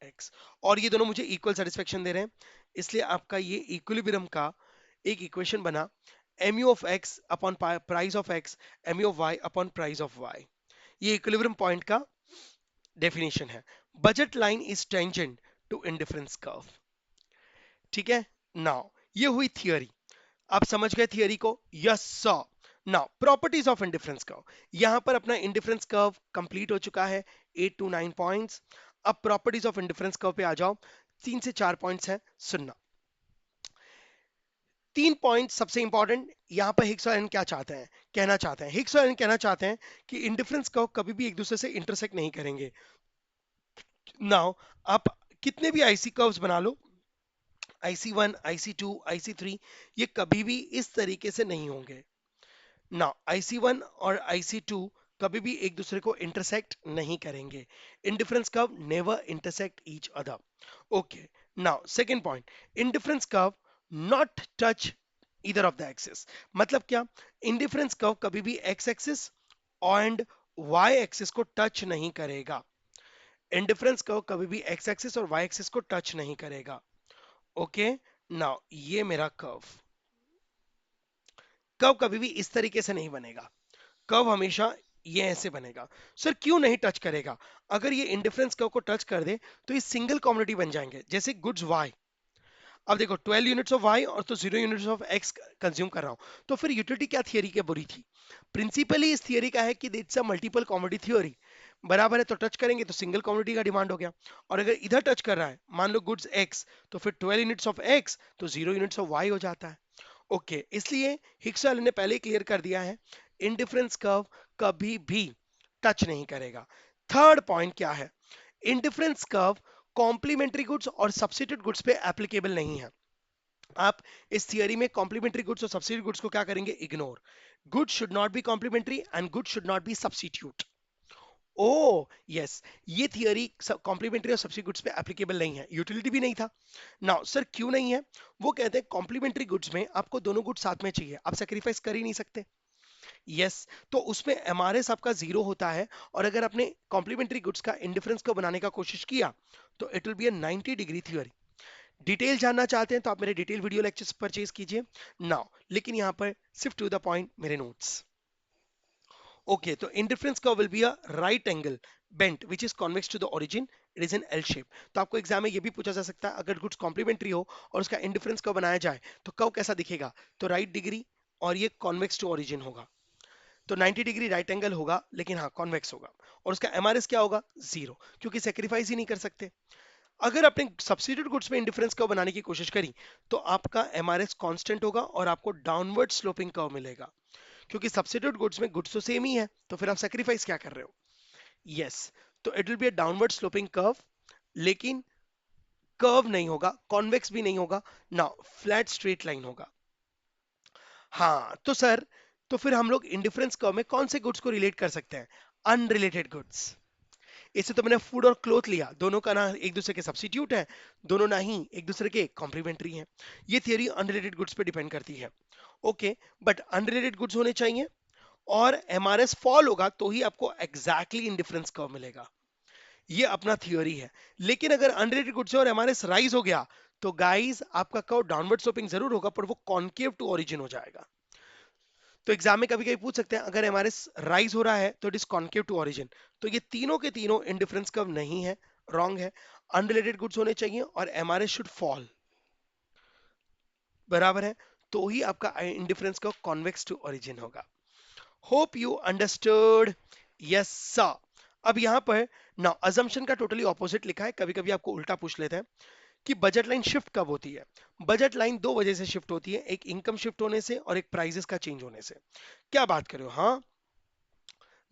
x, और ये दोनों मुझे इक्वल सेटिस्फेक्शन दे रहे हैं। इसलिए आपका ये इक्विलिब्रियम का एक इक्वेशन बना, mu of x upon price of x, mu of y upon price of y। ये इक्विलिब्रियम पॉइंट का डेफिनेशन है। Budget line is tangent to indifference curve. ठीक है। नाउ ये हुई थियरी। आप समझ गए थियरी को? Yes sir. Now properties of indifference curve, यहां पर अपना इंडिफरेंस कर्व कंप्लीट हो चुका है, 8 to 9 पॉइंट्स। अब प्रॉपर्टीज ऑफ इंडिफरेंस कर्व पे आ जाओ। 3 से 4 पॉइंट्स हैं, सुनना। 3 पॉइंट सबसे इंपॉर्टेंट। यहां पर हिग्स और एलन क्या चाहते हैं, कहना चाहते हैं? हिग्स और एलन कहना चाहते हैं कि इंडिफरेंस कर्व कभी भी एक दूसरे से इंटरसेक्ट नहीं करेंगे। नाउ आप कितने भी आईसी कर्व्स बना लो, IC1, IC2, IC3, ये कभी भी इस तरीके से नहीं होंगे ना। IC1 और IC2 कभी भी एक दूसरे को इंटरसेक्ट नहीं करेंगे। Indifference curve never intersect each other. Okay, now second point, indifference curve not touch either of the axis. मतलब क्या? इंडिफरेंस कर्व कभी भी X axis and Y axis को टच नहीं करेगा। इंडिफरेंस कर्व कभी भी एक्स एक्सिस और वाई एक्सिस को टच नहीं करेगा। ओके, नाउ ये मेरा कर्व, कर्व कभी भी इस तरीके से नहीं बनेगा। कर्व हमेशा ये ऐसे बनेगा। सर क्यों नहीं टच करेगा? अगर ये इंडिफरेंस कर्व को टच कर दे तो ये सिंगल कम्युनिटी बन जाएंगे, जैसे गुड्स वाई। अब देखो 12 यूनिट्स ऑफ वाई और तो 0 यूनिट्स ऑफ एक्स कंज्यूम कर रहा हूं, तो फिर यूटिलिटी क्या थियरी की बुरी थी? प्रिंसिपली इस थियरी का है कि it's a multiple commodity theory. बराबर है, तो टच करेंगे तो सिंगल कमोडिटी का डिमांड हो गया। और अगर इधर टच कर रहा है, मान लो गुड्स एक्स, तो फिर 12 यूनिट्स ऑफ एक्स तो 0 यूनिट्स ऑफ वाई हो जाता है। ओके, इसलिए हिग्स ने पहले ही क्लियर कर दिया है, इंडिफरेंस कर्व कभी भी टच नहीं करेगा। थर्ड पॉइंट क्या है? इंडिफरेंस कर्व कॉम्प्लीमेंट्री गुड्स और सब्स्टिट्यूट गुड्स पे एप्लीकेबल नहीं है। आप इस थियरी में कॉम्प्लीमेंट्री गुड्स और सब्स्टिट्यूट गुड्स को क्या करेंगे? Ignore. Good should not be complementary and good should not be substitute. Oh yes, ये थियरी कॉम्प्लीमेंट्री और सब्सिडी गुड्स पे एप्लीकेबल नहीं है, यूटिलिटी भी नहीं था। नाउ सर क्यों नहीं है? वो कहते हैं कॉम्प्लीमेंट्री गुड्स में आपको दोनों गुड्स साथ में चाहिए, आप सेक्रीफाइस कर ही नहीं सकते। यस, तो उसमें एमआरएस आपका जीरो होता है, और अगर आपने कॉम्प्लीमेंट्री गुड्स का इंडिफरेंस को बनाने का कोशिश किया तो it will be a 90 degree theory. Detail जानना चाहते हैं तो आप मेरे डिटेल वीडियो लेक्चर्स परचेज कीजिए नाउ, लेकिन यहां पर सिर्फ टू द पॉइंट मेरे नोट्स। ओके, तो indifference curve will be a right angle bent which is convex to the origin, it is an L shape. तो आपको एग्जाम में ये भी पूछा जा सकता है, अगर गुड्स कॉम्प्लीमेंट्री हो और उसका इंडिफरेंस कर्व बनाया जाए तो कर्व कैसा दिखेगा? तो राइट डिग्री, और ये कॉन्वेक्स टू ओरिजिन होगा, तो 90 डिग्री राइट एंगल होगा, लेकिन हाँ कॉन्वेक्स होगा। और उसका एमआरएस क्या होगा? जीरो, क्योंकि सेक्रीफाइस ही नहीं कर सकते। अगर आपने सब्स्टिट्यूट गुड्स में इंडिफरेंस कर्व बनाने की कोशिश करी तो आपका एमआरएस कांस्टेंट होगा और आपको डाउनवर्ड स्लोपिंग कर्व मिलेगा, क्योंकि सब्स्टिट्यूट गुड्स में गुड्स तो सेम ही है, तो फिर आप सेक्रीफाइस क्या कर रहे हो? यस, तो it will be a downward sloping curve, लेकिन कर्व नहीं होगा, कॉन्वेक्स भी नहीं होगा ना, फ्लैट स्ट्रेट लाइन होगा। हाँ तो सर, तो फिर हम लोग इंडिफरेंस कर्व में कौन से गुड्स को रिलेट कर सकते हैं? Unrelated goods. इससे तो मैंने फूड और क्लोथ लिया, दोनों का ना एक दूसरे के सब्स्टिट्यूट है, दोनों ना ही एक दूसरे के कॉम्प्लीमेंट्री हैं। ये थियरी अनरिलेटेड गुड्स पे डिपेंड करती है। ओके, बट अनरिलेटेड गुड्स होने चाहिए और एमआरएस फॉल होगा तो ही आपको एग्जैक्टली इंडिफरेंस कर्व मिलेगा। ये अपना थियोरी है। लेकिन अगर अनरिलेटेड गुड्स है और एमआरएस राइज हो गया तो गाइस आपका कर्व डाउनवर्ड स्लोपिंग जरूर होगा, पर वो कॉनकेव टू ओरिजिन हो जाएगा। तो एग्जाम में कभी कभी पूछ सकते हैं, अगर एमआरएस राइज हो रहा है तो it is concave to origin. तो ये तीनों के तीनों इंडिफरेंस कर्व नहीं है, रॉन्ग है। अनरिलेटेड गुड्स होने चाहिए और एमआरएस शुड फॉल, बराबर है, तो ही आपका indifference curve convex to origin होगा। Hope you understood. Yes sir. अब यहां पर ना अजम्पशन का टोटली ऑपोजिट लिखा है, कभी कभी आपको उल्टा पूछ लेते हैं कि बजट लाइन शिफ्ट कब होती है। बजट लाइन दो वजह से शिफ्ट होती है, एक इनकम शिफ्ट होने से और एक प्राइजेस का चेंज होने से। क्या बात कर रहे हो? हाँ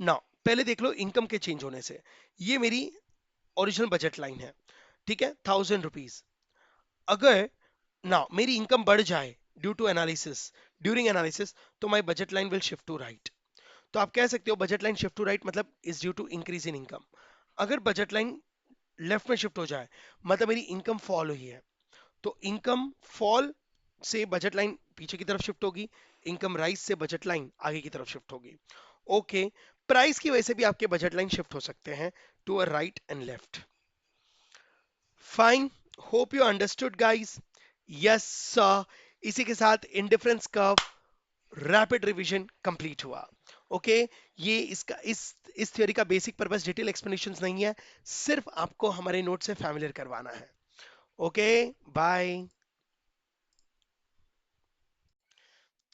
ना, पहले देख लो इनकम के चेंज होने से। ये मेरी ओरिजिनल बजट लाइन है, ठीक है, 1000 रुपीज। अगर ना मेरी इनकम बढ़ जाए due to analysis, during analysis, तो my budget line will shift to right. तो आप कह सकते हो budget line shift to right मतलब is due to increase in income. अगर बजट लाइन लेफ्ट में शिफ्ट हो जाए मतलब मेरी इनकम फॉल हुई है, तो इनकम फॉल से बजट लाइन पीछे की तरफ शिफ्ट होगी, इनकम राइज से बजट लाइन आगे की तरफ शिफ्ट होगी। ओके, प्राइस की वजह से भी आपके बजट लाइन शिफ्ट हो सकते हैं to a right and left. Fine, hope you understood guys. Yes sir. इसी के साथ indifference curve rapid revision complete हुआ। ओके, ये इसका इस थ्योरी का बेसिक पर्पस डिटेल एक्सप्लेनेशंस नहीं है, सिर्फ आपको हमारे नोट से फैमिलियर करवाना है। Okay, bye.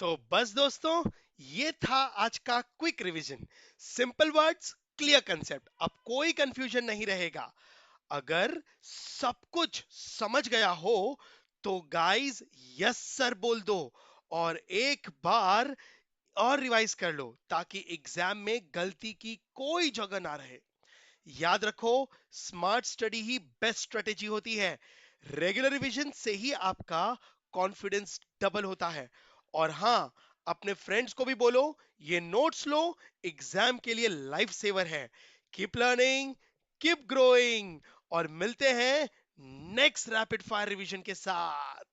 तो बस दोस्तों, ये था आज का quick revision. Simple words, clear concept, अब कोई कंफ्यूजन नहीं रहेगा। अगर सब कुछ समझ गया हो तो गाइस यस सर बोल दो, और एक बार और रिवाइज कर लो ताकि एग्जाम में गलती की कोई जगह ना रहे। याद रखो, स्मार्ट स्टडी ही बेस्ट स्ट्रेटेजी होती है। रेगुलर रिवीजन से ही आपका कॉन्फिडेंस डबल होता है। और हाँ, अपने फ्रेंड्स को भी बोलो ये नोट्स लो, एग्जाम के लिए लाइफ सेवर है। कीप लर्निंग, कीप ग्रोइंग, और मिलते हैं नेक्स्ट रैपिड फायर रिवीजन के साथ।